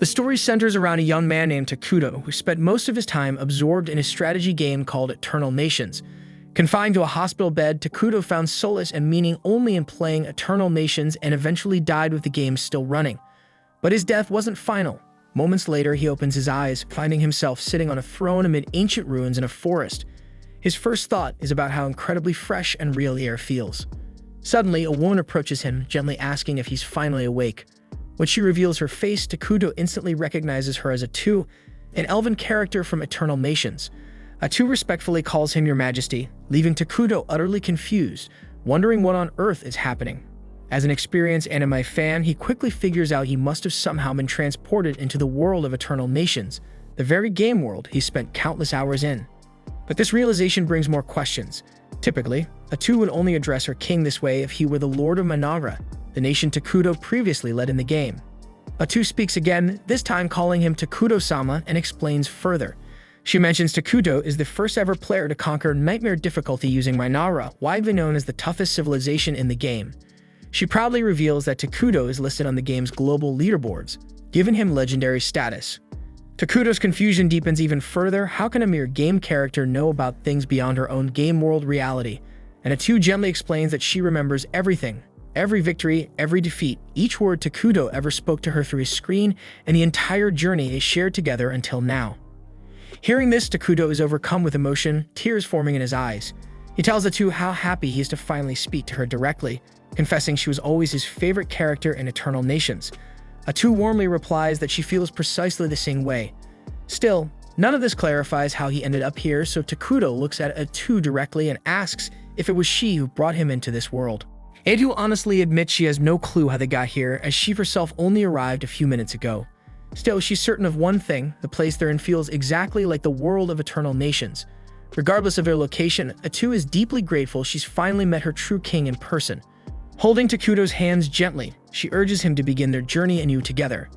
The story centers around a young man named Takuto who spent most of his time absorbed in a strategy game called Eternal Nations. Confined to a hospital bed, Takuto found solace and meaning only in playing Eternal Nations and eventually died with the game still running. But his death wasn't final. Moments later, he opens his eyes, finding himself sitting on a throne amid ancient ruins in a forest. His first thought is about how incredibly fresh and real the air feels. Suddenly, a woman approaches him, gently asking if he's finally awake. When she reveals her face, Takuto instantly recognizes her as Atu, an elven character from Eternal Nations. Atu respectfully calls him Your Majesty, leaving Takuto utterly confused, wondering what on earth is happening. As an experienced anime fan, he quickly figures out he must have somehow been transported into the world of Eternal Nations, the very game world he spent countless hours in. But this realization brings more questions. Typically, Atu would only address her king this way if he were the Lord of Manara, the nation Takuto previously led in the game. Atu speaks again, this time calling him Takuto-sama, and explains further. She mentions Takuto is the first ever player to conquer nightmare difficulty using Manara, widely known as the toughest civilization in the game. She proudly reveals that Takuto is listed on the game's global leaderboards, giving him legendary status. Takuto's confusion deepens even further. How can a mere game character know about things beyond her own game world reality? And Atu gently explains that she remembers everything. Every victory, every defeat, each word Takuto ever spoke to her through his screen, and the entire journey is shared together until now. Hearing this, Takuto is overcome with emotion, tears forming in his eyes. He tells Atu how happy he is to finally speak to her directly, confessing she was always his favorite character in Eternal Nations. Atu warmly replies that she feels precisely the same way. Still, none of this clarifies how he ended up here, so Takuto looks at Atu directly and asks if it was she who brought him into this world. Atu honestly admits she has no clue how they got here, as she herself only arrived a few minutes ago. Still, she's certain of one thing: the place they're in feels exactly like the world of Eternal Nations. Regardless of their location, Atu is deeply grateful she's finally met her true king in person. Holding Takuto's hands gently, she urges him to begin their journey anew together.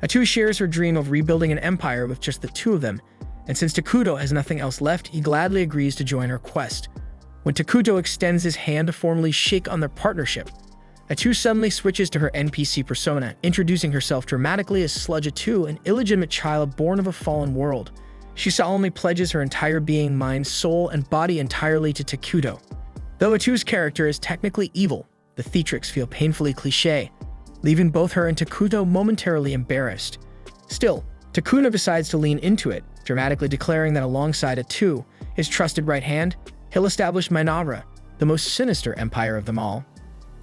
Atu shares her dream of rebuilding an empire with just the two of them, and since Takuto has nothing else left, he gladly agrees to join her quest. When Takuto extends his hand to formally shake on their partnership, Atu suddenly switches to her NPC persona, introducing herself dramatically as Sludge Atu, an illegitimate child born of a fallen world. She solemnly pledges her entire being, mind, soul, and body entirely to Takuto. Though Atu's character is technically evil, the theatrics feel painfully cliché, leaving both her and Takuto momentarily embarrassed. Still, Takuto decides to lean into it, dramatically declaring that alongside Atu, his trusted right hand, he'll establish Manara, the most sinister empire of them all.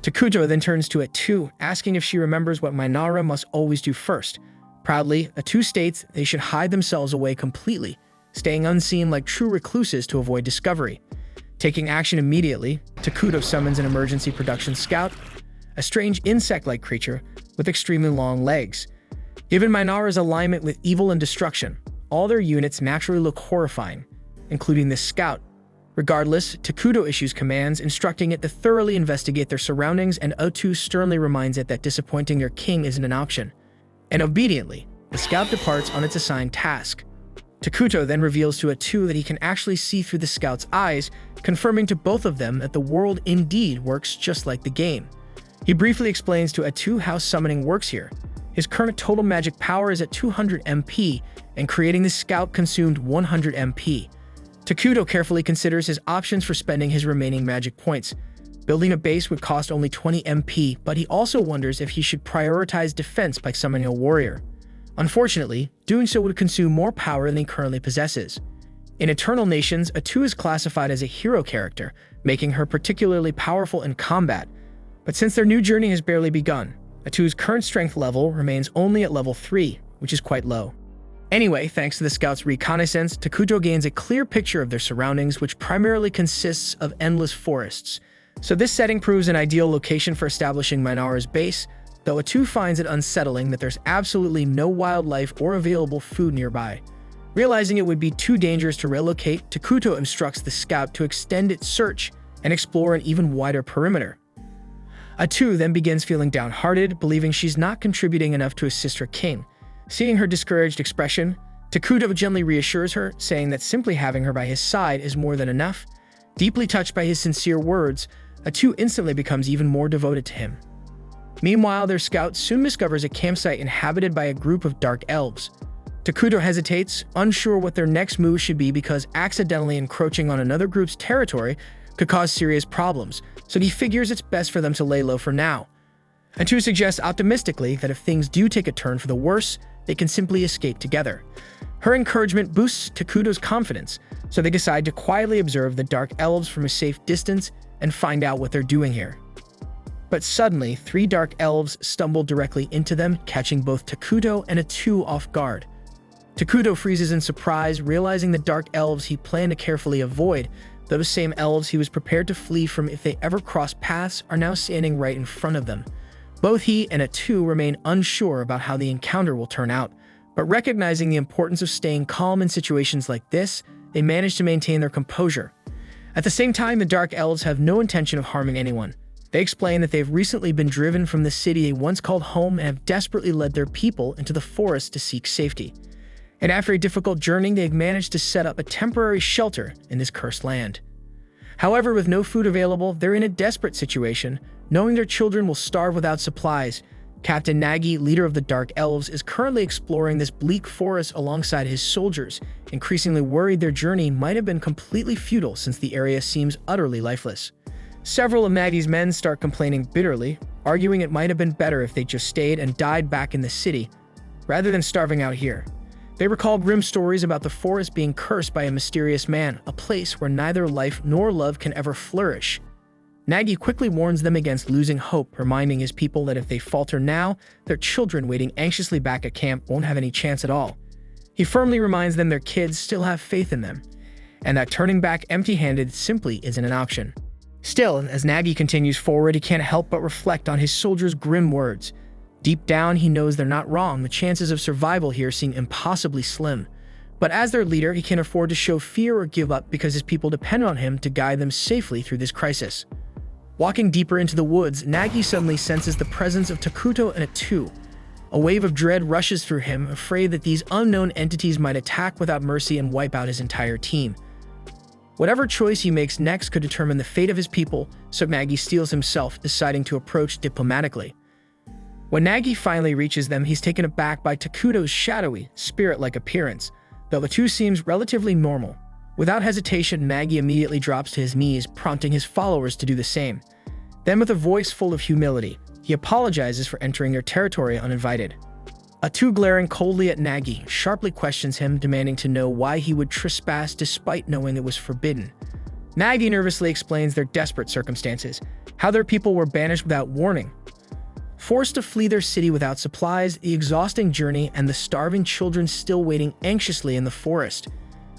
Takuto then turns to Atu, asking if she remembers what Manara must always do first. Proudly, Atu states they should hide themselves away completely, staying unseen like true recluses to avoid discovery. Taking action immediately, Takuto summons an emergency production scout, a strange insect-like creature with extremely long legs. Given Manara's alignment with evil and destruction, all their units naturally look horrifying, including this scout. Regardless, Takuto issues commands, instructing it to thoroughly investigate their surroundings, and Atu sternly reminds it that disappointing their king isn't an option. And obediently, the scout departs on its assigned task. Takuto then reveals to Atu that he can actually see through the scout's eyes, confirming to both of them that the world indeed works just like the game. He briefly explains to Atu how summoning works here. His current total magic power is at 200 MP, and creating the scout consumed 100 MP. Takuto carefully considers his options for spending his remaining magic points. Building a base would cost only 20 MP, but he also wonders if he should prioritize defense by summoning a warrior. Unfortunately, doing so would consume more power than he currently possesses. In Eternal Nations, Atu is classified as a hero character, making her particularly powerful in combat. But since their new journey has barely begun, Atu's current strength level remains only at level 3, which is quite low. Anyway, thanks to the scout's reconnaissance, Takuto gains a clear picture of their surroundings, which primarily consists of endless forests. So this setting proves an ideal location for establishing Manara's base, though Atu finds it unsettling that there's absolutely no wildlife or available food nearby. Realizing it would be too dangerous to relocate, Takuto instructs the scout to extend its search and explore an even wider perimeter. Atu then begins feeling downhearted, believing she's not contributing enough to assist her king. Seeing her discouraged expression, Takuto gently reassures her, saying that simply having her by his side is more than enough. Deeply touched by his sincere words, Atu instantly becomes even more devoted to him. Meanwhile, their scout soon discovers a campsite inhabited by a group of dark elves. Takuto hesitates, unsure what their next move should be because accidentally encroaching on another group's territory could cause serious problems, so he figures it's best for them to lay low for now. And Two suggests optimistically that if things do take a turn for the worse, they can simply escape together. Her encouragement boosts Takuto's confidence, so they decide to quietly observe the dark elves from a safe distance and find out what they're doing here. But suddenly, 3 dark elves stumble directly into them, catching both Takuto and Two off guard. Takuto freezes in surprise, realizing the dark elves he planned to carefully avoid, those same elves he was prepared to flee from if they ever crossed paths, are now standing right in front of them. Both he and Two remain unsure about how the encounter will turn out, but recognizing the importance of staying calm in situations like this, they manage to maintain their composure. At the same time, the dark elves have no intention of harming anyone. They explain that they've recently been driven from the city they once called home and have desperately led their people into the forest to seek safety. And after a difficult journey, they've managed to set up a temporary shelter in this cursed land. However, with no food available, they're in a desperate situation, knowing their children will starve without supplies. Captain Nagi, leader of the Dark Elves, is currently exploring this bleak forest alongside his soldiers, increasingly worried their journey might have been completely futile since the area seems utterly lifeless. Several of Nagi's men start complaining bitterly, arguing it might have been better if they just stayed and died back in the city, rather than starving out here. They recall grim stories about the forest being cursed by a mysterious man, a place where neither life nor love can ever flourish. Nagi quickly warns them against losing hope, reminding his people that if they falter now, their children waiting anxiously back at camp won't have any chance at all. He firmly reminds them their kids still have faith in them, and that turning back empty-handed simply isn't an option. Still, as Nagi continues forward, he can't help but reflect on his soldiers' grim words. Deep down, he knows they're not wrong. The chances of survival here seem impossibly slim. But as their leader, he can't afford to show fear or give up because his people depend on him to guide them safely through this crisis. Walking deeper into the woods, Nagi suddenly senses the presence of Takuto and Two. A wave of dread rushes through him, afraid that these unknown entities might attack without mercy and wipe out his entire team. Whatever choice he makes next could determine the fate of his people, so Nagi steels himself, deciding to approach diplomatically. When Nagi finally reaches them, he's taken aback by Takuto's shadowy, spirit-like appearance, though the two seems relatively normal. Without hesitation, Nagi immediately drops to his knees, prompting his followers to do the same. Then, with a voice full of humility, he apologizes for entering their territory uninvited. Two, glaring coldly at Nagi, sharply questions him, demanding to know why he would trespass despite knowing it was forbidden. Nagi nervously explains their desperate circumstances, how their people were banished without warning, forced to flee their city without supplies, the exhausting journey, and the starving children still waiting anxiously in the forest.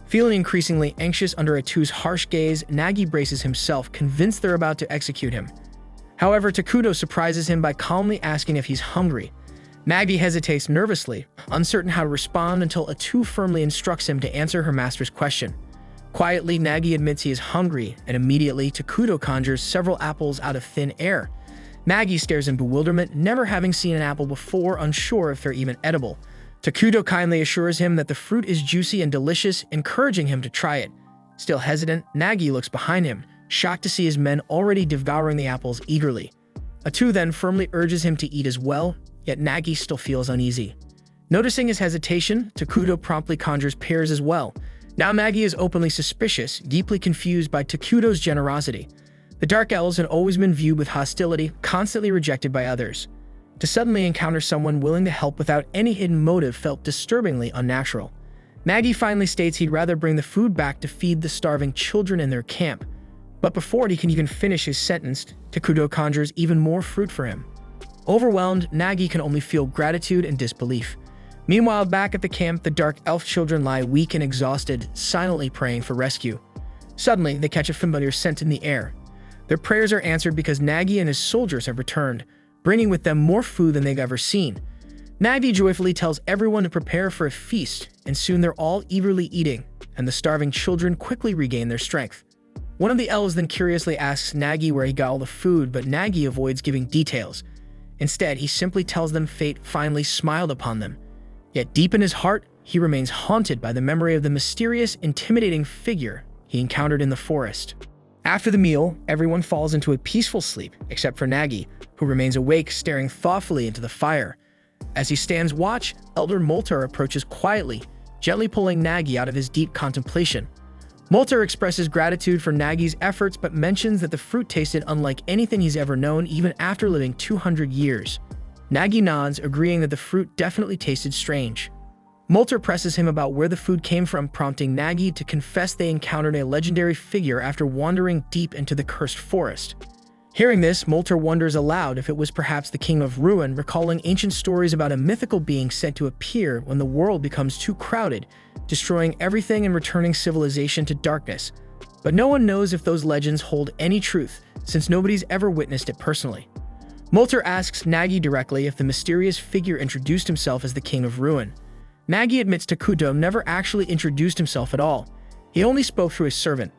Feeling increasingly anxious under Two's harsh gaze, Nagi braces himself, convinced they're about to execute him. However, Takuto surprises him by calmly asking if he's hungry. Nagi hesitates nervously, uncertain how to respond until Two firmly instructs him to answer her master's question. Quietly, Nagi admits he is hungry, and immediately Takuto conjures several apples out of thin air. Nagi stares in bewilderment, never having seen an apple before, unsure if they're even edible. Takuto kindly assures him that the fruit is juicy and delicious, encouraging him to try it. Still hesitant, Nagi looks behind him, shocked to see his men already devouring the apples eagerly. Two then firmly urges him to eat as well, yet Nagi still feels uneasy. Noticing his hesitation, Takuto promptly conjures pears as well. Now Nagi is openly suspicious, deeply confused by Takuto's generosity. The Dark Elves had always been viewed with hostility, constantly rejected by others. To suddenly encounter someone willing to help without any hidden motive felt disturbingly unnatural. Nagi finally states he'd rather bring the food back to feed the starving children in their camp. But before he can even finish his sentence, Takuto conjures even more fruit for him. Overwhelmed, Nagi can only feel gratitude and disbelief. Meanwhile, back at the camp, the Dark Elf children lie weak and exhausted, silently praying for rescue. Suddenly, they catch a familiar scent in the air. Their prayers are answered because Nagi and his soldiers have returned, bringing with them more food than they've ever seen. Nagi joyfully tells everyone to prepare for a feast, and soon they're all eagerly eating, and the starving children quickly regain their strength. One of the elves then curiously asks Nagi where he got all the food, but Nagi avoids giving details. Instead, he simply tells them fate finally smiled upon them. Yet deep in his heart, he remains haunted by the memory of the mysterious, intimidating figure he encountered in the forest. After the meal, everyone falls into a peaceful sleep, except for Nagi, who remains awake, staring thoughtfully into the fire. As he stands watch, Elder Moltar approaches quietly, gently pulling Nagi out of his deep contemplation. Moltar expresses gratitude for Nagi's efforts but mentions that the fruit tasted unlike anything he's ever known even after living 200 years. Nagi nods, agreeing that the fruit definitely tasted strange. Moltar presses him about where the food came from, prompting Nagi to confess they encountered a legendary figure after wandering deep into the cursed forest. Hearing this, Moltar wonders aloud if it was perhaps the King of Ruin, recalling ancient stories about a mythical being said to appear when the world becomes too crowded, destroying everything and returning civilization to darkness. But no one knows if those legends hold any truth, since nobody's ever witnessed it personally. Moltar asks Nagi directly if the mysterious figure introduced himself as the King of Ruin. Nagi admits Takuto never actually introduced himself at all. He only spoke through his servant.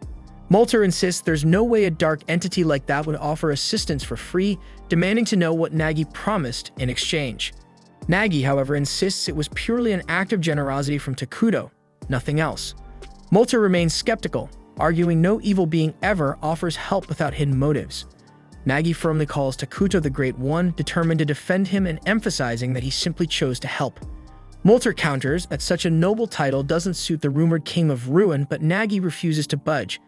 Moltar insists there's no way a dark entity like that would offer assistance for free, demanding to know what Nagi promised in exchange. Nagi, however, insists it was purely an act of generosity from Takuto, nothing else. Moltar remains skeptical, arguing no evil being ever offers help without hidden motives. Nagi firmly calls Takuto the Great One, determined to defend him and emphasizing that he simply chose to help. Moltar counters that such a noble title doesn't suit the rumored King of Ruin, but Nagi refuses to budge.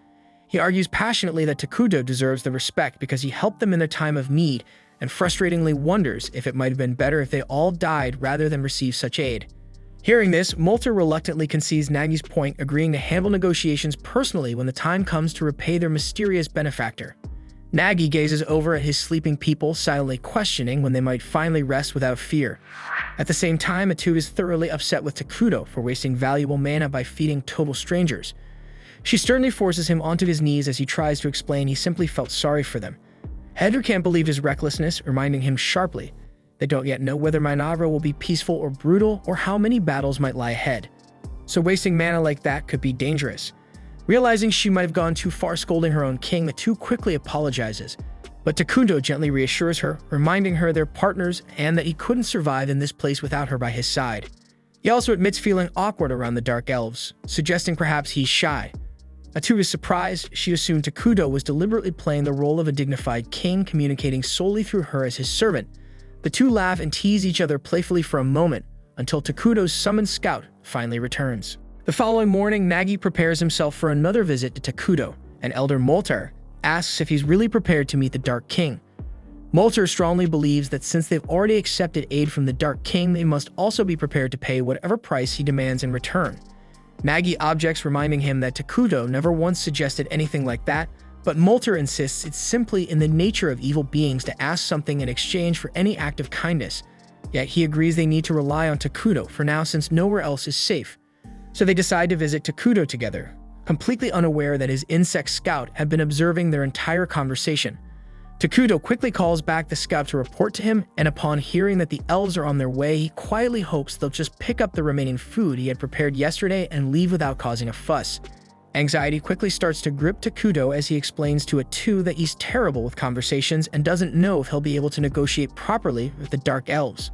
He argues passionately that Takuto deserves the respect because he helped them in their time of need, and frustratingly wonders if it might have been better if they all died rather than receive such aid. Hearing this, Moltar reluctantly concedes Nagi's point, agreeing to handle negotiations personally when the time comes to repay their mysterious benefactor. Nagi gazes over at his sleeping people, silently questioning when they might finally rest without fear. At the same time, Atu is thoroughly upset with Takuto for wasting valuable mana by feeding total strangers. She sternly forces him onto his knees as he tries to explain he simply felt sorry for them. Hedra can't believe his recklessness, reminding him sharply they don't yet know whether Minavra will be peaceful or brutal, or how many battles might lie ahead. So wasting mana like that could be dangerous. Realizing she might have gone too far scolding her own king, Atu quickly apologizes. But Takuto gently reassures her, reminding her they're partners and that he couldn't survive in this place without her by his side. He also admits feeling awkward around the Dark Elves, suggesting perhaps he's shy. Atu is surprised. She assumed Takuto was deliberately playing the role of a dignified king, communicating solely through her as his servant. The two laugh and tease each other playfully for a moment, until Takuto's summoned scout finally returns. The following morning, Nagi prepares himself for another visit to Takuto, and Elder Moltar asks if he's really prepared to meet the Dark King. Moltar strongly believes that since they've already accepted aid from the Dark King, they must also be prepared to pay whatever price he demands in return. Nagi objects, reminding him that Takuto never once suggested anything like that, but Moltar insists it's simply in the nature of evil beings to ask something in exchange for any act of kindness. Yet he agrees they need to rely on Takuto for now since nowhere else is safe. So they decide to visit Takuto together, completely unaware that his insect scout had been observing their entire conversation. Takuto quickly calls back the scout to report to him, and upon hearing that the elves are on their way, he quietly hopes they'll just pick up the remaining food he had prepared yesterday and leave without causing a fuss. Anxiety quickly starts to grip Takuto as he explains to Atu that he's terrible with conversations and doesn't know if he'll be able to negotiate properly with the Dark Elves.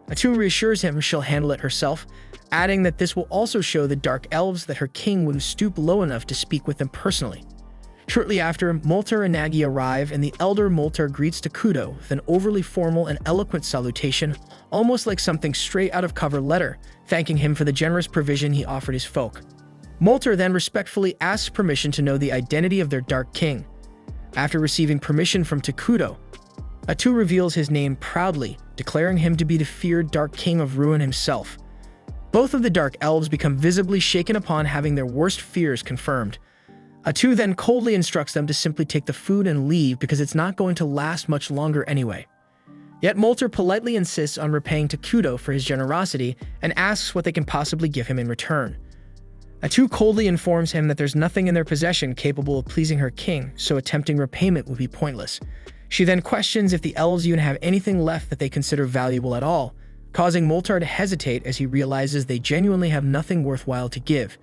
Atu reassures him she'll handle it herself, adding that this will also show the Dark Elves that her king wouldn't stoop low enough to speak with them personally. Shortly after, Moltar and Nagi arrive, and the Elder Moltar greets Takuto with an overly formal and eloquent salutation, almost like something straight out of cover letter, thanking him for the generous provision he offered his folk. Moltar then respectfully asks permission to know the identity of their Dark King. After receiving permission from Takuto, Atu reveals his name proudly, declaring him to be the feared Dark King of Ruin himself. Both of the Dark Elves become visibly shaken upon having their worst fears confirmed. Atu then coldly instructs them to simply take the food and leave because it's not going to last much longer anyway. Yet Moltar politely insists on repaying Takuto for his generosity and asks what they can possibly give him in return. Atu coldly informs him that there's nothing in their possession capable of pleasing her king, so attempting repayment would be pointless. She then questions if the elves even have anything left that they consider valuable at all, causing Moltar to hesitate as he realizes they genuinely have nothing worthwhile to give.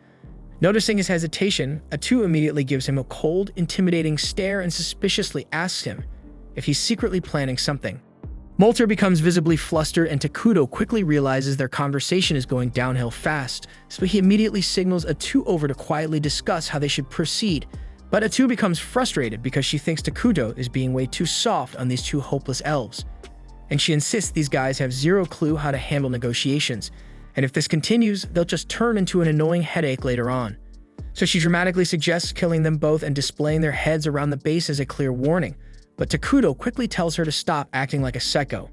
Noticing his hesitation, Atu immediately gives him a cold, intimidating stare and suspiciously asks him if he's secretly planning something. Moltar becomes visibly flustered, and Takuto quickly realizes their conversation is going downhill fast, so he immediately signals Atu over to quietly discuss how they should proceed, But Atu becomes frustrated because she thinks Takuto is being way too soft on these two hopeless elves. And she insists these guys have zero clue how to handle negotiations, and if this continues, they'll just turn into an annoying headache later on. So she dramatically suggests killing them both and displaying their heads around the base as a clear warning, but Takuto quickly tells her to stop acting like a psycho.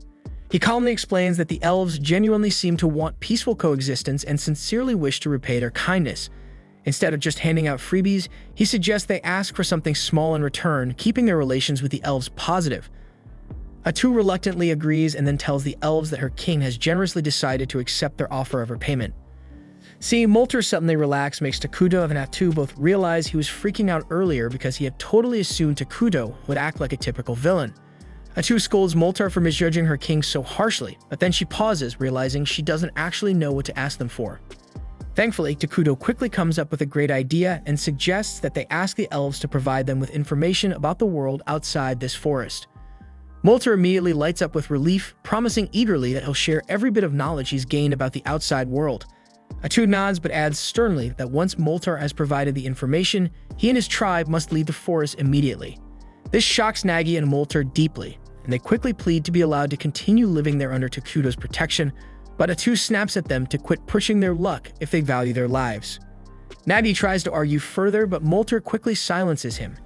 He calmly explains that the elves genuinely seem to want peaceful coexistence and sincerely wish to repay their kindness. Instead of just handing out freebies, he suggests they ask for something small in return, keeping their relations with the elves positive. Atu reluctantly agrees and then tells the elves that her king has generously decided to accept their offer of repayment. Seeing Molter suddenly relax makes Takuto and Atu both realize he was freaking out earlier because he had totally assumed Takuto would act like a typical villain. Atu scolds Molter for misjudging her king so harshly, but then she pauses, realizing she doesn't actually know what to ask them for. Thankfully, Takuto quickly comes up with a great idea and suggests that they ask the elves to provide them with information about the world outside this forest. Molter immediately lights up with relief, promising eagerly that he'll share every bit of knowledge he's gained about the outside world. Atu nods but adds sternly that once Molter has provided the information, he and his tribe must leave the forest immediately. This shocks Nagi and Molter deeply, and they quickly plead to be allowed to continue living there under Takuto's protection, but Atu snaps at them to quit pushing their luck if they value their lives. Nagi tries to argue further, but Molter quickly silences him,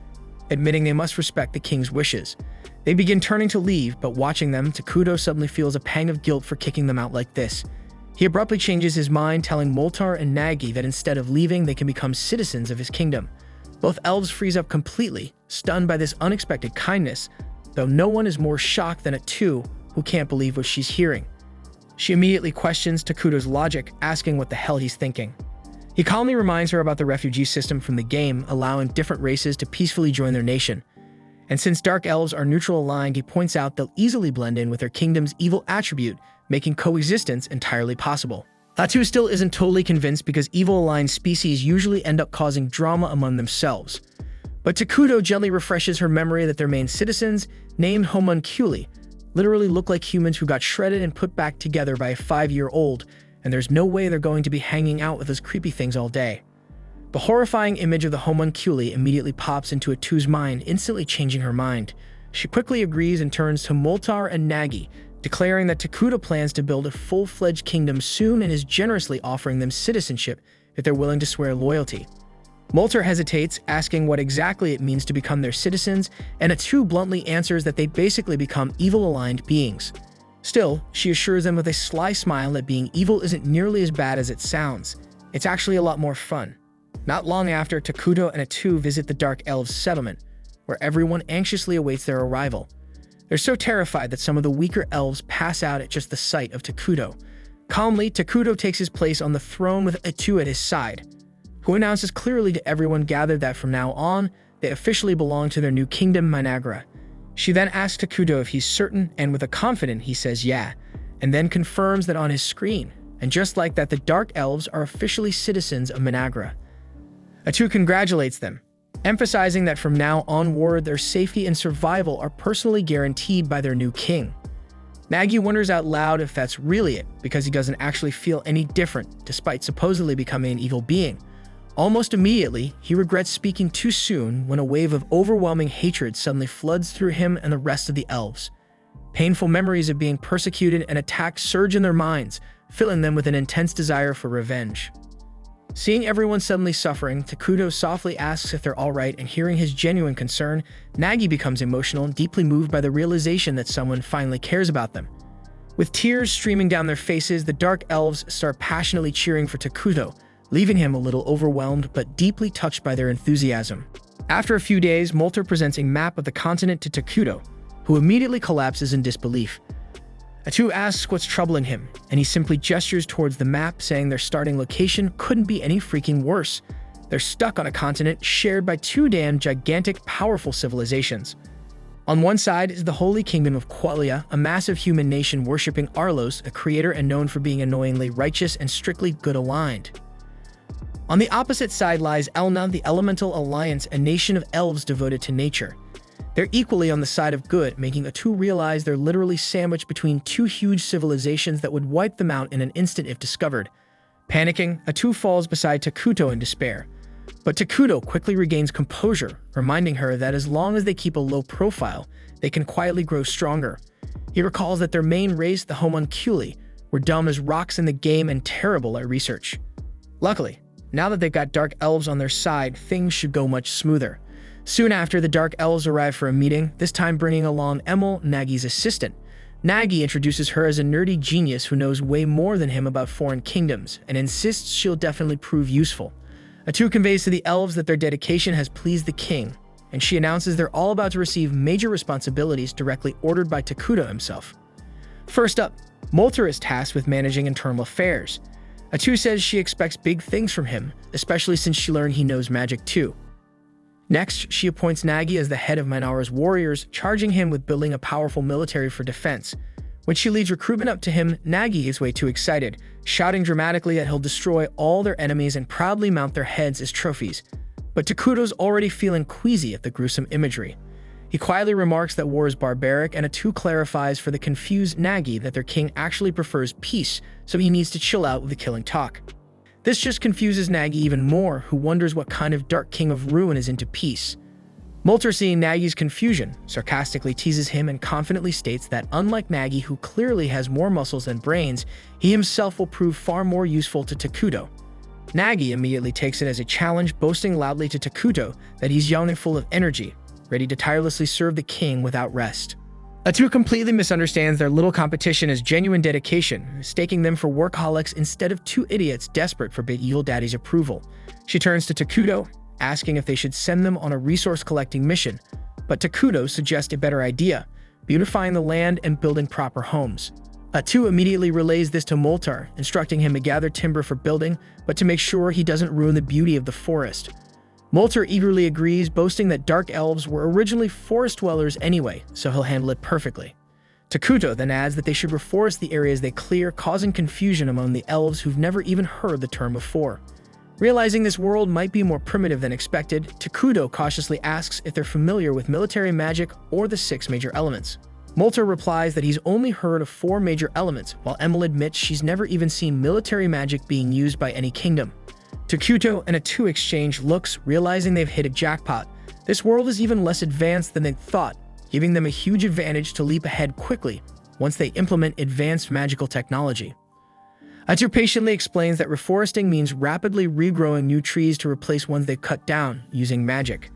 admitting they must respect the king's wishes. They begin turning to leave, but watching them, Takuto suddenly feels a pang of guilt for kicking them out like this. He abruptly changes his mind, telling Molter and Nagi that instead of leaving, they can become citizens of his kingdom. Both elves freeze up completely, stunned by this unexpected kindness, though no one is more shocked than Atu, who can't believe what she's hearing. She immediately questions Takuto's logic, asking what the hell he's thinking. He calmly reminds her about the refugee system from the game, allowing different races to peacefully join their nation. And since dark elves are neutral aligned, he points out they'll easily blend in with their kingdom's evil attribute, making coexistence entirely possible. Atu still isn't totally convinced because evil-aligned species usually end up causing drama among themselves. But Takuto gently refreshes her memory that their main citizens, named homunculi, literally look like humans who got shredded and put back together by a 5-year-old, and there's no way they're going to be hanging out with those creepy things all day. The horrifying image of the homunculi immediately pops into Atu's mind, instantly changing her mind. She quickly agrees and turns to Molter and Nagi, declaring that Takuto plans to build a full-fledged kingdom soon and is generously offering them citizenship if they're willing to swear loyalty. Molter hesitates, asking what exactly it means to become their citizens, and Atu bluntly answers that they basically become evil-aligned beings. Still, she assures them with a sly smile that being evil isn't nearly as bad as it sounds. It's actually a lot more fun. Not long after, Takuto and Atu visit the Dark Elves' settlement, where everyone anxiously awaits their arrival. They're so terrified that some of the weaker elves pass out at just the sight of Takuto. Calmly, Takuto takes his place on the throne with Atu at his side, who announces clearly to everyone gathered that from now on, they officially belong to their new kingdom, Managra. She then asks Takuto if he's certain, and with a confident he says yeah, and then confirms that on his screen. And just like that, the Dark Elves are officially citizens of Managra. Atu congratulates them, emphasizing that from now onward their safety and survival are personally guaranteed by their new king. Nagi wonders out loud if that's really it, because he doesn't actually feel any different despite supposedly becoming an evil being. Almost immediately, he regrets speaking too soon when a wave of overwhelming hatred suddenly floods through him and the rest of the elves. Painful memories of being persecuted and attacked surge in their minds, filling them with an intense desire for revenge. Seeing everyone suddenly suffering, Takuto softly asks if they're alright, and hearing his genuine concern, Nagi becomes emotional and deeply moved by the realization that someone finally cares about them. With tears streaming down their faces, the Dark Elves start passionately cheering for Takuto, leaving him a little overwhelmed but deeply touched by their enthusiasm. After a few days, Molter presents a map of the continent to Takuto, who immediately collapses in disbelief. Atu asks what's troubling him, and he simply gestures towards the map, saying their starting location couldn't be any freaking worse. They're stuck on a continent shared by two damn gigantic, powerful civilizations. On one side is the Holy Kingdom of Qualia, a massive human nation worshipping Arlos, a creator and known for being annoyingly righteous and strictly good-aligned. On the opposite side lies Elna, the Elemental Alliance, a nation of elves devoted to nature. They're equally on the side of good, making Atu realize they're literally sandwiched between two huge civilizations that would wipe them out in an instant if discovered. Panicking, Atu falls beside Takuto in despair. But Takuto quickly regains composure, reminding her that as long as they keep a low profile, they can quietly grow stronger. He recalls that their main race, the homunculi, were dumb as rocks in the game and terrible at research. Luckily, now that they've got dark elves on their side, things should go much smoother. Soon after, the dark elves arrive for a meeting, this time bringing along Emil, Nagi's assistant. Nagi introduces her as a nerdy genius who knows way more than him about foreign kingdoms, and insists she'll definitely prove useful. Atu conveys to the elves that their dedication has pleased the king, and she announces they're all about to receive major responsibilities directly ordered by Takuto himself. First up, Molter is tasked with managing internal affairs. Atu says she expects big things from him, especially since she learned he knows magic too. Next, she appoints Nagi as the head of Minara's warriors, charging him with building a powerful military for defense. When she leads recruitment up to him, Nagi is way too excited, shouting dramatically that he'll destroy all their enemies and proudly mount their heads as trophies. But Takuto's already feeling queasy at the gruesome imagery. He quietly remarks that war is barbaric, and Atu clarifies for the confused Nagi that their king actually prefers peace, so he needs to chill out with the killing talk. This just confuses Nagi even more, who wonders what kind of dark king of ruin is into peace. Molter, seeing Nagi's confusion, sarcastically teases him and confidently states that unlike Nagi, who clearly has more muscles than brains, he himself will prove far more useful to Takuto. Nagi immediately takes it as a challenge, boasting loudly to Takuto that he's young and full of energy, ready to tirelessly serve the king without rest. Atu completely misunderstands their little competition as genuine dedication, staking them for workaholics instead of two idiots desperate for Big Eel Daddy's approval. She turns to Takuto, asking if they should send them on a resource-collecting mission, but Takuto suggests a better idea, beautifying the land and building proper homes. Atu immediately relays this to Molter, instructing him to gather timber for building, but to make sure he doesn't ruin the beauty of the forest. Molter eagerly agrees, boasting that dark elves were originally forest dwellers anyway, so he'll handle it perfectly. Takuto then adds that they should reforest the areas they clear, causing confusion among the elves who've never even heard the term before. Realizing this world might be more primitive than expected, Takuto cautiously asks if they're familiar with military magic or the 6 major elements. Molter replies that he's only heard of 4 major elements, while Emil admits she's never even seen military magic being used by any kingdom. Takuto and Atu exchange looks, realizing they've hit a jackpot. This world is even less advanced than they thought, giving them a huge advantage to leap ahead quickly once they implement advanced magical technology. Atu patiently explains that reforesting means rapidly regrowing new trees to replace ones they've cut down using magic.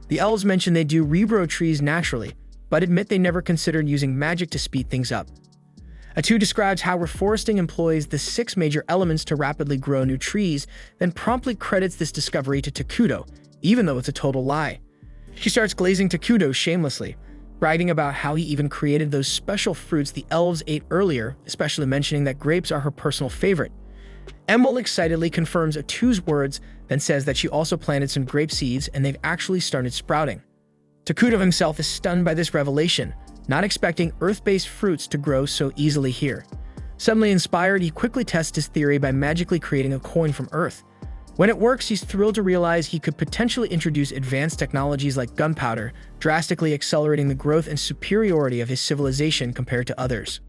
The elves mention they do regrow trees naturally, but admit they never considered using magic to speed things up. Atu describes how reforesting employs the 6 major elements to rapidly grow new trees, then promptly credits this discovery to Takuto, even though it's a total lie. She starts glazing Takuto shamelessly, bragging about how he even created those special fruits the elves ate earlier, especially mentioning that grapes are her personal favorite. Emil excitedly confirms Atu's words, then says that she also planted some grape seeds and they've actually started sprouting. Takuto himself is stunned by this revelation, not expecting earth-based fruits to grow so easily here. Suddenly inspired, he quickly tests his theory by magically creating a coin from earth. When it works, he's thrilled to realize he could potentially introduce advanced technologies like gunpowder, drastically accelerating the growth and superiority of his civilization compared to others.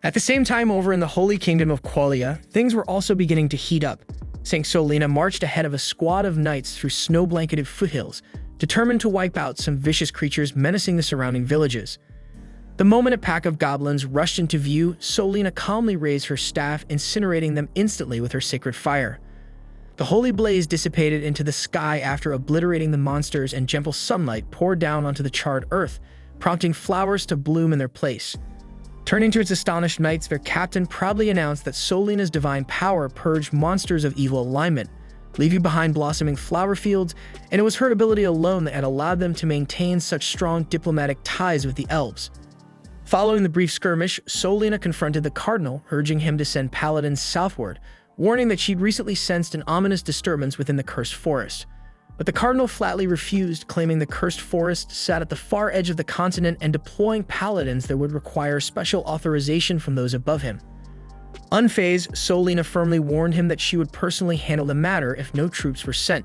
At the same time, over in the Holy Kingdom of Qualia, things were also beginning to heat up. St. Solina marched ahead of a squad of knights through snow-blanketed foothills, determined to wipe out some vicious creatures menacing the surrounding villages. The moment a pack of goblins rushed into view, Solina calmly raised her staff, incinerating them instantly with her sacred fire. The holy blaze dissipated into the sky after obliterating the monsters, and gentle sunlight poured down onto the charred earth, prompting flowers to bloom in their place. Turning to its astonished knights, their captain proudly announced that Solina's divine power purged monsters of evil alignment, leaving behind blossoming flower fields, and it was her ability alone that had allowed them to maintain such strong diplomatic ties with the elves. Following the brief skirmish, Solina confronted the cardinal, urging him to send paladins southward, warning that she'd recently sensed an ominous disturbance within the cursed forest. But the cardinal flatly refused, claiming the cursed forest sat at the far edge of the continent and deploying paladins that would require special authorization from those above him. Unfazed, Solina firmly warned him that she would personally handle the matter if no troops were sent.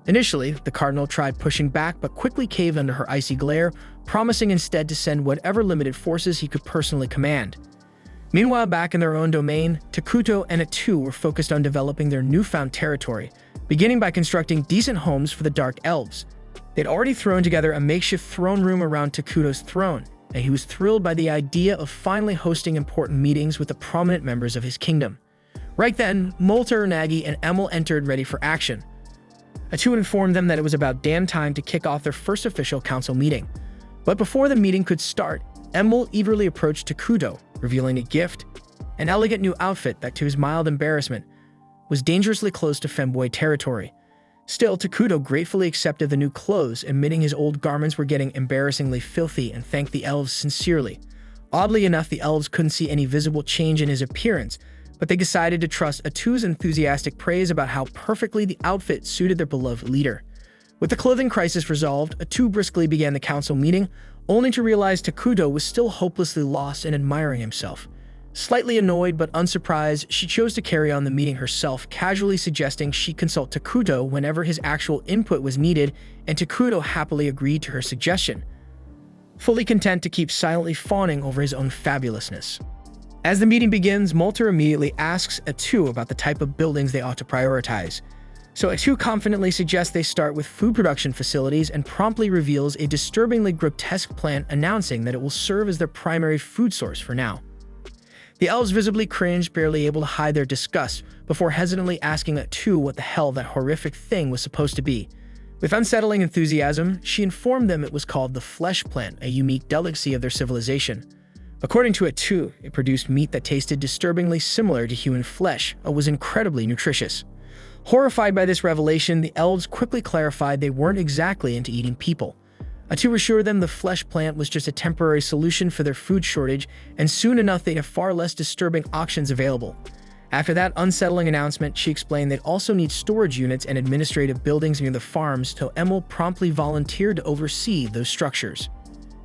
Initially, the cardinal tried pushing back but quickly caved under her icy glare, promising instead to send whatever limited forces he could personally command. Meanwhile, back in their own domain, Takuto and Atu were focused on developing their newfound territory, beginning by constructing decent homes for the Dark Elves. They'd already thrown together a makeshift throne room around Takuto's throne, and he was thrilled by the idea of finally hosting important meetings with the prominent members of his kingdom. Right then, Molter, Nagi, and Emil entered ready for action. Atu informed them that it was about damn time to kick off their first official council meeting. But before the meeting could start, Emil eagerly approached Takuto, revealing a gift, an elegant new outfit that, to his mild embarrassment, was dangerously close to femboy territory. Still, Takuto gratefully accepted the new clothes, admitting his old garments were getting embarrassingly filthy, and thanked the elves sincerely. Oddly enough, the elves couldn't see any visible change in his appearance, but they decided to trust Atu's enthusiastic praise about how perfectly the outfit suited their beloved leader. With the clothing crisis resolved, Atu briskly began the council meeting, only to realize Takuto was still hopelessly lost and admiring himself. Slightly annoyed but unsurprised, she chose to carry on the meeting herself, casually suggesting she consult Takuto whenever his actual input was needed, and Takuto happily agreed to her suggestion, fully content to keep silently fawning over his own fabulousness. As the meeting begins, Molter immediately asks Atu about the type of buildings they ought to prioritize. So Atu confidently suggests they start with food production facilities and promptly reveals a disturbingly grotesque plan, announcing that it will serve as their primary food source for now. The elves visibly cringed, barely able to hide their disgust, before hesitantly asking Atu what the hell that horrific thing was supposed to be. With unsettling enthusiasm, she informed them it was called the flesh plant, a unique delicacy of their civilization. According to Atu, it produced meat that tasted disturbingly similar to human flesh, and was incredibly nutritious. Horrified by this revelation, the elves quickly clarified they weren't exactly into eating people. Atu assured them the flesh plant was just a temporary solution for their food shortage, and soon enough they'd have far less disturbing options available. After that unsettling announcement, she explained they'd also need storage units and administrative buildings near the farms, so Emil promptly volunteered to oversee those structures.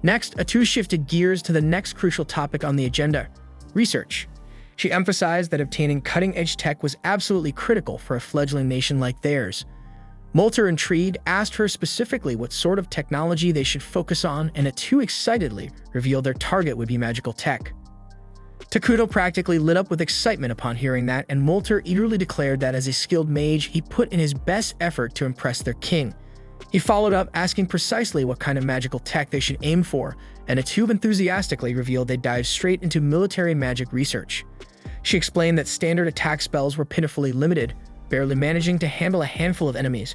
Next, Atu shifted gears to the next crucial topic on the agenda: research. She emphasized that obtaining cutting-edge tech was absolutely critical for a fledgling nation like theirs. Molter, intrigued, asked her specifically what sort of technology they should focus on, and Atu excitedly revealed their target would be magical tech. Takuto practically lit up with excitement upon hearing that, and Molter eagerly declared that as a skilled mage, he put in his best effort to impress their king. He followed up, asking precisely what kind of magical tech they should aim for, and Atu enthusiastically revealed they'd dive straight into military magic research. She explained that standard attack spells were pitifully limited, barely managing to handle a handful of enemies,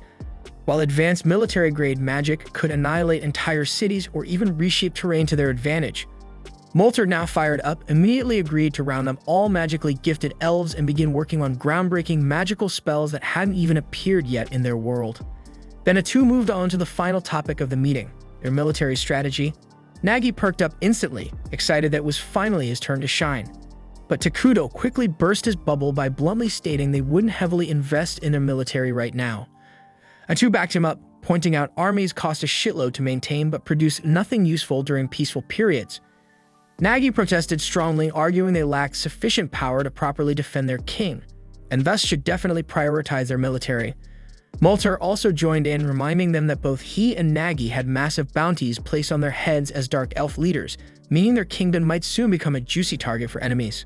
while advanced military-grade magic could annihilate entire cities or even reshape terrain to their advantage. Molter, now fired up, immediately agreed to round up all magically gifted elves and begin working on groundbreaking magical spells that hadn't even appeared yet in their world. Then Atu moved on to the final topic of the meeting, their military strategy. Nagi perked up instantly, excited that it was finally his turn to shine. But Takuto quickly burst his bubble by bluntly stating they wouldn't heavily invest in their military right now. Atu backed him up, pointing out armies cost a shitload to maintain but produce nothing useful during peaceful periods. Nagi protested strongly, arguing they lacked sufficient power to properly defend their king, and thus should definitely prioritize their military. Molter also joined in, reminding them that both he and Nagi had massive bounties placed on their heads as Dark Elf leaders, meaning their kingdom might soon become a juicy target for enemies.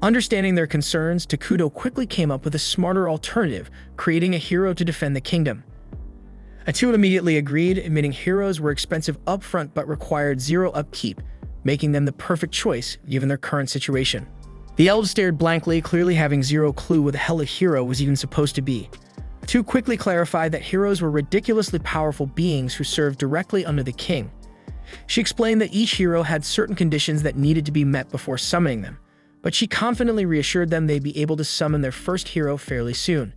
Understanding their concerns, Takuto quickly came up with a smarter alternative, creating a hero to defend the kingdom. Atu immediately agreed, admitting heroes were expensive upfront but required zero upkeep, making them the perfect choice given their current situation. The elves stared blankly, clearly having zero clue what the hell a hero was even supposed to be. Atu quickly clarified that heroes were ridiculously powerful beings who served directly under the king. She explained that each hero had certain conditions that needed to be met before summoning them, but she confidently reassured them they'd be able to summon their first hero fairly soon.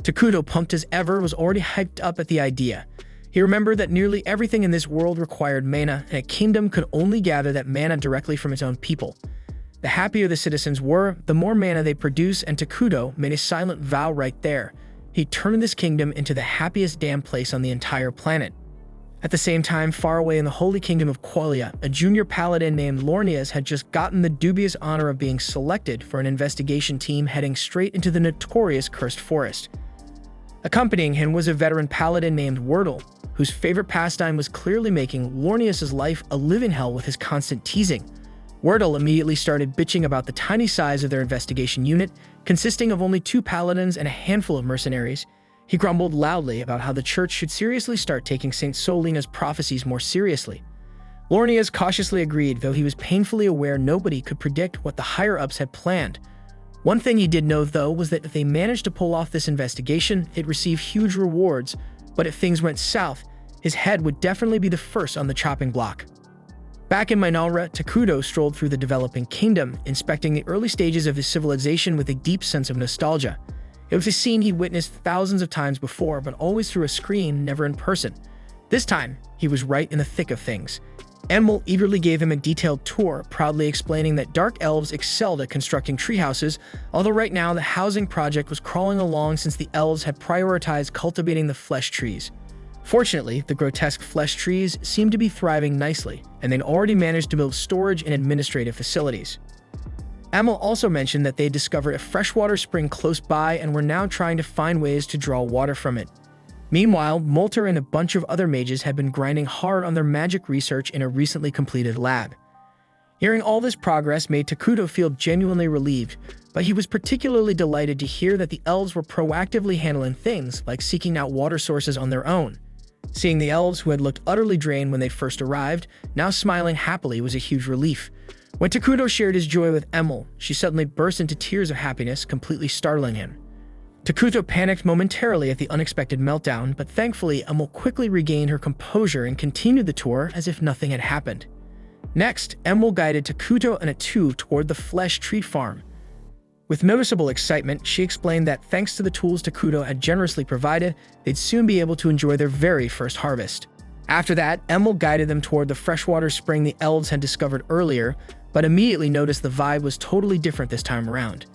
Takuto, pumped as ever, was already hyped up at the idea. He remembered that nearly everything in this world required mana, and a kingdom could only gather that mana directly from its own people. The happier the citizens were, the more mana they produce, and Takuto made a silent vow right there. He'd turn this kingdom into the happiest damn place on the entire planet. At the same time, far away in the holy kingdom of Qualia, a junior paladin named Lornias had just gotten the dubious honor of being selected for an investigation team heading straight into the notorious Cursed Forest. Accompanying him was a veteran paladin named Wordle, whose favorite pastime was clearly making Lornias' life a living hell with his constant teasing. Wordle immediately started bitching about the tiny size of their investigation unit, consisting of only 2 paladins and a handful of mercenaries. He grumbled loudly about how the church should seriously start taking Saint Solina's prophecies more seriously. Lornias cautiously agreed, though he was painfully aware nobody could predict what the higher-ups had planned. One thing he did know, though, was that if they managed to pull off this investigation, it'd receive huge rewards, but if things went south, his head would definitely be the first on the chopping block. Back in Minalra, Takuto strolled through the developing kingdom, inspecting the early stages of his civilization with a deep sense of nostalgia. It was a scene he'd witnessed thousands of times before, but always through a screen, never in person. This time, he was right in the thick of things. Enmol eagerly gave him a detailed tour, proudly explaining that dark elves excelled at constructing treehouses, although right now the housing project was crawling along since the elves had prioritized cultivating the flesh trees. Fortunately, the grotesque flesh trees seemed to be thriving nicely, and they'd already managed to build storage and administrative facilities. Enmol also mentioned that they discovered a freshwater spring close by and were now trying to find ways to draw water from it. Meanwhile, Molter and a bunch of other mages had been grinding hard on their magic research in a recently completed lab. Hearing all this progress made Takuto feel genuinely relieved, but he was particularly delighted to hear that the elves were proactively handling things like seeking out water sources on their own. Seeing the elves, who had looked utterly drained when they first arrived, now smiling happily was a huge relief. When Takuto shared his joy with Enmol, she suddenly burst into tears of happiness, completely startling him. Takuto panicked momentarily at the unexpected meltdown, but thankfully Enmol quickly regained her composure and continued the tour as if nothing had happened. Next, Enmol guided Takuto and Atu toward the flesh tree farm. With noticeable excitement, she explained that thanks to the tools Takuto had generously provided, they'd soon be able to enjoy their very first harvest. After that, Enmol guided them toward the freshwater spring the elves had discovered earlier, but immediately noticed the vibe was totally different this time around.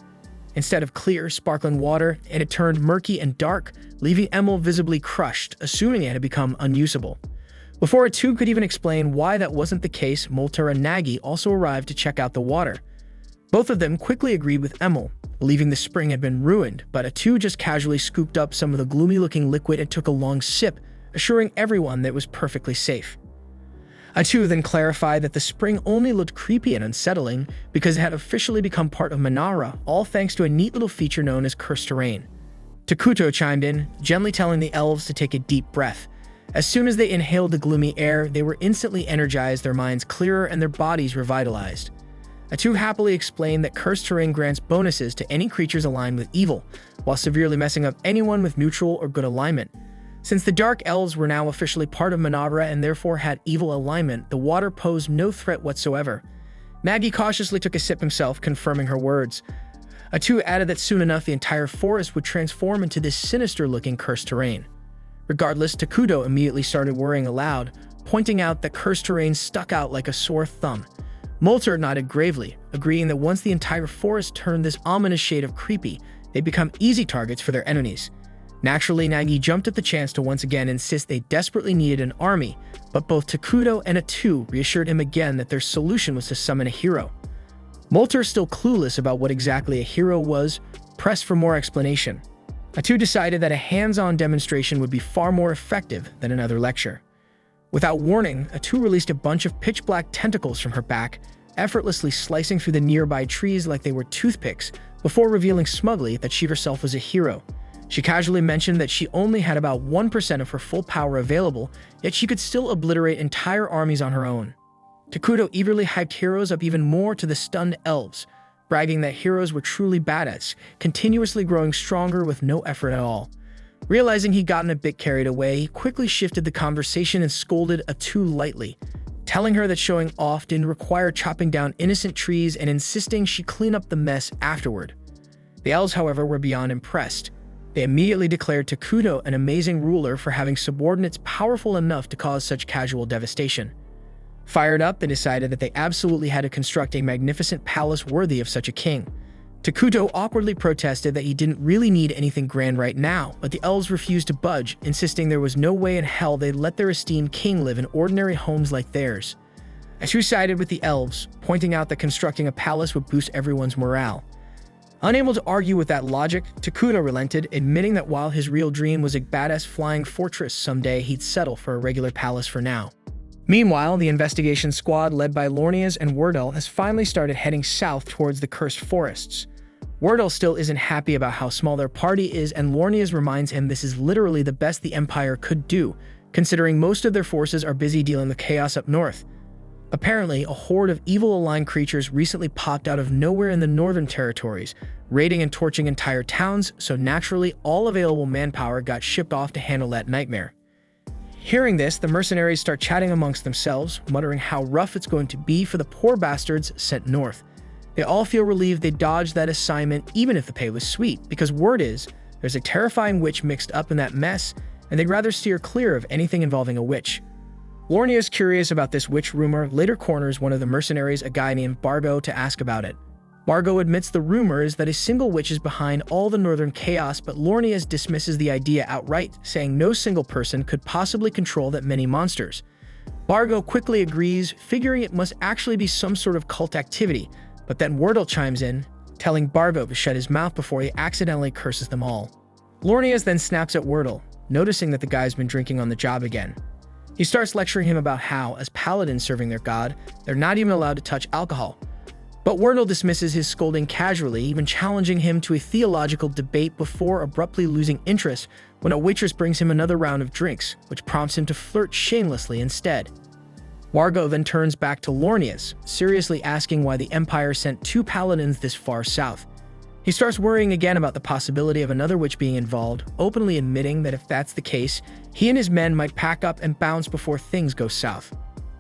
Instead of clear, sparkling water, it had turned murky and dark, leaving Enmol visibly crushed, assuming it had become unusable. Before Atu could even explain why that wasn't the case, Molter and Nagi also arrived to check out the water. Both of them quickly agreed with Enmol, believing the spring had been ruined, but Atu just casually scooped up some of the gloomy-looking liquid and took a long sip, assuring everyone that it was perfectly safe. Atu then clarified that the spring only looked creepy and unsettling because it had officially become part of Minalra, all thanks to a neat little feature known as cursed terrain. Takuto chimed in, gently telling the elves to take a deep breath. As soon as they inhaled the gloomy air, they were instantly energized, their minds clearer, and their bodies revitalized. Atu happily explained that cursed terrain grants bonuses to any creatures aligned with evil, while severely messing up anyone with neutral or good alignment. Since the Dark Elves were now officially part of Minalra and therefore had evil alignment, the water posed no threat whatsoever. Nagi cautiously took a sip himself, confirming her words. Atu added that soon enough the entire forest would transform into this sinister-looking cursed terrain. Regardless, Takuto immediately started worrying aloud, pointing out that cursed terrain stuck out like a sore thumb. Molter nodded gravely, agreeing that once the entire forest turned this ominous shade of creepy, they'd become easy targets for their enemies. Naturally, Nagi jumped at the chance to once again insist they desperately needed an army, but both Takuto and Atu reassured him again that their solution was to summon a hero. Molter, still clueless about what exactly a hero was, pressed for more explanation. Atu decided that a hands-on demonstration would be far more effective than another lecture. Without warning, Atu released a bunch of pitch-black tentacles from her back, effortlessly slicing through the nearby trees like they were toothpicks, before revealing smugly that she herself was a hero. She casually mentioned that she only had about 1% of her full power available, yet she could still obliterate entire armies on her own. Takuto eagerly hyped heroes up even more to the stunned elves, bragging that heroes were truly badass, continuously growing stronger with no effort at all. Realizing he'd gotten a bit carried away, he quickly shifted the conversation and scolded Atu lightly, telling her that showing off didn't require chopping down innocent trees and insisting she clean up the mess afterward. The elves, however, were beyond impressed. They immediately declared Takuto an amazing ruler for having subordinates powerful enough to cause such casual devastation. Fired up, they decided that they absolutely had to construct a magnificent palace worthy of such a king. Takuto awkwardly protested that he didn't really need anything grand right now, but the elves refused to budge, insisting there was no way in hell they'd let their esteemed king live in ordinary homes like theirs. Atu sided with the elves, pointing out that constructing a palace would boost everyone's morale. Unable to argue with that logic, Takuto relented, admitting that while his real dream was a badass flying fortress someday, he'd settle for a regular palace for now. Meanwhile, the investigation squad led by Lornias and Wardell has finally started heading south towards the cursed forests. Wardell still isn't happy about how small their party is, and Lornias reminds him this is literally the best the Empire could do, considering most of their forces are busy dealing with chaos up north. Apparently, a horde of evil-aligned creatures recently popped out of nowhere in the northern territories, raiding and torching entire towns, so naturally all available manpower got shipped off to handle that nightmare. Hearing this, the mercenaries start chatting amongst themselves, muttering how rough it's going to be for the poor bastards sent north. They all feel relieved they dodged that assignment even if the pay was sweet, because word is, there's a terrifying witch mixed up in that mess, and they'd rather steer clear of anything involving a witch. Lornia's curious about this witch rumor, later corners one of the mercenaries, a guy named Bargo, to ask about it. Bargo admits the rumor is that a single witch is behind all the northern chaos, but Lornias dismisses the idea outright, saying no single person could possibly control that many monsters. Bargo quickly agrees, figuring it must actually be some sort of cult activity, but then Wardell chimes in, telling Bargo to shut his mouth before he accidentally curses them all. Lornias then snaps at Wardell, noticing that the guy's been drinking on the job again. He starts lecturing him about how, as paladins serving their god, they're not even allowed to touch alcohol. But Wardell dismisses his scolding casually, even challenging him to a theological debate before abruptly losing interest when a waitress brings him another round of drinks, which prompts him to flirt shamelessly instead. Wargo then turns back to Lornias, seriously asking why the Empire sent 2 paladins this far south. He starts worrying again about the possibility of another witch being involved, openly admitting that if that's the case, he and his men might pack up and bounce before things go south.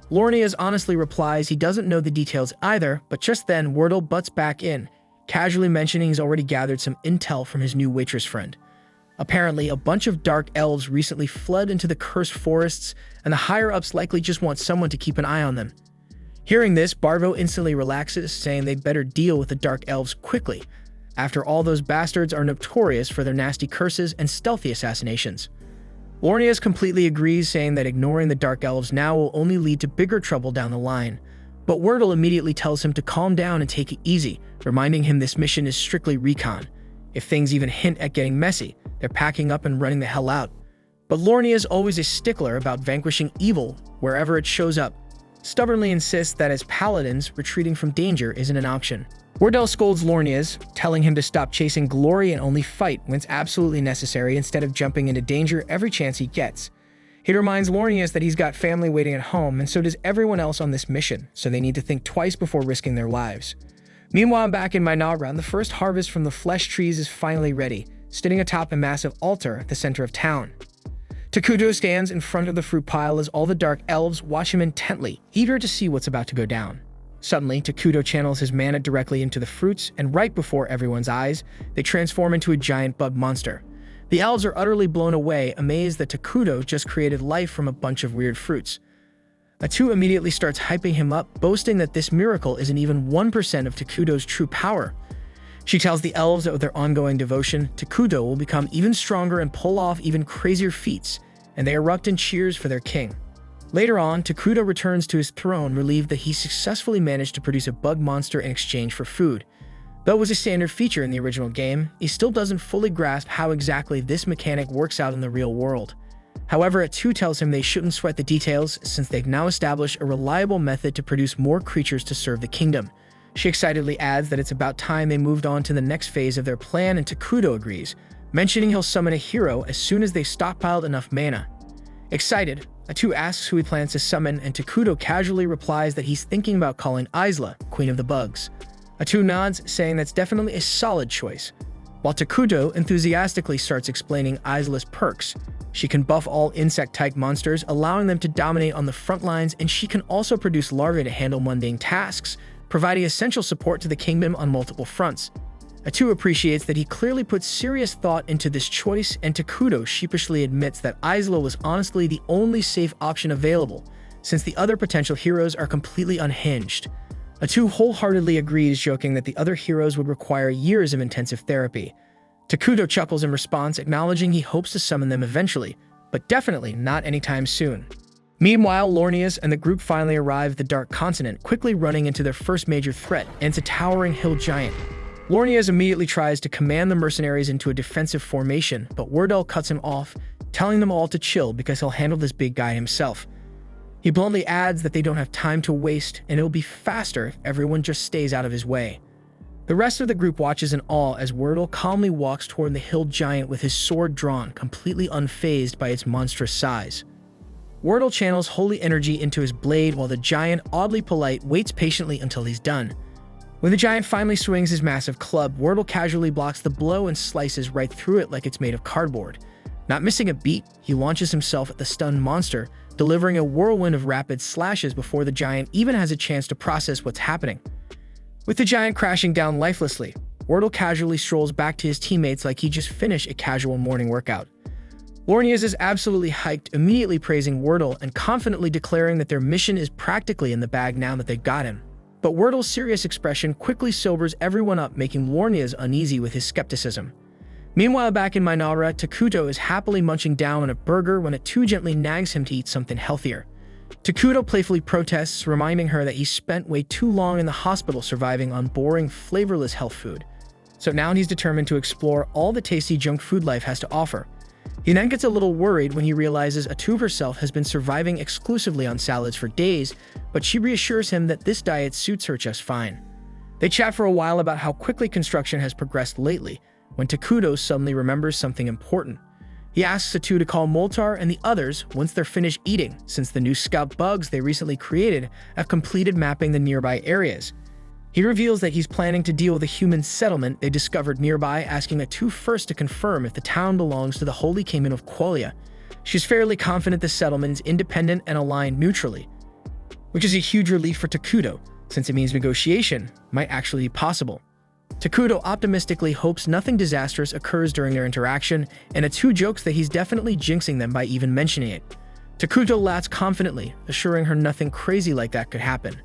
Lornias honestly replies he doesn't know the details either, but just then Wardell butts back in, casually mentioning he's already gathered some intel from his new waitress friend. Apparently, a bunch of dark elves recently fled into the cursed forests, and the higher-ups likely just want someone to keep an eye on them. Hearing this, Barvo instantly relaxes, saying they'd better deal with the dark elves quickly. After all, those bastards are notorious for their nasty curses and stealthy assassinations. Lornias completely agrees, saying that ignoring the Dark Elves now will only lead to bigger trouble down the line. But Wordle immediately tells him to calm down and take it easy, reminding him this mission is strictly recon. If things even hint at getting messy, they're packing up and running the hell out. But Lornia is always a stickler about vanquishing evil wherever it shows up, stubbornly insists that as paladins, retreating from danger isn't an option. Wardell scolds Lornias, telling him to stop chasing glory and only fight when it's absolutely necessary instead of jumping into danger every chance he gets. He reminds Lornias that he's got family waiting at home, and so does everyone else on this mission, so they need to think twice before risking their lives. Meanwhile, back in Minagran, the first harvest from the flesh trees is finally ready, standing atop a massive altar at the center of town. Takuto stands in front of the fruit pile as all the dark elves watch him intently, eager to see what's about to go down. Suddenly, Takuto channels his mana directly into the fruits, and right before everyone's eyes, they transform into a giant bug monster. The elves are utterly blown away, amazed that Takuto just created life from a bunch of weird fruits. Atu immediately starts hyping him up, boasting that this miracle isn't even 1% of Takuto's true power. She tells the elves that with their ongoing devotion, Takuto will become even stronger and pull off even crazier feats, and they erupt in cheers for their king. Later on, Takuto returns to his throne, relieved that he successfully managed to produce a bug monster in exchange for food. Though it was a standard feature in the original game, he still doesn't fully grasp how exactly this mechanic works out in the real world. However, Atu tells him they shouldn't sweat the details since they've now established a reliable method to produce more creatures to serve the kingdom. She excitedly adds that it's about time they moved on to the next phase of their plan, and Takuto agrees, mentioning he'll summon a hero as soon as they've stockpiled enough mana. Excited, Atu asks who he plans to summon, and Takuto casually replies that he's thinking about calling Isla, Queen of the Bugs. Atu nods, saying that's definitely a solid choice, while Takuto enthusiastically starts explaining Isla's perks. She can buff all insect-type monsters, allowing them to dominate on the front lines, and she can also produce larvae to handle mundane tasks, providing essential support to the kingdom on multiple fronts. Atu appreciates that he clearly put serious thought into this choice, and Takuto sheepishly admits that Isla was honestly the only safe option available, since the other potential heroes are completely unhinged. Atu wholeheartedly agrees, joking that the other heroes would require years of intensive therapy. Takuto chuckles in response, acknowledging he hopes to summon them eventually, but definitely not anytime soon. Meanwhile, Lornias and the group finally arrive at the Dark Continent, quickly running into their first major threat, and it's a towering hill giant. Lornias immediately tries to command the mercenaries into a defensive formation, but Wardell cuts him off, telling them all to chill because he'll handle this big guy himself. He bluntly adds that they don't have time to waste, and it'll be faster if everyone just stays out of his way. The rest of the group watches in awe as Wordle calmly walks toward the hill giant with his sword drawn, completely unfazed by its monstrous size. Wordle channels holy energy into his blade while the giant, oddly polite, waits patiently until he's done. When the giant finally swings his massive club, Wordle casually blocks the blow and slices right through it like it's made of cardboard. Not missing a beat, he launches himself at the stunned monster, delivering a whirlwind of rapid slashes before the giant even has a chance to process what's happening. With the giant crashing down lifelessly, Wordle casually strolls back to his teammates like he just finished a casual morning workout. Lornias is absolutely hyped, immediately praising Wordle and confidently declaring that their mission is practically in the bag now that they've got him. But Wordle's serious expression quickly sobers everyone up, making Lornias uneasy with his skepticism. Meanwhile, back in Minara, Takuto is happily munching down on a burger when it too gently nags him to eat something healthier. Takuto playfully protests, reminding her that he spent way too long in the hospital surviving on boring, flavorless health food. So now he's determined to explore all the tasty junk food life has to offer. He then gets a little worried when he realizes Atu herself has been surviving exclusively on salads for days, but she reassures him that this diet suits her just fine. They chat for a while about how quickly construction has progressed lately, when Takuto suddenly remembers something important. He asks Atu to call Moltar and the others once they're finished eating, since the new scout bugs they recently created have completed mapping the nearby areas. He reveals that he's planning to deal with a human settlement they discovered nearby, asking Atu first to confirm if the town belongs to the Holy Kingdom of Qualia. She's fairly confident the settlement is independent and aligned neutrally, which is a huge relief for Takuto, since it means negotiation might actually be possible. Takuto optimistically hopes nothing disastrous occurs during their interaction, and Atu jokes that he's definitely jinxing them by even mentioning it. Takuto laughs confidently, assuring her nothing crazy like that could happen.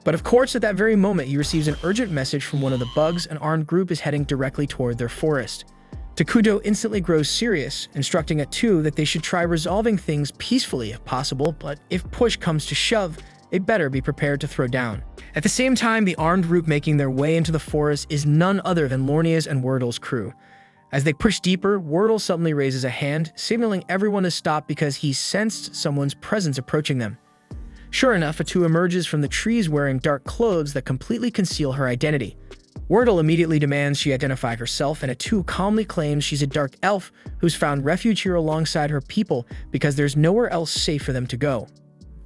But of course, at that very moment, he receives an urgent message from one of the bugs. An armed group is heading directly toward their forest. Takuto instantly grows serious, instructing Atu that they should try resolving things peacefully if possible, but if push comes to shove, they better be prepared to throw down. At the same time, the armed group making their way into the forest is none other than Lornia's and Wordle's crew. As they push deeper, Wordle suddenly raises a hand, signaling everyone to stop because he sensed someone's presence approaching them. Sure enough, Atu emerges from the trees wearing dark clothes that completely conceal her identity. Wordle immediately demands she identify herself, and Atu calmly claims she's a dark elf who's found refuge here alongside her people because there's nowhere else safe for them to go.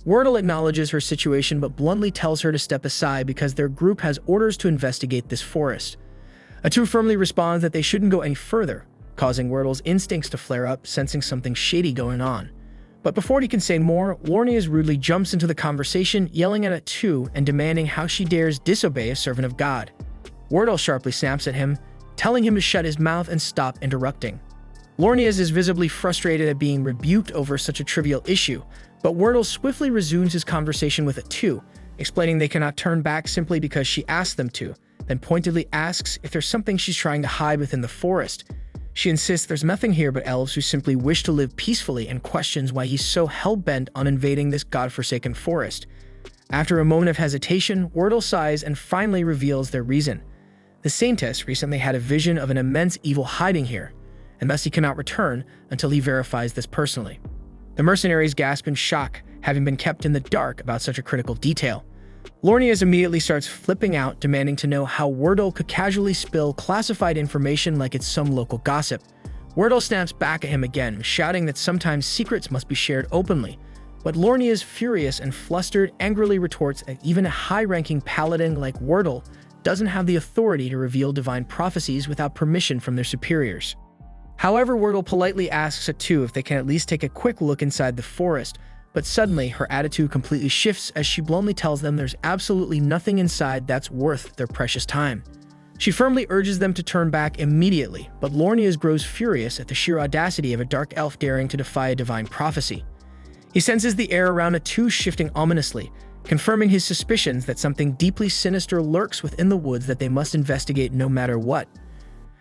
Wordle acknowledges her situation but bluntly tells her to step aside because their group has orders to investigate this forest. Atu firmly responds that they shouldn't go any further, causing Wordle's instincts to flare up, sensing something shady going on. But before he can say more, Lornias rudely jumps into the conversation, yelling at Atu and demanding how she dares disobey a servant of God. Wordle sharply snaps at him, telling him to shut his mouth and stop interrupting. Lornias is visibly frustrated at being rebuked over such a trivial issue, but Wordle swiftly resumes his conversation with Atu, explaining they cannot turn back simply because she asked them to, then pointedly asks if there's something she's trying to hide within the forest. She insists there's nothing here but elves who simply wish to live peacefully and questions why he's so hell-bent on invading this godforsaken forest. After a moment of hesitation, Wordle sighs and finally reveals their reason. The Saintess recently had a vision of an immense evil hiding here, and thus he cannot return until he verifies this personally. The mercenaries gasp in shock, having been kept in the dark about such a critical detail. Lornias immediately starts flipping out, demanding to know how Wordle could casually spill classified information like it's some local gossip. Wordle snaps back at him again, shouting that sometimes secrets must be shared openly. But Lornias, furious and flustered, angrily retorts that even a high-ranking paladin like Wordle doesn't have the authority to reveal divine prophecies without permission from their superiors. However, Wordle politely asks Atu if they can at least take a quick look inside the forest, but suddenly her attitude completely shifts as she bluntly tells them there's absolutely nothing inside that's worth their precious time. She firmly urges them to turn back immediately, but Lornias grows furious at the sheer audacity of a dark elf daring to defy a divine prophecy. He senses the air around Atu shifting ominously, confirming his suspicions that something deeply sinister lurks within the woods that they must investigate no matter what.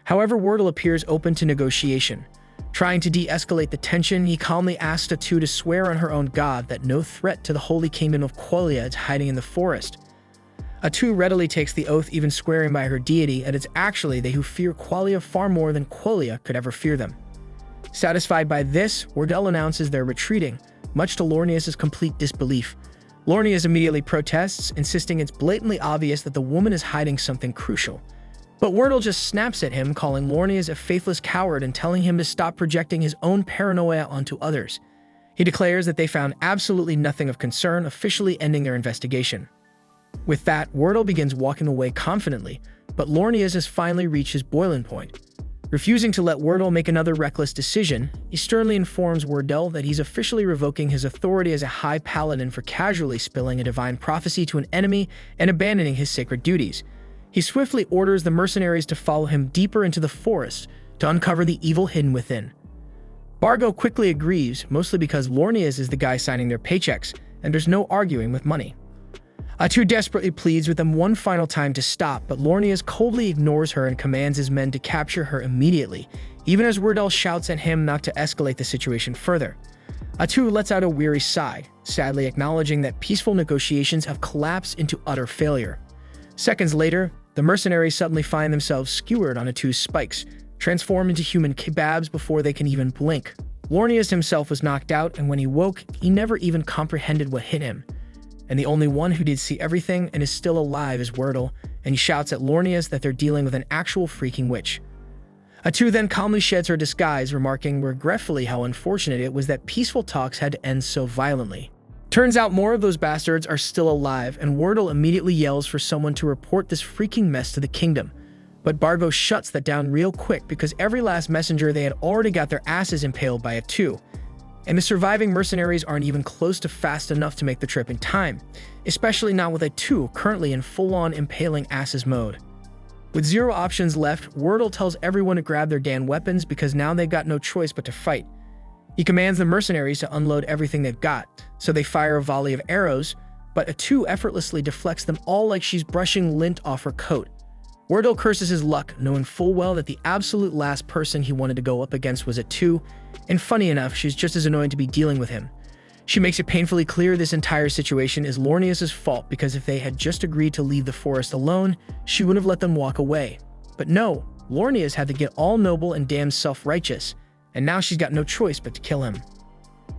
However, Wordle appears open to negotiation. Trying to de-escalate the tension, he calmly asks Atu to swear on her own god that no threat to the Holy Kingdom of Qualia is hiding in the forest. Atu readily takes the oath, even swearing by her deity, and it's actually they who fear Qualia far more than Qualia could ever fear them. Satisfied by this, Wordle announces they're retreating, much to Lornias' complete disbelief. Lornias immediately protests, insisting it's blatantly obvious that the woman is hiding something crucial. But Wordle just snaps at him, calling Lornias a faithless coward and telling him to stop projecting his own paranoia onto others. He declares that they found absolutely nothing of concern, officially ending their investigation. With that, Wordle begins walking away confidently, but Lornias has finally reached his boiling point. Refusing to let Wordle make another reckless decision, he sternly informs Wordle that he's officially revoking his authority as a High Paladin for casually spilling a divine prophecy to an enemy and abandoning his sacred duties. He swiftly orders the mercenaries to follow him deeper into the forest to uncover the evil hidden within. Bargo quickly agrees, mostly because Lornias is the guy signing their paychecks, and there's no arguing with money. Atu desperately pleads with them one final time to stop, but Lornias coldly ignores her and commands his men to capture her immediately, even as Wordle shouts at him not to escalate the situation further. Atu lets out a weary sigh, sadly acknowledging that peaceful negotiations have collapsed into utter failure. Seconds later, the mercenaries suddenly find themselves skewered on Atu's spikes, transformed into human kebabs before they can even blink. Lornias himself was knocked out, and when he woke, he never even comprehended what hit him. And the only one who did see everything and is still alive is Wordle, and he shouts at Lornias that they're dealing with an actual freaking witch. Atu then calmly sheds her disguise, remarking regretfully how unfortunate it was that peaceful talks had to end so violently. Turns out more of those bastards are still alive, and Wordle immediately yells for someone to report this freaking mess to the kingdom. But Bargo shuts that down real quick because every last messenger they had already got their asses impaled by Atu. And the surviving mercenaries aren't even close to fast enough to make the trip in time, especially not with Atu currently in full-on impaling asses mode. With zero options left, Wordle tells everyone to grab their damn weapons because now they've got no choice but to fight. He commands the mercenaries to unload everything they've got, so they fire a volley of arrows, but Atu effortlessly deflects them all like she's brushing lint off her coat. Wordle curses his luck, knowing full well that the absolute last person he wanted to go up against was Atu, and funny enough, she's just as annoying to be dealing with him. She makes it painfully clear this entire situation is Lornias' fault because if they had just agreed to leave the forest alone, she would have let them walk away. But no, Lornias had to get all noble and damn self-righteous, and now she's got no choice but to kill him.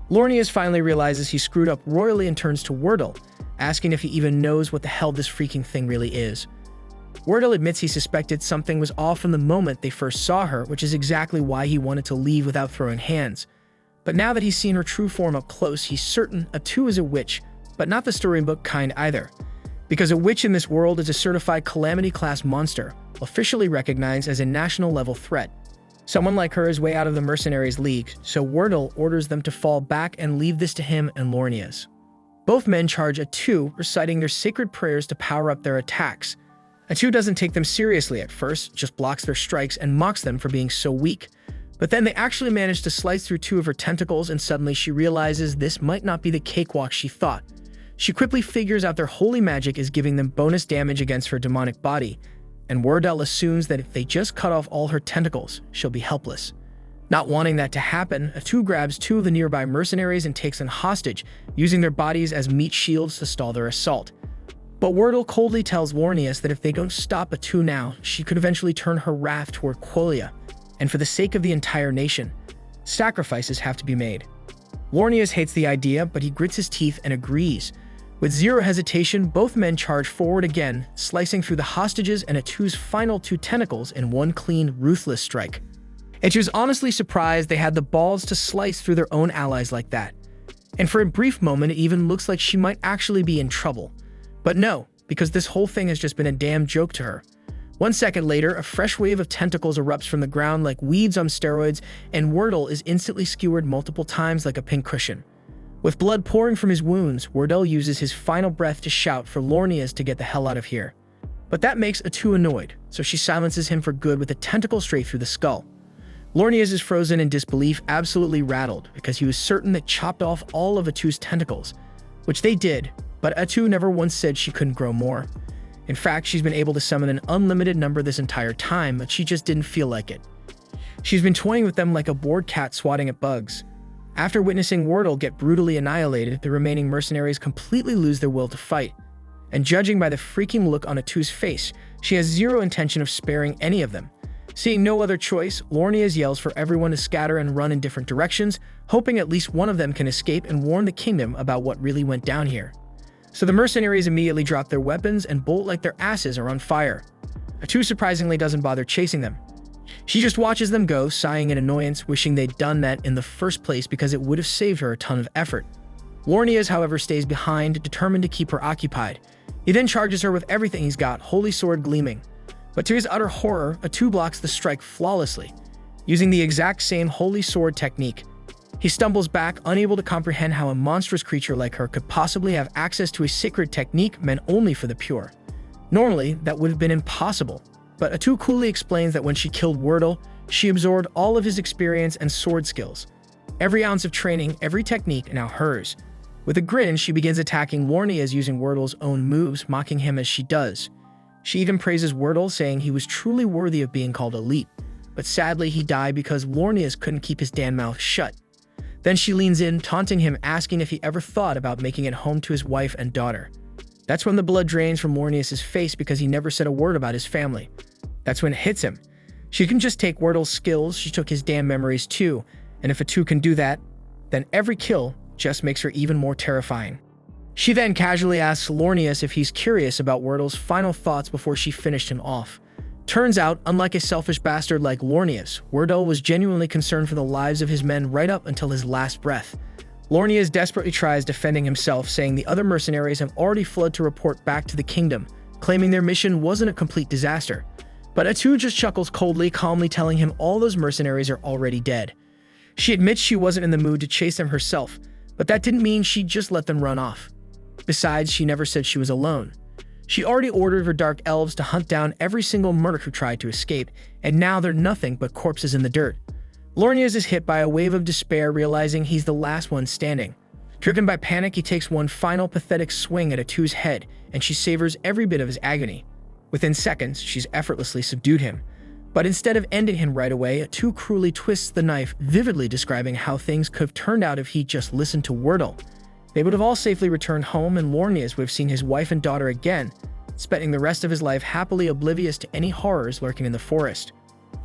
Lornias finally realizes he screwed up royally and turns to Wordle, asking if he even knows what the hell this freaking thing really is. Wordle admits he suspected something was off from the moment they first saw her, which is exactly why he wanted to leave without throwing hands. But now that he's seen her true form up close, he's certain Atu is a witch, but not the storybook kind either. Because a witch in this world is a certified Calamity-class monster, officially recognized as a national-level threat. Someone like her is way out of the mercenaries' league, so Wordle orders them to fall back and leave this to him and Lornias. Both men charge Atu, reciting their sacred prayers to power up their attacks. Atu doesn't take them seriously at first, just blocks their strikes and mocks them for being so weak. But then they actually manage to slice through two of her tentacles, and suddenly she realizes this might not be the cakewalk she thought. She quickly figures out their holy magic is giving them bonus damage against her demonic body, and Wordle assumes that if they just cut off all her tentacles, she'll be helpless. Not wanting that to happen, Atu grabs two of the nearby mercenaries and takes them hostage, using their bodies as meat shields to stall their assault. But Wordle coldly tells Lornias that if they don't stop Atu now, she could eventually turn her wrath toward Quolia, and for the sake of the entire nation, sacrifices have to be made. Lornias hates the idea, but he grits his teeth and agrees. With zero hesitation, both men charge forward again, slicing through the hostages and Atu's final two tentacles in one clean, ruthless strike. Atu's honestly surprised they had the balls to slice through their own allies like that. And for a brief moment, it even looks like she might actually be in trouble. But no, because this whole thing has just been a damn joke to her. 1 second later, a fresh wave of tentacles erupts from the ground like weeds on steroids, and Wordle is instantly skewered multiple times like a pincushion. With blood pouring from his wounds, Wordle uses his final breath to shout for Lornias to get the hell out of here. But that makes Atu annoyed, so she silences him for good with a tentacle straight through the skull. Lornias is frozen in disbelief, absolutely rattled, because he was certain that chopped off all of Atu's tentacles, which they did, but Atu never once said she couldn't grow more. In fact, she's been able to summon an unlimited number this entire time, but she just didn't feel like it. She's been toying with them like a bored cat swatting at bugs. After witnessing Wordle get brutally annihilated, the remaining mercenaries completely lose their will to fight. And judging by the freaking look on Atu's face, she has zero intention of sparing any of them. Seeing no other choice, Lornias yells for everyone to scatter and run in different directions, hoping at least one of them can escape and warn the kingdom about what really went down here. So the mercenaries immediately drop their weapons and bolt like their asses are on fire. Atu surprisingly doesn't bother chasing them. She just watches them go, sighing in annoyance, wishing they'd done that in the first place because it would have saved her a ton of effort. Lornias, however, stays behind, determined to keep her occupied. He then charges her with everything he's got, holy sword gleaming. But to his utter horror, Atu blocks the strike flawlessly, using the exact same holy sword technique. He stumbles back, unable to comprehend how a monstrous creature like her could possibly have access to a sacred technique meant only for the pure. Normally, that would have been impossible, but Atu coolly explains that when she killed Wordle, she absorbed all of his experience and sword skills. Every ounce of training, every technique, now hers. With a grin, she begins attacking Lornias using Wordle's own moves, mocking him as she does. She even praises Wordle, saying he was truly worthy of being called elite, but sadly he died because Lornias couldn't keep his damn mouth shut. Then she leans in, taunting him, asking if he ever thought about making it home to his wife and daughter. That's when the blood drains from Lornias' face because he never said a word about his family. That's when it hits him. She can just take Wordle's skills, she took his damn memories too, and if Atu can do that, then every kill just makes her even more terrifying. She then casually asks Lornias if he's curious about Wordle's final thoughts before she finished him off. Turns out, unlike a selfish bastard like Lornias, Wordle was genuinely concerned for the lives of his men right up until his last breath. Lornias desperately tries defending himself, saying the other mercenaries have already fled to report back to the kingdom, claiming their mission wasn't a complete disaster. But Atu just chuckles coldly, calmly telling him all those mercenaries are already dead. She admits she wasn't in the mood to chase them herself, but that didn't mean she'd just let them run off. Besides, she never said she was alone. She already ordered her dark elves to hunt down every single merc who tried to escape, and now they're nothing but corpses in the dirt. Lornias is hit by a wave of despair, realizing he's the last one standing. Driven by panic, he takes one final pathetic swing at Atu's head, and she savors every bit of his agony. Within seconds, she's effortlessly subdued him. But instead of ending him right away, Atu cruelly twists the knife, vividly describing how things could have turned out if he'd just listened to Wordle. They would have all safely returned home, and Lornias would have seen his wife and daughter again, spending the rest of his life happily oblivious to any horrors lurking in the forest.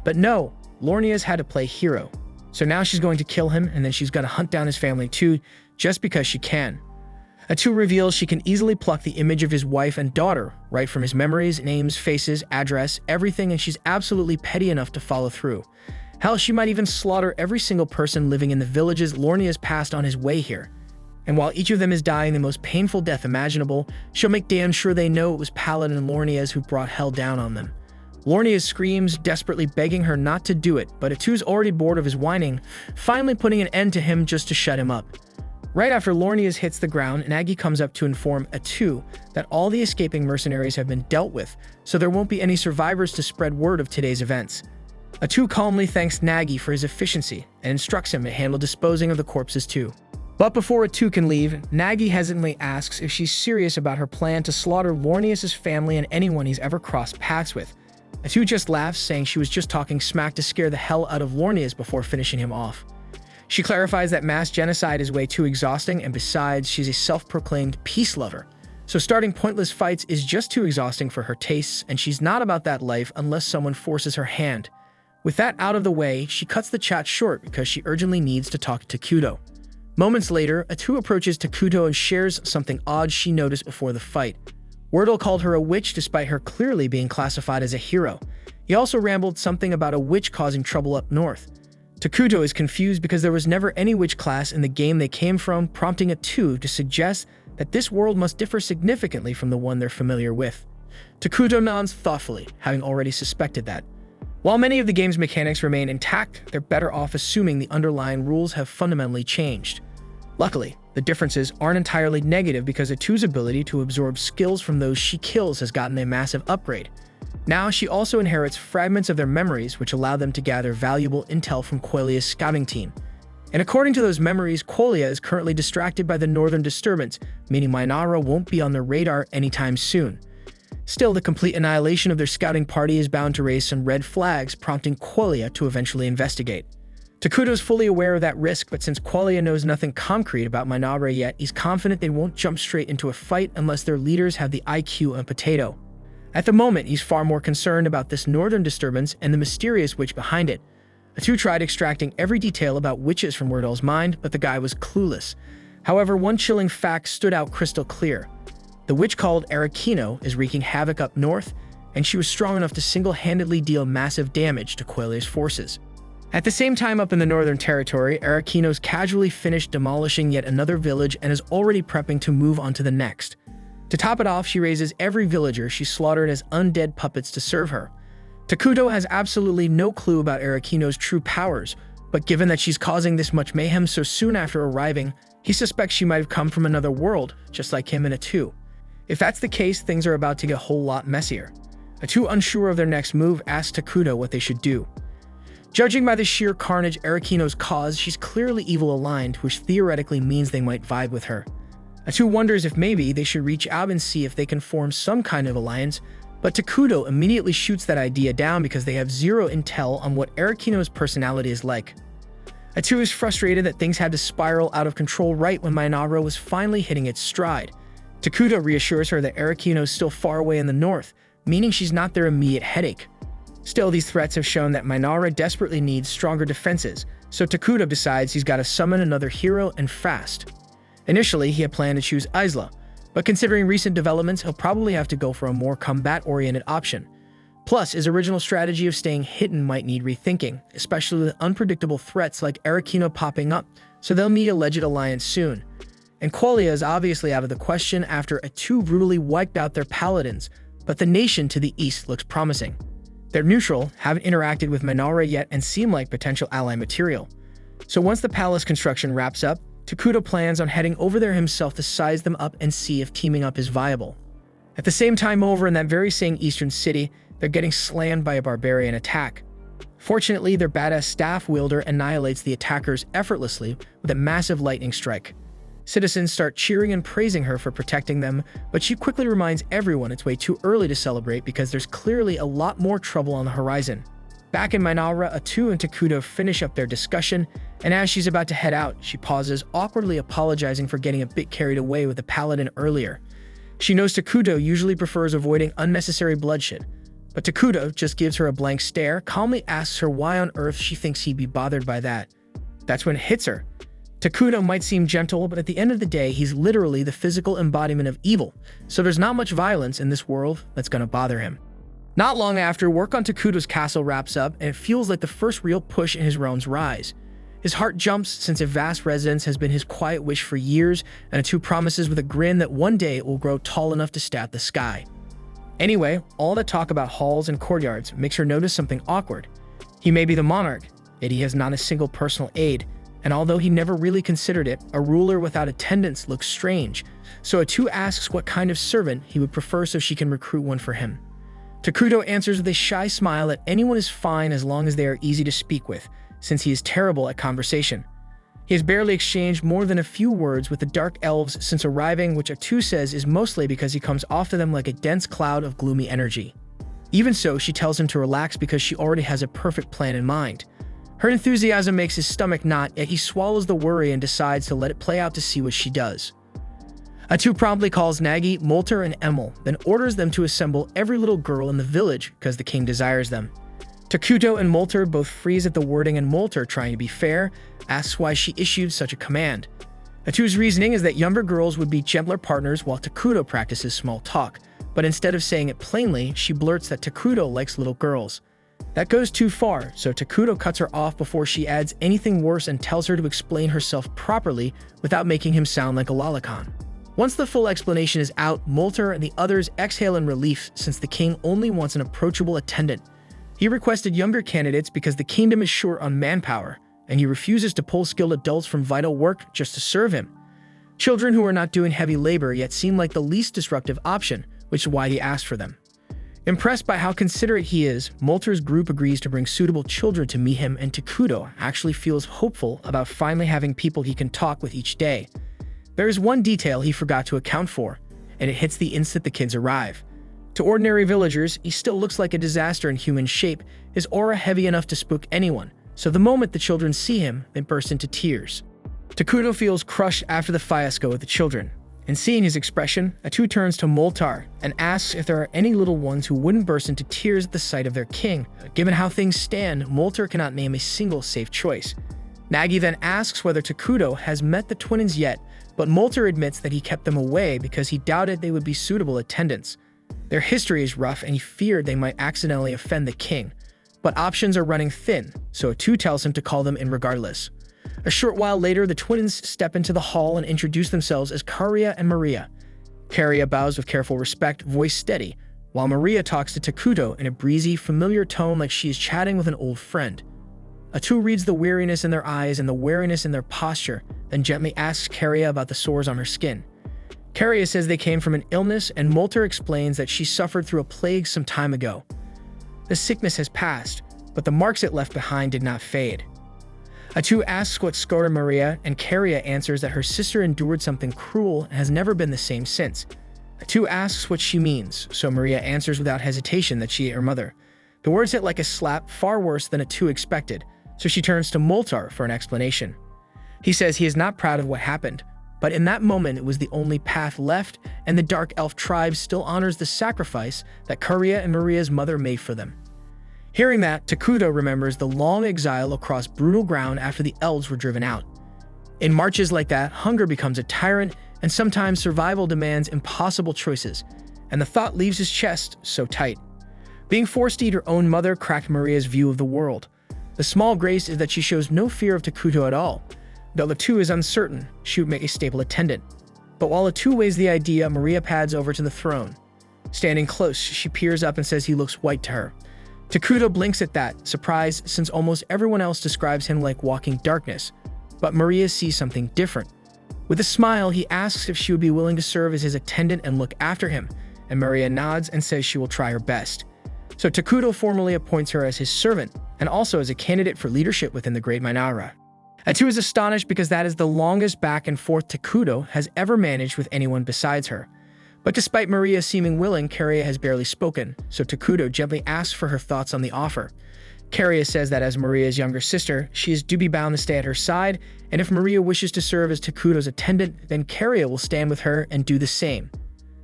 But no, Lornias had to play hero. So now she's going to kill him, and then she's got to hunt down his family too, just because she can. Atu reveals she can easily pluck the image of his wife and daughter right from his memories, names, faces, address, everything, and she's absolutely petty enough to follow through. Hell, she might even slaughter every single person living in the villages Lornias passed on his way here. And while each of them is dying the most painful death imaginable, she'll make damn sure they know it was Paladin and Lornias who brought hell down on them. Lornias screams, desperately begging her not to do it, but Atu's already bored of his whining, finally putting an end to him just to shut him up. Right after Lornias hits the ground, Nagi comes up to inform Atu that all the escaping mercenaries have been dealt with, so there won't be any survivors to spread word of today's events. Atu calmly thanks Nagi for his efficiency and instructs him to handle disposing of the corpses too. But before Atu can leave, Nagi hesitantly asks if she's serious about her plan to slaughter Lornias' family and anyone he's ever crossed paths with. Atu just laughs, saying she was just talking smack to scare the hell out of Lornias before finishing him off. She clarifies that mass genocide is way too exhausting, and besides, she's a self-proclaimed peace lover. So starting pointless fights is just too exhausting for her tastes, and she's not about that life unless someone forces her hand. With that out of the way, she cuts the chat short because she urgently needs to talk to Kudo. Moments later, Atu approaches Takuto and shares something odd she noticed before the fight. Wordle called her a witch despite her clearly being classified as a hero. He also rambled something about a witch causing trouble up north. Takuto is confused because there was never any witch class in the game they came from, prompting Atu to suggest that this world must differ significantly from the one they're familiar with. Takuto nods thoughtfully, having already suspected that. While many of the game's mechanics remain intact, they're better off assuming the underlying rules have fundamentally changed. Luckily, the differences aren't entirely negative because Atu's ability to absorb skills from those she kills has gotten a massive upgrade. Now she also inherits fragments of their memories which allow them to gather valuable intel from Quelia's scouting team. And according to those memories, Quelia is currently distracted by the northern disturbance, meaning Minara won't be on their radar anytime soon. Still, the complete annihilation of their scouting party is bound to raise some red flags, prompting Quelia to eventually investigate. Takuto's fully aware of that risk, but since Quelia knows nothing concrete about Minara yet, he's confident they won't jump straight into a fight unless their leaders have the IQ on potato. At the moment, he's far more concerned about this northern disturbance and the mysterious witch behind it. Atu tried extracting every detail about witches from Wordle's mind, but the guy was clueless. However, one chilling fact stood out crystal clear. The witch called Arakino is wreaking havoc up north, and she was strong enough to single-handedly deal massive damage to Quelle's forces. At the same time up in the Northern Territory, Arakino's casually finished demolishing yet another village and is already prepping to move on to the next. To top it off, she raises every villager she slaughtered as undead puppets to serve her. Takuto has absolutely no clue about Arakino's true powers, but given that she's causing this much mayhem so soon after arriving, he suspects she might have come from another world, just like him and Atu. If that's the case, things are about to get a whole lot messier. Atu, unsure of their next move, asks Takuto what they should do. Judging by the sheer carnage Arakino's caused, she's clearly evil-aligned, which theoretically means they might vibe with her. Atu wonders if maybe they should reach out and see if they can form some kind of alliance, but Takuto immediately shoots that idea down because they have zero intel on what Arakino's personality is like. Atu is frustrated that things had to spiral out of control right when Mainara was finally hitting its stride. Takuto reassures her that Arakino is still far away in the north, meaning she's not their immediate headache. Still, these threats have shown that Mainara desperately needs stronger defenses, so Takuto decides he's got to summon another hero and fast. Initially, he had planned to choose Isla, but considering recent developments, he'll probably have to go for a more combat-oriented option. Plus, his original strategy of staying hidden might need rethinking, especially with unpredictable threats like Arakino popping up, so they'll meet a alleged alliance soon. And Qualia is obviously out of the question after Atu brutally wiped out their paladins, but the nation to the east looks promising. They're neutral, haven't interacted with Mainara yet, and seem like potential ally material. So once the palace construction wraps up, Takuto plans on heading over there himself to size them up and see if teaming up is viable. At the same time over in that very same eastern city, they're getting slammed by a barbarian attack. Fortunately, their badass staff wielder annihilates the attackers effortlessly with a massive lightning strike. Citizens start cheering and praising her for protecting them, but she quickly reminds everyone it's way too early to celebrate because there's clearly a lot more trouble on the horizon. Back in Mainara, Atu and Takuto finish up their discussion, and as she's about to head out, she pauses, awkwardly apologizing for getting a bit carried away with the paladin earlier. She knows Takuto usually prefers avoiding unnecessary bloodshed, but Takuto just gives her a blank stare, calmly asks her why on earth she thinks he'd be bothered by that. That's when it hits her. Takuto might seem gentle, but at the end of the day, he's literally the physical embodiment of evil, so there's not much violence in this world that's gonna bother him. Not long after, work on Takuto's castle wraps up, and it feels like the first real push in his realm's rise. His heart jumps since a vast residence has been his quiet wish for years, and Atu promises with a grin that one day it will grow tall enough to stab the sky. Anyway, all that talk about halls and courtyards makes her notice something awkward. He may be the monarch, yet he has not a single personal aide, and although he never really considered it, a ruler without attendants looks strange, so Atu asks what kind of servant he would prefer so she can recruit one for him. Takuto answers with a shy smile that anyone is fine as long as they are easy to speak with, since he is terrible at conversation. He has barely exchanged more than a few words with the Dark Elves since arriving, which Atu says is mostly because he comes off to them like a dense cloud of gloomy energy. Even so, she tells him to relax because she already has a perfect plan in mind. Her enthusiasm makes his stomach knot, yet he swallows the worry and decides to let it play out to see what she does. Atu promptly calls Nagi, Molter, and Emil, then orders them to assemble every little girl in the village because the king desires them. Takuto and Molter both freeze at the wording, and Molter, trying to be fair, asks why she issued such a command. Atu's reasoning is that younger girls would be gentler partners while Takuto practices small talk, but instead of saying it plainly, she blurts that Takuto likes little girls. That goes too far, so Takuto cuts her off before she adds anything worse and tells her to explain herself properly without making him sound like a lolicon. Once the full explanation is out, Molter and the others exhale in relief since the king only wants an approachable attendant. He requested younger candidates because the kingdom is short on manpower, and he refuses to pull skilled adults from vital work just to serve him. Children who are not doing heavy labor yet seem like the least disruptive option, which is why he asked for them. Impressed by how considerate he is, Molter's group agrees to bring suitable children to meet him, and Takuto actually feels hopeful about finally having people he can talk with each day. There is one detail he forgot to account for, and it hits the instant the kids arrive. To ordinary villagers, he still looks like a disaster in human shape, his aura heavy enough to spook anyone, so the moment the children see him, they burst into tears. Takuto feels crushed after the fiasco with the children, and seeing his expression, Atu turns to Moltar and asks if there are any little ones who wouldn't burst into tears at the sight of their king. Given how things stand, Moltar cannot name a single safe choice. Nagi then asks whether Takuto has met the twins yet, but Molter admits that he kept them away because he doubted they would be suitable attendants. Their history is rough and he feared they might accidentally offend the king. But options are running thin, so Atu tells him to call them in regardless. A short while later, the twins step into the hall and introduce themselves as Karia and Maria. Karia bows with careful respect, voice steady, while Maria talks to Takuto in a breezy, familiar tone like she is chatting with an old friend. Atu reads the weariness in their eyes and the wariness in their posture, then gently asks Karia about the sores on her skin. Karia says they came from an illness, and Molter explains that she suffered through a plague some time ago. The sickness has passed, but the marks it left behind did not fade. Atu asks what scarred Maria, and Karia answers that her sister endured something cruel and has never been the same since. Atu asks what she means, so Maria answers without hesitation that she ate her mother. The words hit like a slap, far worse than Atu expected, so she turns to Molter for an explanation. He says he is not proud of what happened, but in that moment it was the only path left, and the Dark Elf tribe still honors the sacrifice that Karia and Maria's mother made for them. Hearing that, Takuto remembers the long exile across brutal ground after the elves were driven out. In marches like that, hunger becomes a tyrant, and sometimes survival demands impossible choices, and the thought leaves his chest so tight. Being forced to eat her own mother cracked Maria's view of the world. The small grace is that she shows no fear of Takuto at all. Though Atu is uncertain, she would make a stable attendant. But while Atu weighs the idea, Maria pads over to the throne. Standing close, she peers up and says he looks white to her. Takuto blinks at that, surprised since almost everyone else describes him like walking darkness. But Maria sees something different. With a smile, he asks if she would be willing to serve as his attendant and look after him, and Maria nods and says she will try her best. So Takuto formally appoints her as his servant, and also as a candidate for leadership within the Great Minara. Atu is astonished because that is the longest back and forth Takuto has ever managed with anyone besides her. But despite Maria seeming willing, Karia has barely spoken, so Takuto gently asks for her thoughts on the offer. Karia says that as Maria's younger sister, she is duty-bound to stay at her side, and if Maria wishes to serve as Takuto's attendant, then Karia will stand with her and do the same.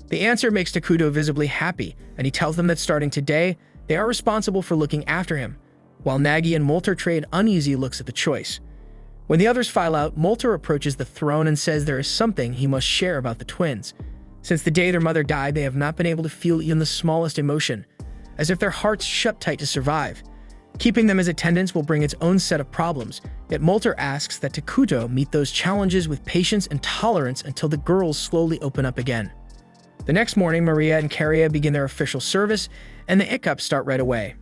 The answer makes Takuto visibly happy, and he tells them that starting today, they are responsible for looking after him, while Nagi and Molter trade uneasy looks at the choice. When the others file out, Molter approaches the throne and says there is something he must share about the twins. Since the day their mother died, they have not been able to feel even the smallest emotion, as if their hearts shut tight to survive. Keeping them as attendants will bring its own set of problems, yet Molter asks that Takuto meet those challenges with patience and tolerance until the girls slowly open up again. The next morning, Maria and Karia begin their official service, and the anicaps start right away.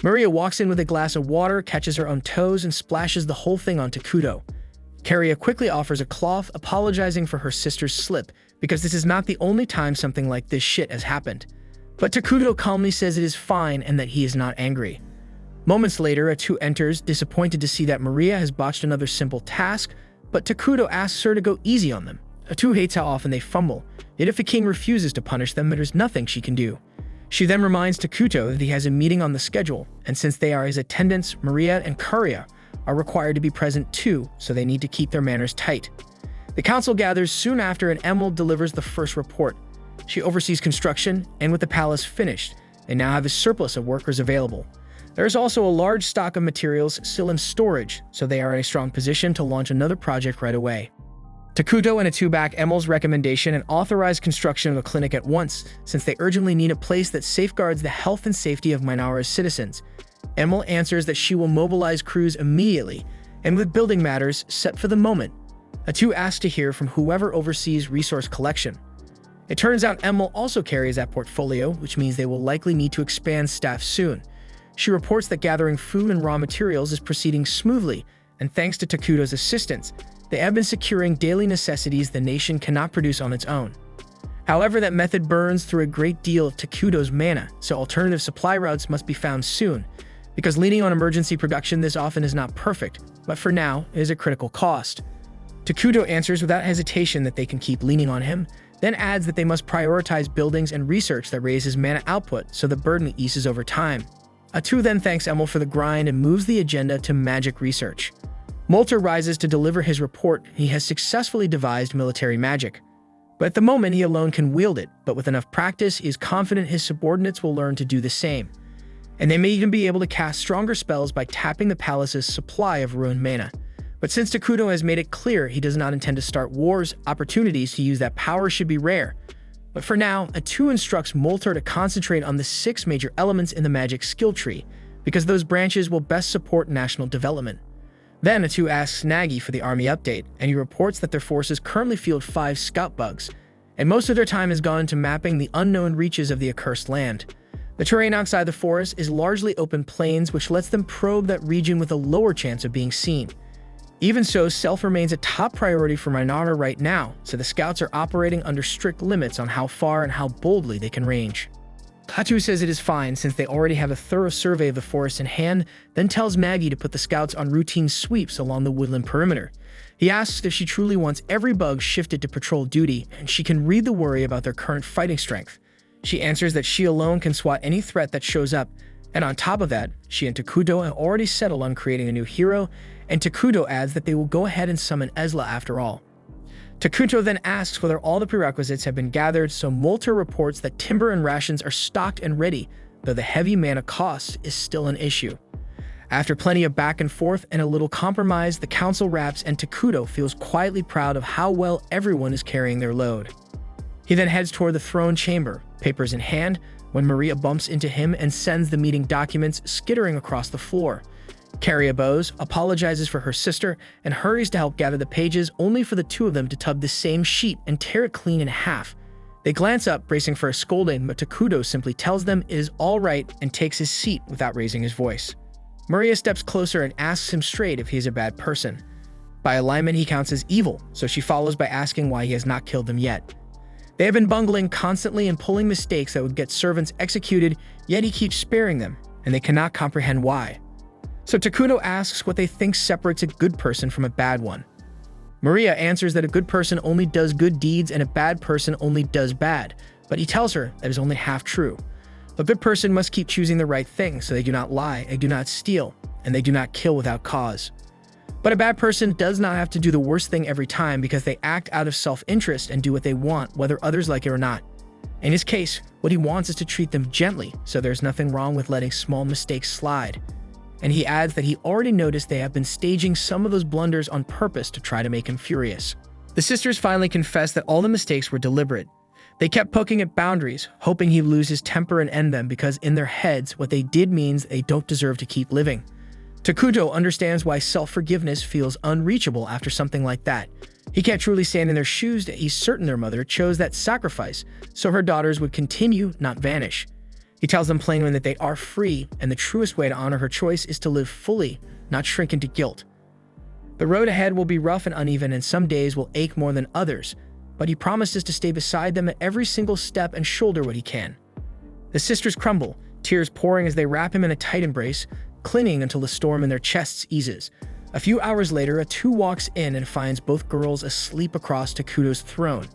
Maria walks in with a glass of water, catches her own toes, and splashes the whole thing on Takuto. Karia quickly offers a cloth, apologizing for her sister's slip, because this is not the only time something like this shit has happened. But Takuto calmly says it is fine and that he is not angry. Moments later, Atu enters, disappointed to see that Maria has botched another simple task, but Takuto asks her to go easy on them. Atu hates how often they fumble, yet if the king refuses to punish them, there is nothing she can do. She then reminds Takuto that he has a meeting on the schedule, and since they are his attendants, Maria and Karia are required to be present too, so they need to keep their manners tight. The council gathers soon after, and Emerald delivers the first report. She oversees construction, and with the palace finished, they now have a surplus of workers available. There is also a large stock of materials still in storage, so they are in a strong position to launch another project right away. Takuto and Atu back Emel's recommendation and authorize construction of a clinic at once, since they urgently need a place that safeguards the health and safety of Minara's citizens. Emel answers that she will mobilize crews immediately, and with building matters set for the moment, Atu asks to hear from whoever oversees resource collection. It turns out Emel also carries that portfolio, which means they will likely need to expand staff soon. She reports that gathering food and raw materials is proceeding smoothly, and thanks to Takuto's assistance, they have been securing daily necessities the nation cannot produce on its own. However, that method burns through a great deal of Takuto's mana, so alternative supply routes must be found soon. Because leaning on emergency production this often is not perfect, but for now, it is a critical cost. Takuto answers without hesitation that they can keep leaning on him, then adds that they must prioritize buildings and research that raises mana output so the burden eases over time. Atu then thanks Emel for the grind and moves the agenda to magic research. Molter rises to deliver his report. He has successfully devised military magic. But at the moment, he alone can wield it, but with enough practice, he is confident his subordinates will learn to do the same. And they may even be able to cast stronger spells by tapping the palace's supply of ruined mana. But since Takuto has made it clear he does not intend to start wars, opportunities to use that power should be rare. But for now, Atu instructs Moltar to concentrate on the 6 major elements in the magic skill tree, because those branches will best support national development. Then Atu asks Nagi for the army update, and he reports that their forces currently field 5 scout bugs, and most of their time has gone into mapping the unknown reaches of the accursed land. The terrain outside the forest is largely open plains, which lets them probe that region with a lower chance of being seen. Even so, stealth remains a top priority for Minara right now, so the scouts are operating under strict limits on how far and how boldly they can range. Atu says it is fine since they already have a thorough survey of the forest in hand, then tells Maggie to put the scouts on routine sweeps along the woodland perimeter. He asks if she truly wants every bug shifted to patrol duty, and she can read the worry about their current fighting strength. She answers that she alone can swat any threat that shows up, and on top of that, she and Takuto have already settled on creating a new hero, and Takuto adds that they will go ahead and summon Ezla after all. Takuto then asks whether all the prerequisites have been gathered, so Moltar reports that timber and rations are stocked and ready, though the heavy mana cost is still an issue. After plenty of back and forth and a little compromise, the council wraps and Takuto feels quietly proud of how well everyone is carrying their load. He then heads toward the throne chamber, papers in hand, when Maria bumps into him and sends the meeting documents skittering across the floor. Carriabos apologizes for her sister and hurries to help gather the pages, only for the two of them to tub the same sheet and tear it clean in half. They glance up, bracing for a scolding, but Takuto simply tells them it is all right and takes his seat without raising his voice. Maria steps closer and asks him straight if he is a bad person. By alignment, he counts as evil, so she follows by asking why he has not killed them yet. They have been bungling constantly and pulling mistakes that would get servants executed, yet he keeps sparing them, and they cannot comprehend why. So Takuto asks what they think separates a good person from a bad one. Maria answers that a good person only does good deeds and a bad person only does bad, but he tells her that is only half true. A good person must keep choosing the right thing, so they do not lie, they do not steal, and they do not kill without cause. But a bad person does not have to do the worst thing every time because they act out of self-interest and do what they want, whether others like it or not. In his case, what he wants is to treat them gently, so there's nothing wrong with letting small mistakes slide. And he adds that he already noticed they have been staging some of those blunders on purpose to try to make him furious. The sisters finally confess that all the mistakes were deliberate. They kept poking at boundaries, hoping he'd lose his temper and end them because in their heads, what they did means they don't deserve to keep living. Takuto understands why self-forgiveness feels unreachable after something like that. He can't truly stand in their shoes that he's certain their mother chose that sacrifice so her daughters would continue, not vanish. He tells them plainly that they are free, and the truest way to honor her choice is to live fully, not shrink into guilt. The road ahead will be rough and uneven, and some days will ache more than others, but he promises to stay beside them at every single step and shoulder what he can. The sisters crumble, tears pouring as they wrap him in a tight embrace, clinging until the storm in their chests eases. A few hours later, Atu walks in and finds both girls asleep across Takuto's throne.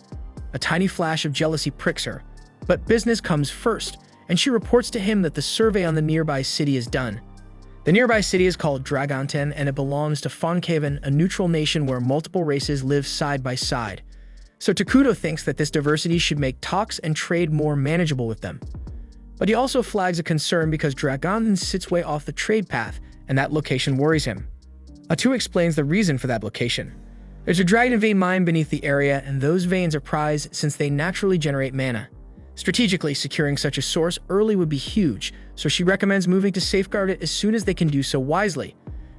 A tiny flash of jealousy pricks her, but business comes first, and she reports to him that the survey on the nearby city is done. The nearby city is called Dragonten, and it belongs to Fonkaven, a neutral nation where multiple races live side by side. So Takuto thinks that this diversity should make talks and trade more manageable with them. But he also flags a concern because Dragonten sits way off the trade path, and that location worries him. Atu explains the reason for that location. There's a dragon vein mine beneath the area, and those veins are prized since they naturally generate mana. Strategically, securing such a source early would be huge, so she recommends moving to safeguard it as soon as they can do so wisely.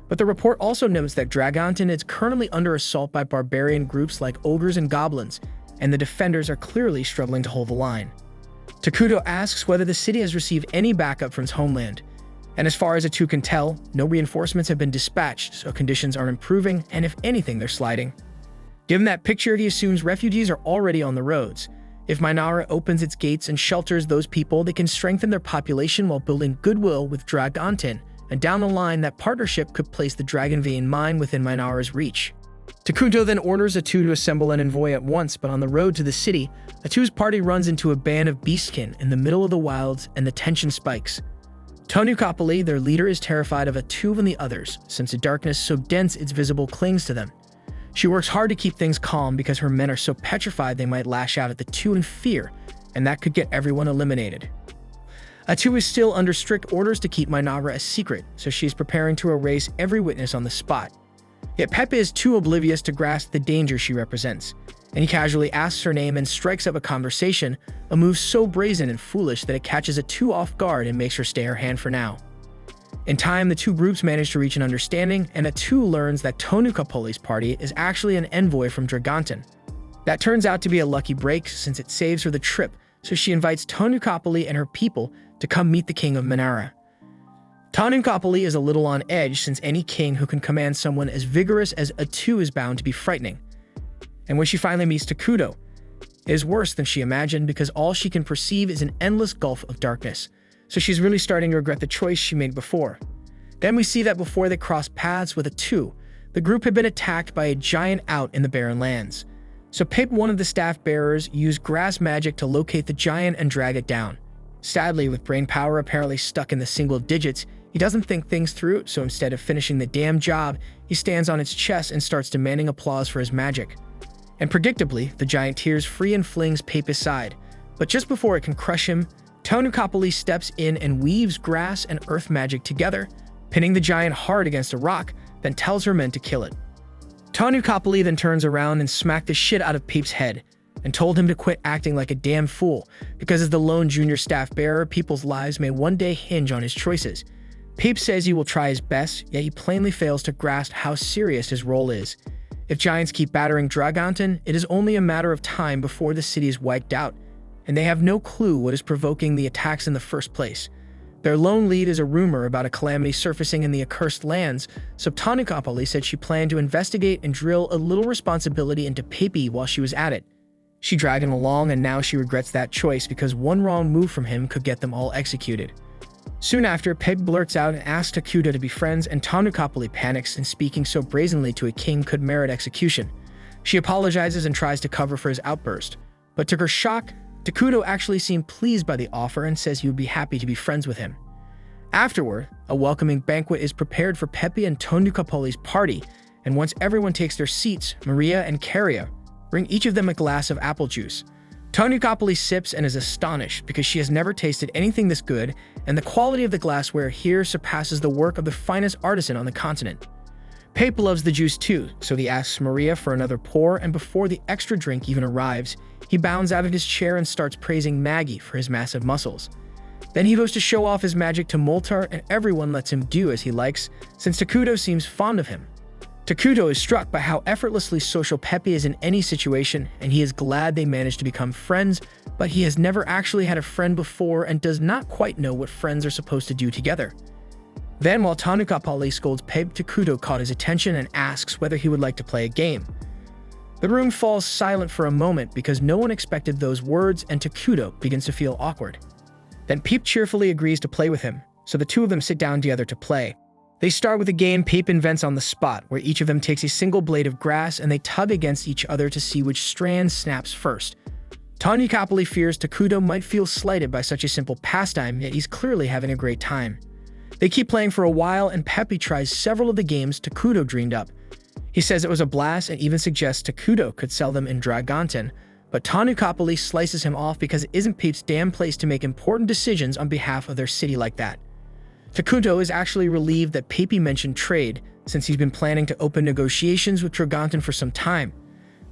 But the report also notes that Dragonten is currently under assault by barbarian groups like ogres and goblins, and the defenders are clearly struggling to hold the line. Takuto asks whether the city has received any backup from its homeland, and as far as Atu can tell, no reinforcements have been dispatched, so conditions are improving, and if anything, they're sliding. Given that picture, he assumes refugees are already on the roads. If Minara opens its gates and shelters those people, they can strengthen their population while building goodwill with Dragonten, and down the line, that partnership could place the Dragon Vein mine within Minara's reach. Takuto then orders Atu to assemble an envoy at once, but on the road to the city, Atu's party runs into a band of beastkin in the middle of the wilds, and the tension spikes. Tonukapali, their leader, is terrified of Atu and the others, since a darkness so dense it's visible clings to them. She works hard to keep things calm because her men are so petrified they might lash out at the two in fear, and that could get everyone eliminated. Atu is still under strict orders to keep Minara a secret, so she is preparing to erase every witness on the spot. Yet Pepe is too oblivious to grasp the danger she represents, and he casually asks her name and strikes up a conversation, a move so brazen and foolish that it catches Atu off guard and makes her stay her hand for now. In time, the two groups manage to reach an understanding, and Atu learns that Tonukapoli's party is actually an envoy from Dragonton. That turns out to be a lucky break since it saves her the trip, so she invites Tonukapoli and her people to come meet the king of Manara. Tonukapoli is a little on edge since any king who can command someone as vigorous as Atu is bound to be frightening. And when she finally meets Takuto, it is worse than she imagined because all she can perceive is an endless gulf of darkness. So she's really starting to regret the choice she made before. Then we see that before they cross paths with Atu, the group had been attacked by a giant out in the barren lands. So Pip, one of the staff bearers, used grass magic to locate the giant and drag it down. Sadly, with brain power apparently stuck in the single digits, he doesn't think things through, so instead of finishing the damn job, he stands on its chest and starts demanding applause for his magic. And predictably, the giant tears free and flings Pape aside. But just before it can crush him, Tonukapoli steps in and weaves grass and earth magic together, pinning the giant hard against a rock, then tells her men to kill it. Tonukapoli then turns around and smacked the shit out of Peep's head, and told him to quit acting like a damn fool, because as the lone junior staff bearer, people's lives may one day hinge on his choices. Peep says he will try his best, yet he plainly fails to grasp how serious his role is. If giants keep battering Dragonton, it is only a matter of time before the city is wiped out, and they have no clue what is provoking the attacks in the first place. Their lone lead is a rumor about a calamity surfacing in the accursed lands, so Tonukapoli said she planned to investigate and drill a little responsibility into Pepe while she was at it. She dragged him along, and now she regrets that choice because one wrong move from him could get them all executed. Soon after, Peg blurts out and asks Takuto to be friends, and Tonukapoli panics, and speaking so brazenly to a king could merit execution. She apologizes and tries to cover for his outburst, but to her shock, Takuto actually seemed pleased by the offer and says he would be happy to be friends with him. Afterward, a welcoming banquet is prepared for Pepe and Tonukapoli's party, and once everyone takes their seats, Maria and Carria bring each of them a glass of apple juice. Tonukapoli sips and is astonished because she has never tasted anything this good, and the quality of the glassware here surpasses the work of the finest artisan on the continent. Pape loves the juice too, so he asks Maria for another pour, and before the extra drink even arrives, he bounds out of his chair and starts praising Maggie for his massive muscles. Then he goes to show off his magic to Moltar, and everyone lets him do as he likes, since Takuto seems fond of him. Takuto is struck by how effortlessly social Pepe is in any situation, and he is glad they managed to become friends, but he has never actually had a friend before and does not quite know what friends are supposed to do together. Then, while Tonukapoli scolds Pepe, Takuto caught his attention and asks whether he would like to play a game. The room falls silent for a moment because no one expected those words, and Takuto begins to feel awkward. Then Peep cheerfully agrees to play with him, so the two of them sit down together to play. They start with a game Peep invents on the spot, where each of them takes a single blade of grass and they tug against each other to see which strand snaps first. Tonukapoli fears Takuto might feel slighted by such a simple pastime, yet he's clearly having a great time. They keep playing for a while, and Pepe tries several of the games Takuto dreamed up. He says it was a blast and even suggests Takuto could sell them in Dragonton, but Tonukapoli slices him off because it isn't Peep's damn place to make important decisions on behalf of their city like that. Takuto is actually relieved that Pepe mentioned trade, since he's been planning to open negotiations with Dragonton for some time.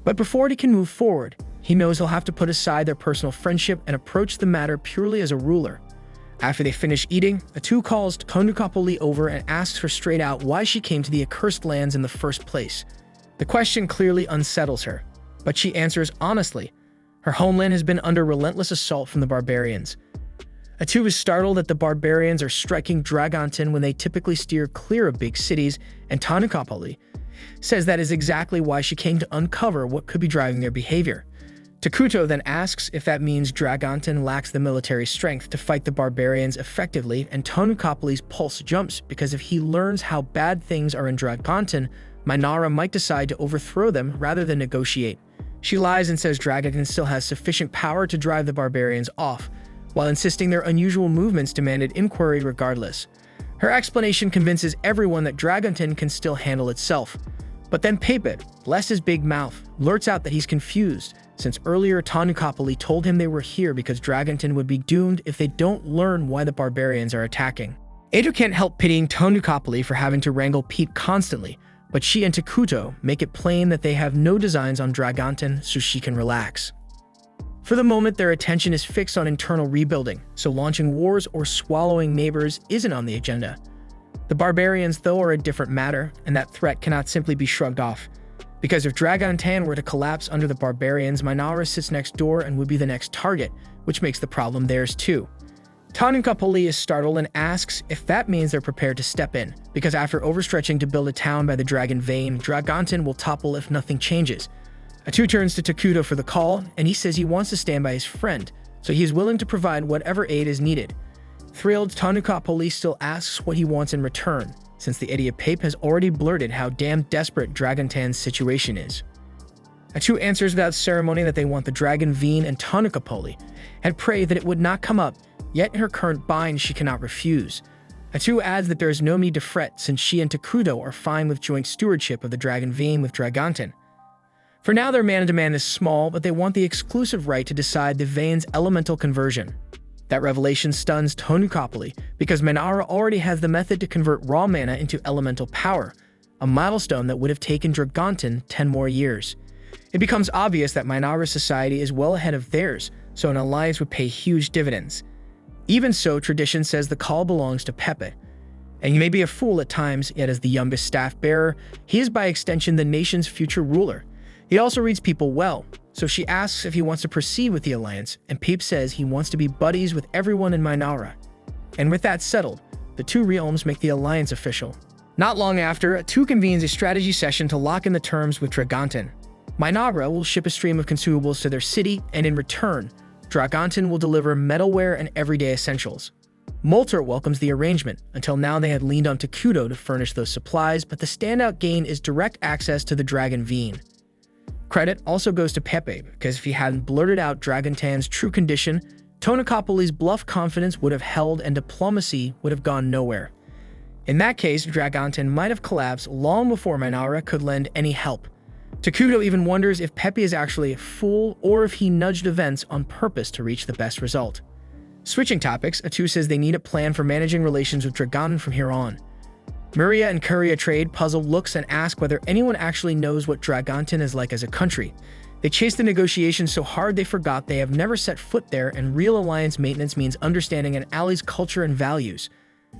But before he can move forward, he knows he'll have to put aside their personal friendship and approach the matter purely as a ruler. After they finish eating, Atu calls Tonukapoli over and asks her straight out why she came to the accursed lands in the first place. The question clearly unsettles her, but she answers honestly. Her homeland has been under relentless assault from the barbarians. Atu is startled that the barbarians are striking Dragonton when they typically steer clear of big cities, and Tonukapoli says that is exactly why she came to uncover what could be driving their behavior. Takuto then asks if that means Dragonton lacks the military strength to fight the barbarians effectively, and Tonukapoli's pulse jumps because if he learns how bad things are in Dragonton, Minara might decide to overthrow them rather than negotiate. She lies and says Dragonton still has sufficient power to drive the barbarians off, while insisting their unusual movements demanded inquiry regardless. Her explanation convinces everyone that Dragonton can still handle itself. But then Pepe, bless his big mouth, blurts out that he's confused, since earlier Tonukapoli told him they were here because Dragonton would be doomed if they don't learn why the barbarians are attacking. Edo can't help pitying Tonukapoli for having to wrangle Pete constantly, but she and Takuto make it plain that they have no designs on Dragonten so she can relax. For the moment, their attention is fixed on internal rebuilding, so launching wars or swallowing neighbors isn't on the agenda. The barbarians, though, are a different matter, and that threat cannot simply be shrugged off. Because if Dragonten were to collapse under the barbarians, Minara sits next door and would be the next target, which makes the problem theirs too. Tanuka is startled and asks if that means they're prepared to step in, because after overstretching to build a town by the Dragon Vein, Dragonten will topple if nothing changes. Atu turns to Takuto for the call, and he says he wants to stand by his friend, so he is willing to provide whatever aid is needed. Thrilled, Tanuka still asks what he wants in return, since the idiot Pape has already blurted how damn desperate Dragonten's situation is. Atu answers without ceremony that they want the Dragon Vein, and Tanuka had prayed that it would not come up, yet in her current bind she cannot refuse. Atu adds that there is no need to fret since she and Takuto are fine with joint stewardship of the Dragon Vein with Dragonten. For now, their man-to-man is small, but they want the exclusive right to decide the Vein's elemental conversion. That revelation stuns Tonukapoli because Minara already has the method to convert raw mana into elemental power, a milestone that would have taken Dragonten 10 more years. It becomes obvious that Minara's society is well ahead of theirs, so an alliance would pay huge dividends. Even so, tradition says the call belongs to Pepe. And he may be a fool at times, yet as the youngest staff bearer, he is by extension the nation's future ruler. He also reads people well, so she asks if he wants to proceed with the alliance, and Peep says he wants to be buddies with everyone in Minara. And with that settled, the two realms make the alliance official. Not long after, Atu convenes a strategy session to lock in the terms with Dragonten. Minara will ship a stream of consumables to their city, and in return, Dragonten will deliver metalware and everyday essentials. Molter welcomes the arrangement. Until now, they had leaned on Takuto to furnish those supplies, but the standout gain is direct access to the Dragon Vein. Credit also goes to Pepe, because if he hadn't blurted out Dragonten's true condition, Tonukapoli's bluff confidence would have held and diplomacy would have gone nowhere. In that case, Dragonten might have collapsed long before Minara could lend any help. Takuto even wonders if Pepe is actually a fool or if he nudged events on purpose to reach the best result. Switching topics, Atu says they need a plan for managing relations with Dragonten from here on. Maria and Curia trade puzzled looks and ask whether anyone actually knows what Dragonten is like as a country. They chase the negotiations so hard they forgot they have never set foot there, and real alliance maintenance means understanding an ally's culture and values.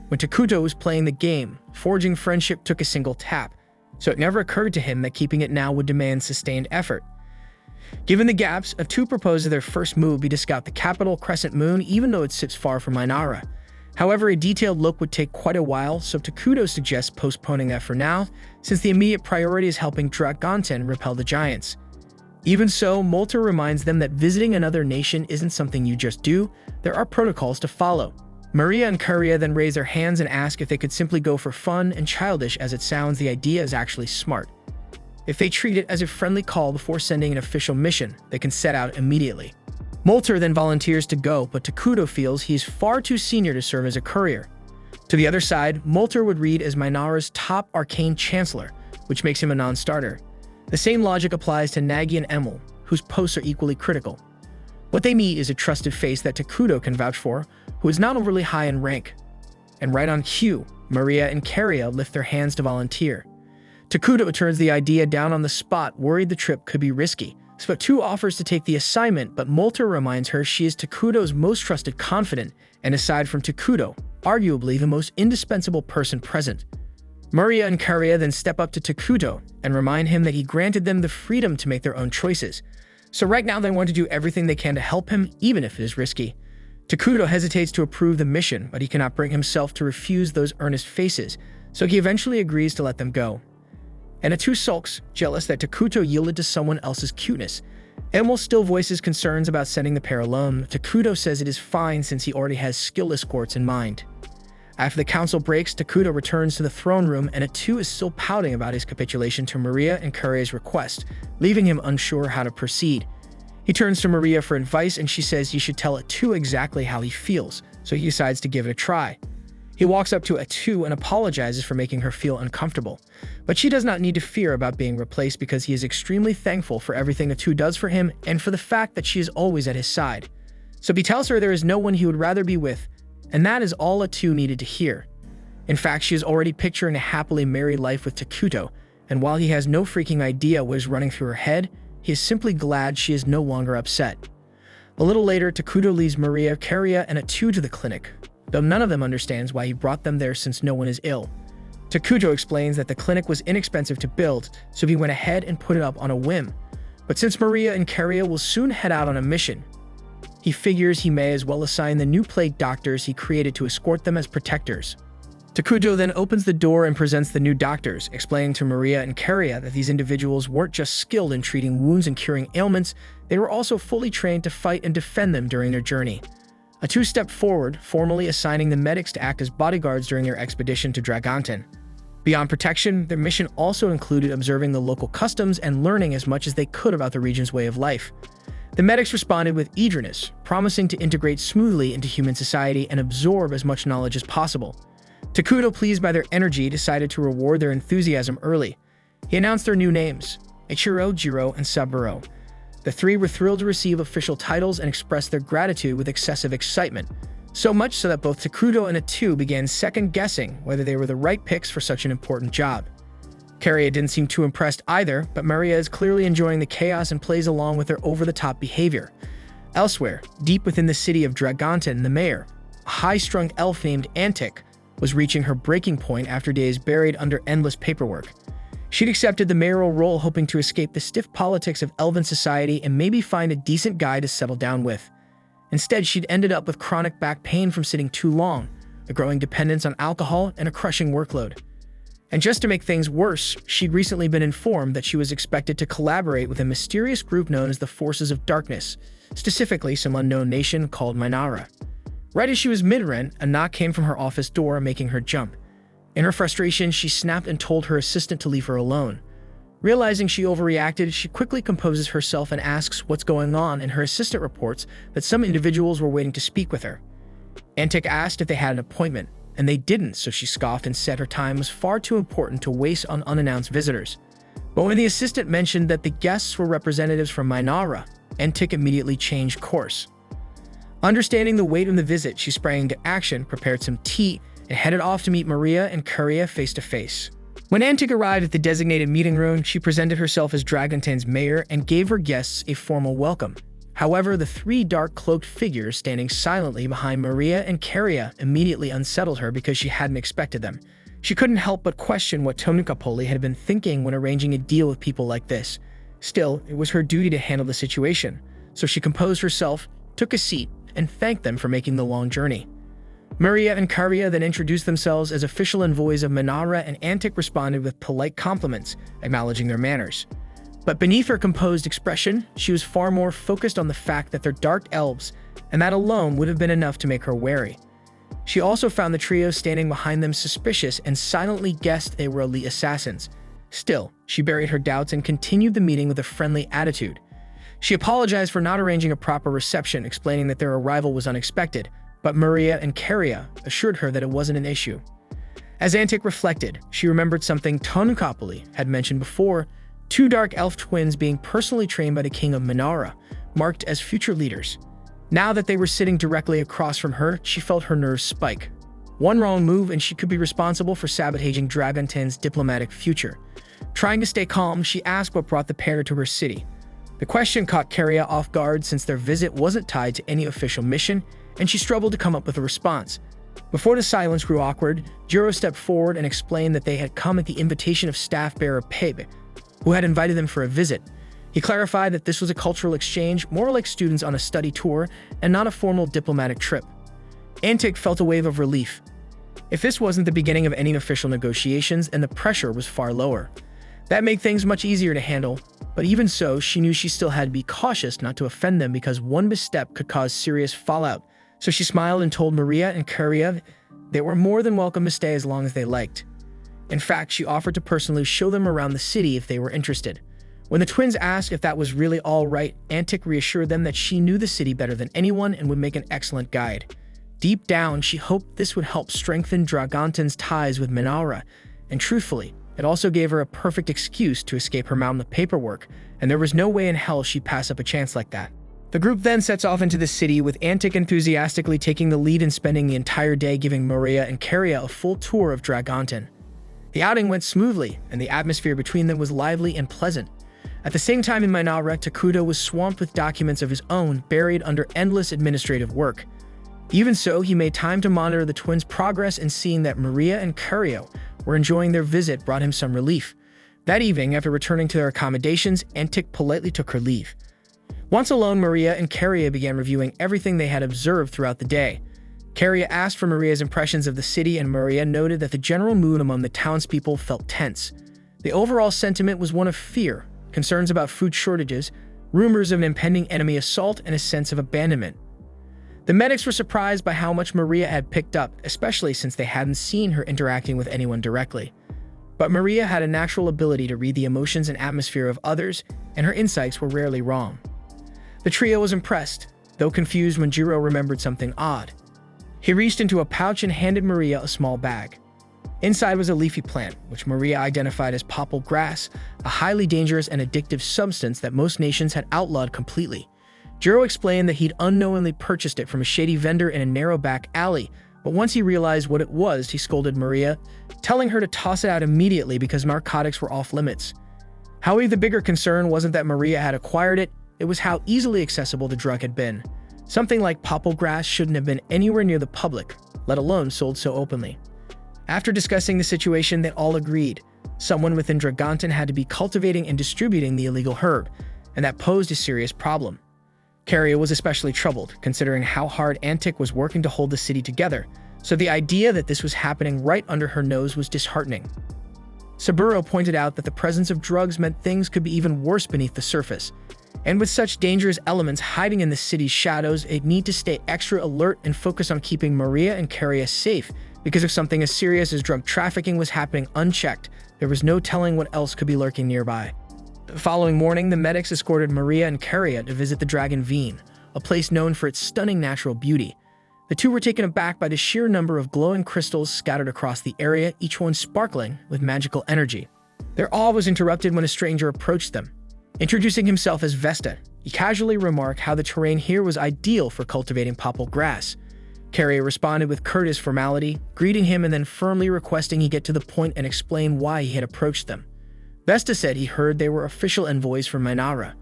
When Takuto was playing the game, forging friendship took a single tap, so it never occurred to him that keeping it now would demand sustained effort. Given the gaps, Atu proposes their first move be to scout the capital Crescent Moon, even though it sits far from Minara. However, a detailed look would take quite a while, so Takuto suggests postponing that for now, since the immediate priority is helping Dragonten repel the giants. Even so, Molter reminds them that visiting another nation isn't something you just do, there are protocols to follow. Maria and Curia then raise their hands and ask if they could simply go for fun, and childish as it sounds, the idea is actually smart. If they treat it as a friendly call before sending an official mission, they can set out immediately. Molter then volunteers to go, but Takuto feels he is far too senior to serve as a courier. To the other side, Molter would read as Minara's top arcane chancellor, which makes him a non-starter. The same logic applies to Nagi and Emil, whose posts are equally critical. What they meet is a trusted face that Takuto can vouch for, who is not overly high in rank. And right on cue, Maria and Curia lift their hands to volunteer. Takuto turns the idea down on the spot, worried the trip could be risky. Atu offers to take the assignment, but Molter reminds her she is Takuto's most trusted confidant, and aside from Takuto, arguably the most indispensable person present. Maria and Curia then step up to Takuto and remind him that he granted them the freedom to make their own choices. So right now they want to do everything they can to help him, even if it is risky. Takuto hesitates to approve the mission, but he cannot bring himself to refuse those earnest faces, so he eventually agrees to let them go. And Atu sulks, jealous that Takuto yielded to someone else's cuteness. Emil still voices concerns about sending the pair alone. Takuto says it is fine since he already has skill escorts in mind. After the council breaks, Takuto returns to the throne room, and Atu is still pouting about his capitulation to Maria and Curia's request, leaving him unsure how to proceed. He turns to Maria for advice, and she says he should tell Atu exactly how he feels, so he decides to give it a try. He walks up to Atu and apologizes for making her feel uncomfortable. But she does not need to fear about being replaced because he is extremely thankful for everything Atu does for him and for the fact that she is always at his side. So he tells her there is no one he would rather be with, and that is all Atu needed to hear. In fact, she is already picturing a happily married life with Takuto, and while he has no freaking idea what is running through her head, he is simply glad she is no longer upset. A little later, Takuto leaves Maria, Karia, and Atu to the clinic, though none of them understands why he brought them there since no one is ill. Takuto explains that the clinic was inexpensive to build, so he went ahead and put it up on a whim. But since Maria and Karia will soon head out on a mission, he figures he may as well assign the new plague doctors he created to escort them as protectors. Takuto then opens the door and presents the new doctors, explaining to Maria and Karia that these individuals weren't just skilled in treating wounds and curing ailments, they were also fully trained to fight and defend them during their journey. Atu stepped forward, formally assigning the medics to act as bodyguards during their expedition to Dragonten. Beyond protection, their mission also included observing the local customs and learning as much as they could about the region's way of life. The medics responded with eagerness, promising to integrate smoothly into human society and absorb as much knowledge as possible. Takuto, pleased by their energy, decided to reward their enthusiasm early. He announced their new names, Ichiro, Jiro, and Saburo. The three were thrilled to receive official titles and expressed their gratitude with excessive excitement, so much so that both Takuto and Atu began second-guessing whether they were the right picks for such an important job. Karia didn't seem too impressed either, but Maria is clearly enjoying the chaos and plays along with their over-the-top behavior. Elsewhere, deep within the city of Dragonten, the mayor, a high-strung elf named Antic, was reaching her breaking point after days buried under endless paperwork. She'd accepted the mayoral role hoping to escape the stiff politics of elven society and maybe find a decent guy to settle down with. Instead, she'd ended up with chronic back pain from sitting too long, a growing dependence on alcohol, and a crushing workload. And just to make things worse, she'd recently been informed that she was expected to collaborate with a mysterious group known as the Forces of Darkness, specifically some unknown nation called Minara. Right as she was mid-rent, a knock came from her office door, making her jump. In her frustration, she snapped and told her assistant to leave her alone. Realizing she overreacted, she quickly composes herself and asks what's going on, and her assistant reports that some individuals were waiting to speak with her. Antic asked if they had an appointment, and they didn't, so she scoffed and said her time was far too important to waste on unannounced visitors. But when the assistant mentioned that the guests were representatives from Minara, Antic immediately changed course. Understanding the weight of the visit, she sprang into action, prepared some tea, and headed off to meet Maria and Karia face-to-face. When Antic arrived at the designated meeting room, she presented herself as Dragonten's mayor and gave her guests a formal welcome. However, the three dark-cloaked figures standing silently behind Maria and Karia immediately unsettled her because she hadn't expected them. She couldn't help but question what Tonukapoli had been thinking when arranging a deal with people like this. Still, it was her duty to handle the situation, so she composed herself, took a seat, and thanked them for making the long journey. Maria and Karia then introduced themselves as official envoys of Minara, and Antic responded with polite compliments, acknowledging their manners. But beneath her composed expression, she was far more focused on the fact that they're dark elves, and that alone would have been enough to make her wary. She also found the trio standing behind them suspicious and silently guessed they were elite assassins. Still, she buried her doubts and continued the meeting with a friendly attitude. She apologized for not arranging a proper reception, explaining that their arrival was unexpected, but Maria and Karia assured her that it wasn't an issue. As Antic reflected, she remembered something Tonukapoli had mentioned before, two dark elf twins being personally trained by the king of Minara, marked as future leaders. Now that they were sitting directly across from her, she felt her nerves spike. One wrong move and she could be responsible for sabotaging Dragonten's diplomatic future. Trying to stay calm, she asked what brought the pair to her city. The question caught Karia off guard since their visit wasn't tied to any official mission, and she struggled to come up with a response. Before the silence grew awkward, Jiro stepped forward and explained that they had come at the invitation of staff bearer Pebe, who had invited them for a visit. He clarified that this was a cultural exchange, more like students on a study tour, and not a formal diplomatic trip. Antic felt a wave of relief. If this wasn't the beginning of any official negotiations, and the pressure was far lower. That made things much easier to handle, but even so, she knew she still had to be cautious not to offend them because one misstep could cause serious fallout. So she smiled and told Maria and Karia they were more than welcome to stay as long as they liked. In fact, she offered to personally show them around the city if they were interested. When the twins asked if that was really all right, Antic reassured them that she knew the city better than anyone and would make an excellent guide. Deep down, she hoped this would help strengthen Dragonten's ties with Minara, and truthfully, it also gave her a perfect excuse to escape her mountain of paperwork, and there was no way in hell she'd pass up a chance like that. The group then sets off into the city, with Antic enthusiastically taking the lead and spending the entire day giving Maria and Karia a full tour of Dragonten. The outing went smoothly, and the atmosphere between them was lively and pleasant. At the same time in Minara, Takuto was swamped with documents of his own, buried under endless administrative work. Even so, he made time to monitor the twins' progress, and seeing that Maria and Curio were enjoying their visit brought him some relief. That evening, after returning to their accommodations, Antic politely took her leave. Once alone, Maria and Curio began reviewing everything they had observed throughout the day. Curio asked for Maria's impressions of the city, and Maria noted that the general mood among the townspeople felt tense. The overall sentiment was one of fear, concerns about food shortages, rumors of an impending enemy assault, and a sense of abandonment. The medics were surprised by how much Maria had picked up, especially since they hadn't seen her interacting with anyone directly. But Maria had a natural ability to read the emotions and atmosphere of others, and her insights were rarely wrong. The trio was impressed, though confused when Jiro remembered something odd. He reached into a pouch and handed Maria a small bag. Inside was a leafy plant, which Maria identified as popple grass, a highly dangerous and addictive substance that most nations had outlawed completely. Jiro explained that he'd unknowingly purchased it from a shady vendor in a narrow back alley, but once he realized what it was, he scolded Maria, telling her to toss it out immediately because narcotics were off limits. However, the bigger concern wasn't that Maria had acquired it, it was how easily accessible the drug had been. Something like popple grass shouldn't have been anywhere near the public, let alone sold so openly. After discussing the situation, they all agreed. Someone within Dragonton had to be cultivating and distributing the illegal herb, and that posed a serious problem. Curio was especially troubled, considering how hard Antic was working to hold the city together, so the idea that this was happening right under her nose was disheartening. Saburo pointed out that the presence of drugs meant things could be even worse beneath the surface, and with such dangerous elements hiding in the city's shadows, they'd need to stay extra alert and focus on keeping Maria and Curio safe, because if something as serious as drug trafficking was happening unchecked, there was no telling what else could be lurking nearby. The following morning, the medics escorted Maria and Curio to visit the Dragon Veen, a place known for its stunning natural beauty. The two were taken aback by the sheer number of glowing crystals scattered across the area, each one sparkling with magical energy. Their awe was interrupted when a stranger approached them. Introducing himself as Vesta, he casually remarked how the terrain here was ideal for cultivating popple grass. Curio responded with courteous formality, greeting him and then firmly requesting he get to the point and explain why he had approached them. Vesta said he heard they were official envoys from Minara.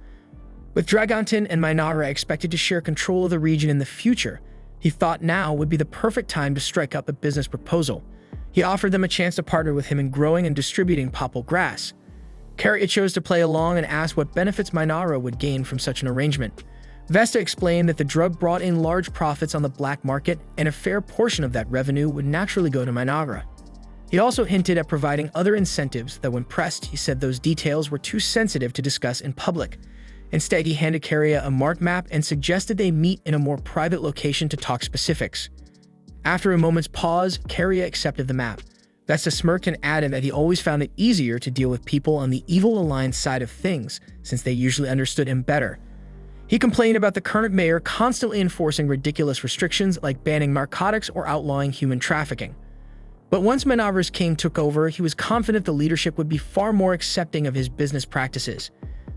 With Dragonton and Minara expected to share control of the region in the future, he thought now would be the perfect time to strike up a business proposal. He offered them a chance to partner with him in growing and distributing popple grass. Curio chose to play along and asked what benefits Minara would gain from such an arrangement. Vesta explained that the drug brought in large profits on the black market, and a fair portion of that revenue would naturally go to Minara. He also hinted at providing other incentives that when pressed, he said those details were too sensitive to discuss in public. Instead, he handed Curio a marked map and suggested they meet in a more private location to talk specifics. After a moment's pause, Curio accepted the map. Vesta smirked and added that he always found it easier to deal with people on the evil alliance side of things, since they usually understood him better. He complained about the current mayor constantly enforcing ridiculous restrictions like banning narcotics or outlawing human trafficking. But once Minara's king took over, he was confident the leadership would be far more accepting of his business practices.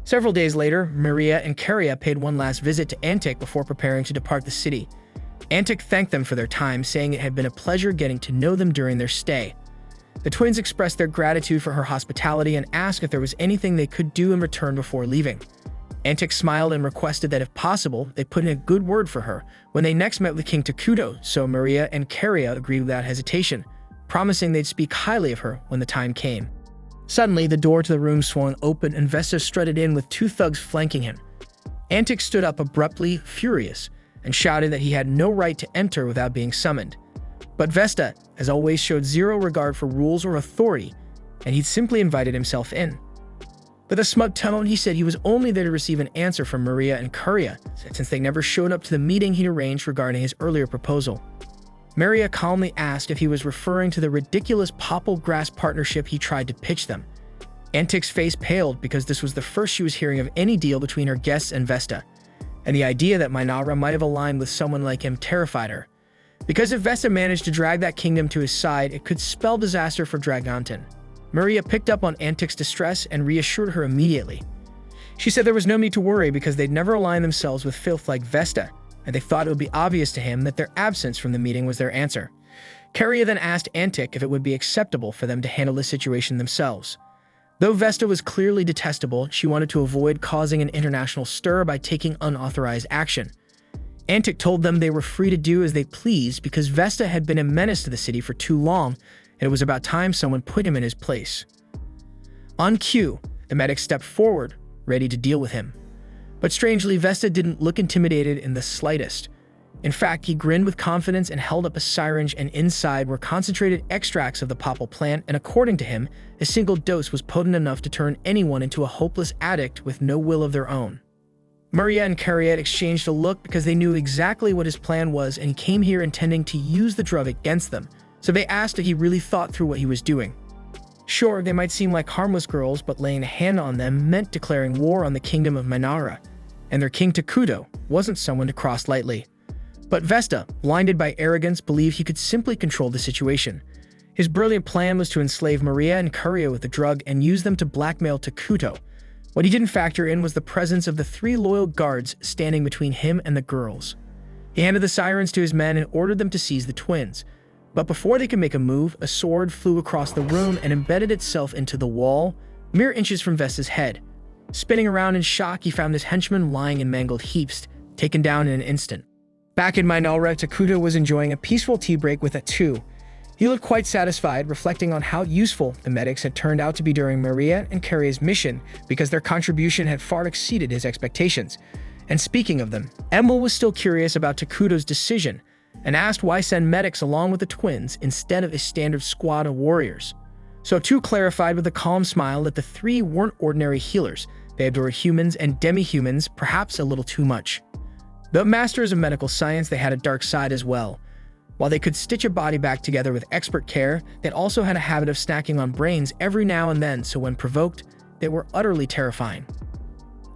Several days later, Maria and Curio paid one last visit to Antic before preparing to depart the city. Antic thanked them for their time, saying it had been a pleasure getting to know them during their stay. The twins expressed their gratitude for her hospitality and asked if there was anything they could do in return before leaving. Antic smiled and requested that if possible, they put in a good word for her when they next met with King Takuto, so Maria and Curio agreed without hesitation, promising they'd speak highly of her when the time came. Suddenly, the door to the room swung open and Vesta strutted in with two thugs flanking him. Antic stood up abruptly, furious, and shouted that he had no right to enter without being summoned. But Vesta, as always, showed zero regard for rules or authority, and he'd simply invited himself in. With a smug tone, he said he was only there to receive an answer from Maria and Curio, since they never showed up to the meeting he'd arranged regarding his earlier proposal. Maria calmly asked if he was referring to the ridiculous popple grass partnership he tried to pitch them. Antic's face paled because this was the first she was hearing of any deal between her guests and Vesta, and the idea that Minara might have aligned with someone like him terrified her. Because if Vesta managed to drag that kingdom to his side, it could spell disaster for Dragonton. Maria picked up on Antic's distress and reassured her immediately. She said there was no need to worry because they'd never aligned themselves with filth like Vesta, and they thought it would be obvious to him that their absence from the meeting was their answer. Carria then asked Antic if it would be acceptable for them to handle the situation themselves. Though Vesta was clearly detestable, she wanted to avoid causing an international stir by taking unauthorized action. Antic told them they were free to do as they pleased because Vesta had been a menace to the city for too long, and it was about time someone put him in his place. On cue, the medic stepped forward, ready to deal with him. But strangely, Vesta didn't look intimidated in the slightest. In fact, he grinned with confidence and held up a syringe, and inside were concentrated extracts of the popple plant, and according to him, a single dose was potent enough to turn anyone into a hopeless addict with no will of their own. Maria and Carria exchanged a look because they knew exactly what his plan was, and he came here intending to use the drug against them, so they asked if he really thought through what he was doing. Sure, they might seem like harmless girls, but laying a hand on them meant declaring war on the kingdom of Minara, and their king Takuto wasn't someone to cross lightly. But Vesta, blinded by arrogance, believed he could simply control the situation. His brilliant plan was to enslave Maria and Carria with the drug and use them to blackmail Takuto. What he didn't factor in was the presence of the 3 loyal guards standing between him and the girls. He handed the sirens to his men and ordered them to seize the twins. But before they could make a move, a sword flew across the room and embedded itself into the wall, mere inches from Vesta's head. Spinning around in shock, he found his henchmen lying in mangled heaps, taken down in an instant. Back in Minara, Takuto was enjoying a peaceful tea break with Atu. He looked quite satisfied, reflecting on how useful the medics had turned out to be during Maria and Carria's mission, because their contribution had far exceeded his expectations. And speaking of them, Emil was still curious about Takuto's decision, and asked why send medics along with the twins instead of a standard squad of warriors. So Atu clarified with a calm smile that the 3 weren't ordinary healers. They adored humans and demi-humans, perhaps a little too much. Though masters of medical science, they had a dark side as well. While they could stitch a body back together with expert care, they also had a habit of snacking on brains every now and then, so when provoked, they were utterly terrifying.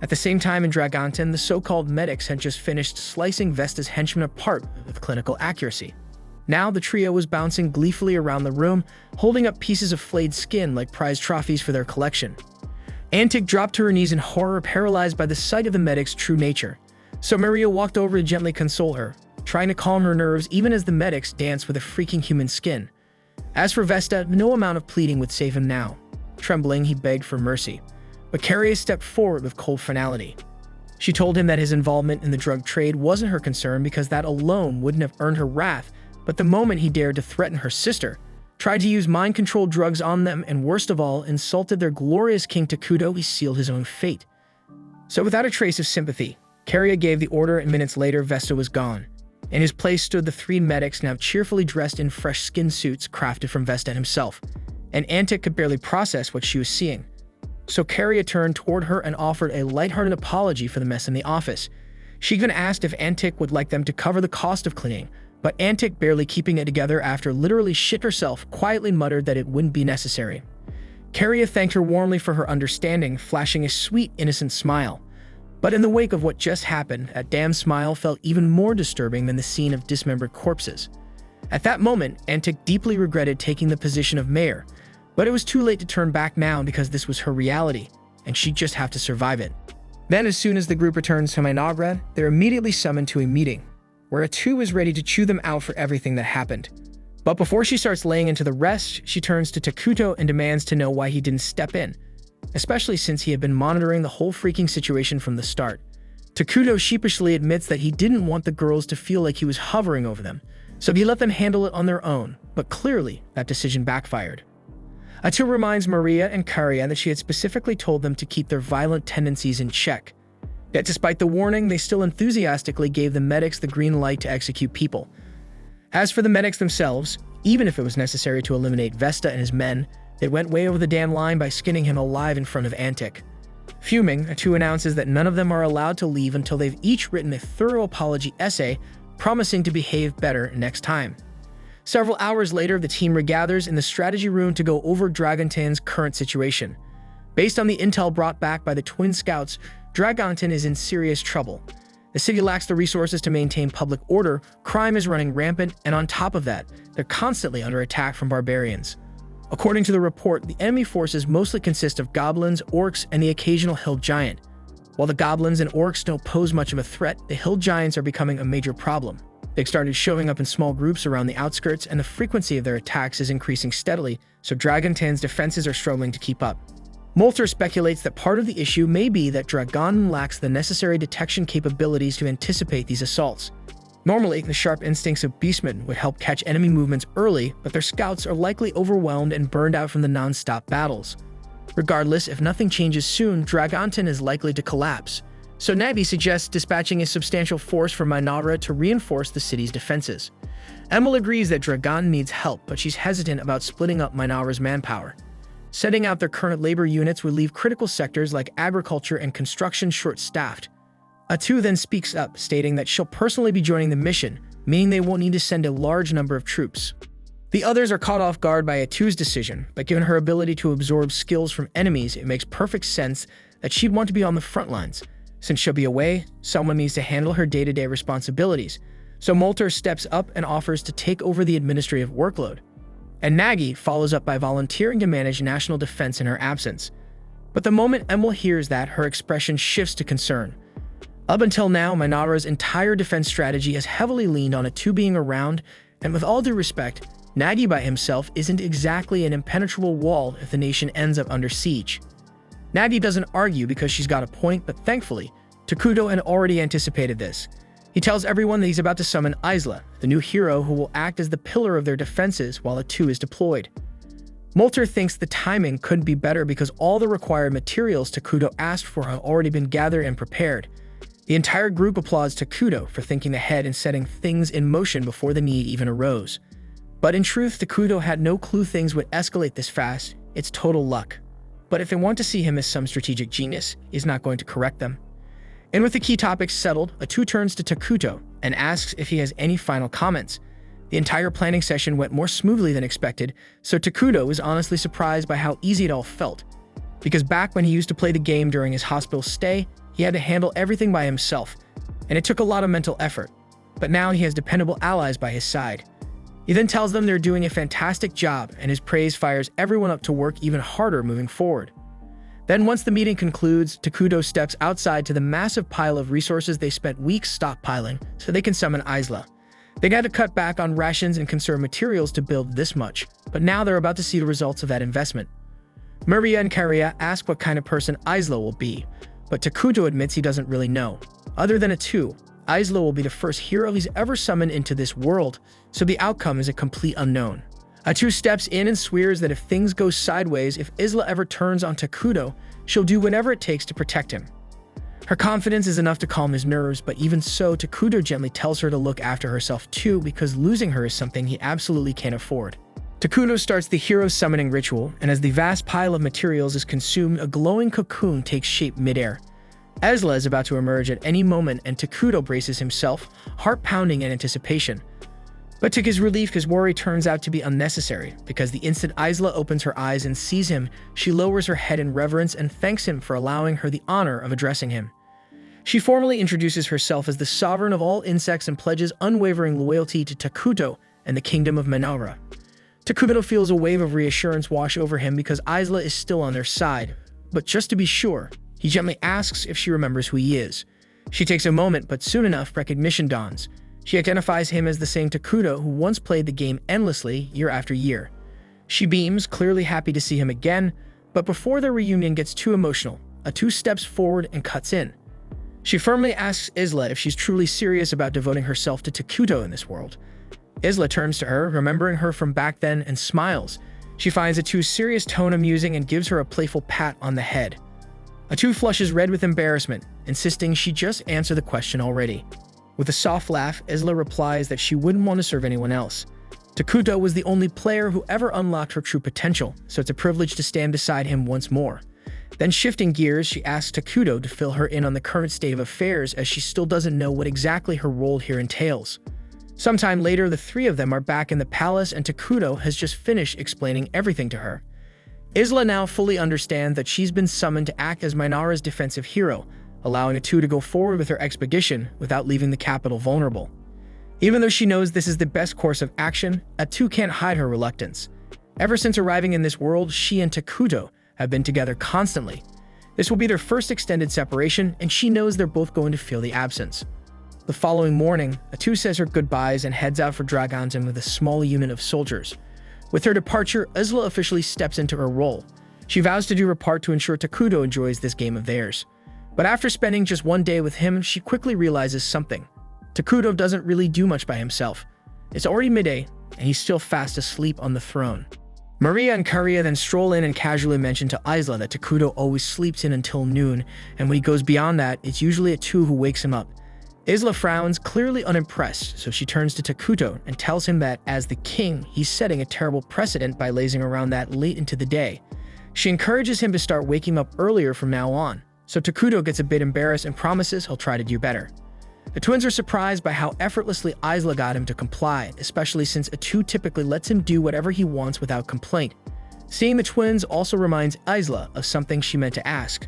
At the same time in Dragonton, the so-called medics had just finished slicing Vesta's henchmen apart with clinical accuracy. Now the trio was bouncing gleefully around the room, holding up pieces of flayed skin like prize trophies for their collection. Antic dropped to her knees in horror, paralyzed by the sight of the medic's true nature. So Maria walked over to gently console her, trying to calm her nerves even as the medics danced with a freaking human skin. As for Vesta, no amount of pleading would save him now. Trembling, he begged for mercy. But Carria stepped forward with cold finality. She told him that his involvement in the drug trade wasn't her concern because that alone wouldn't have earned her wrath, but the moment he dared to threaten her sister, tried to use mind-controlled drugs on them, and worst of all, insulted their glorious king Takuto, he sealed his own fate. So without a trace of sympathy, Carria gave the order, and minutes later, Vesta was gone. In his place stood the 3 medics, now cheerfully dressed in fresh skin suits crafted from Vesta himself, and Antic could barely process what she was seeing. So Carria turned toward her and offered a lighthearted apology for the mess in the office. She even asked if Antic would like them to cover the cost of cleaning, but Antic, barely keeping it together after literally shit herself, quietly muttered that it wouldn't be necessary. Carria thanked her warmly for her understanding, flashing a sweet, innocent smile. But in the wake of what just happened, that damn smile felt even more disturbing than the scene of dismembered corpses. At that moment, Antic deeply regretted taking the position of mayor, but it was too late to turn back now because this was her reality, and she'd just have to survive it. Then, as soon as the group returns to Minograd, they're immediately summoned to a meeting, where Atu is ready to chew them out for everything that happened. But before she starts laying into the rest, she turns to Takuto and demands to know why he didn't step in, especially since he had been monitoring the whole freaking situation from the start. Takuto sheepishly admits that he didn't want the girls to feel like he was hovering over them, so he let them handle it on their own, but clearly that decision backfired. Atu reminds Maria and Carria that she had specifically told them to keep their violent tendencies in check. Yet despite the warning, they still enthusiastically gave the medics the green light to execute people. As for the medics themselves, even if it was necessary to eliminate Vesta and his men, they went way over the damn line by skinning him alive in front of Antic. Fuming, Atu announces that none of them are allowed to leave until they've each written a thorough apology essay, promising to behave better next time. Several hours later, the team regathers in the strategy room to go over Dragonton's current situation. Based on the intel brought back by the twin scouts, Dragonton is in serious trouble. The city lacks the resources to maintain public order, crime is running rampant, and on top of that, they're constantly under attack from barbarians. According to the report, the enemy forces mostly consist of goblins, orcs, and the occasional hill giant. While the goblins and orcs don't pose much of a threat, the hill giants are becoming a major problem. They've started showing up in small groups around the outskirts, and the frequency of their attacks is increasing steadily, so Dragontan's defenses are struggling to keep up. Molter speculates that part of the issue may be that Dragon lacks the necessary detection capabilities to anticipate these assaults. Normally, the sharp instincts of beastmen would help catch enemy movements early, but their scouts are likely overwhelmed and burned out from the non-stop battles. Regardless, if nothing changes soon, Dragontan is likely to collapse. So Nabi suggests dispatching a substantial force from Minara to reinforce the city's defenses. Emil agrees that Dragon needs help, but she's hesitant about splitting up Minara's manpower. Setting out their current labor units would leave critical sectors like agriculture and construction short-staffed. Atu then speaks up, stating that she'll personally be joining the mission, meaning they won't need to send a large number of troops. The others are caught off guard by Atu's decision, but given her ability to absorb skills from enemies, it makes perfect sense that she'd want to be on the front lines. Since she'll be away, someone needs to handle her day-to-day responsibilities, so Molter steps up and offers to take over the administrative workload. And Nagi follows up by volunteering to manage national defense in her absence. But the moment Emil hears that, her expression shifts to concern. Up until now, Minara's entire defense strategy has heavily leaned on Atu being around, and with all due respect, Nagi by himself isn't exactly an impenetrable wall if the nation ends up under siege. Nagi doesn't argue because she's got a point, but thankfully, Takuto had already anticipated this. He tells everyone that he's about to summon Isla, the new hero who will act as the pillar of their defenses while Atu is deployed. Molter thinks the timing couldn't be better because all the required materials Takuto asked for have already been gathered and prepared. The entire group applauds Takuto for thinking ahead and setting things in motion before the need even arose. But in truth, Takuto had no clue things would escalate this fast. It's total luck. But if they want to see him as some strategic genius, he's not going to correct them. And with the key topics settled, Atu turns to Takuto and asks if he has any final comments. The entire planning session went more smoothly than expected, so Takuto was honestly surprised by how easy it all felt. Because back when he used to play the game during his hospital stay, he had to handle everything by himself, and it took a lot of mental effort. But now he has dependable allies by his side. He then tells them they're doing a fantastic job, and his praise fires everyone up to work even harder moving forward. Then once the meeting concludes, Takuto steps outside to the massive pile of resources they spent weeks stockpiling so they can summon Isla. They had to cut back on rations and conserve materials to build this much, but now they're about to see the results of that investment. Maria and Karia ask what kind of person Isla will be, but Takuto admits he doesn't really know. Other than Atu, Isla will be the first hero he's ever summoned into this world, so the outcome is a complete unknown. Atu steps in and swears that if things go sideways, if Isla ever turns on Takuto, she'll do whatever it takes to protect him. Her confidence is enough to calm his nerves, but even so, Takuto gently tells her to look after herself too, because losing her is something he absolutely can't afford. Takuto starts the hero summoning ritual, and as the vast pile of materials is consumed, a glowing cocoon takes shape midair. Isla is about to emerge at any moment, and Takuto braces himself, heart pounding in anticipation. But to his relief, his worry turns out to be unnecessary, because the instant Isla opens her eyes and sees him, she lowers her head in reverence and thanks him for allowing her the honor of addressing him. She formally introduces herself as the sovereign of all insects and pledges unwavering loyalty to Takuto and the kingdom of Minara. Takuto feels a wave of reassurance wash over him because Isla is still on their side, but just to be sure, he gently asks if she remembers who he is. She takes a moment, but soon enough, recognition dawns. She identifies him as the same Takuto who once played the game endlessly, year after year. She beams, clearly happy to see him again, but before their reunion gets too emotional, Atu steps forward and cuts in. She firmly asks Isla if she's truly serious about devoting herself to Takuto in this world. Isla turns to her, remembering her from back then, and smiles. She finds Atu's serious tone amusing and gives her a playful pat on the head. Atu flushes red with embarrassment, insisting she just answer the question already. With a soft laugh, Isla replies that she wouldn't want to serve anyone else. Takuto was the only player who ever unlocked her true potential, so it's a privilege to stand beside him once more. Then shifting gears, she asks Takuto to fill her in on the current state of affairs as she still doesn't know what exactly her role here entails. Sometime later, the three of them are back in the palace and Takuto has just finished explaining everything to her. Isla now fully understands that she's been summoned to act as Minara's defensive hero, allowing Atu to go forward with her expedition without leaving the capital vulnerable. Even though she knows this is the best course of action, Atu can't hide her reluctance. Ever since arriving in this world, she and Takuto have been together constantly. This will be their first extended separation, and she knows they're both going to feel the absence. The following morning, Atu says her goodbyes and heads out for Dragonton with a small unit of soldiers. With her departure, Isla officially steps into her role. She vows to do her part to ensure Takuto enjoys this game of theirs. But after spending just one day with him, she quickly realizes something. Takuto doesn't really do much by himself. It's already midday, and he's still fast asleep on the throne. Maria and Karia then stroll in and casually mention to Isla that Takuto always sleeps in until noon, and when he goes beyond that, it's usually Atu who wakes him up. Isla frowns, clearly unimpressed, so she turns to Takuto and tells him that, as the king, he's setting a terrible precedent by lazing around that late into the day. She encourages him to start waking up earlier from now on, so Takuto gets a bit embarrassed and promises he'll try to do better. The twins are surprised by how effortlessly Isla got him to comply, especially since Atu typically lets him do whatever he wants without complaint. Seeing the twins also reminds Isla of something she meant to ask,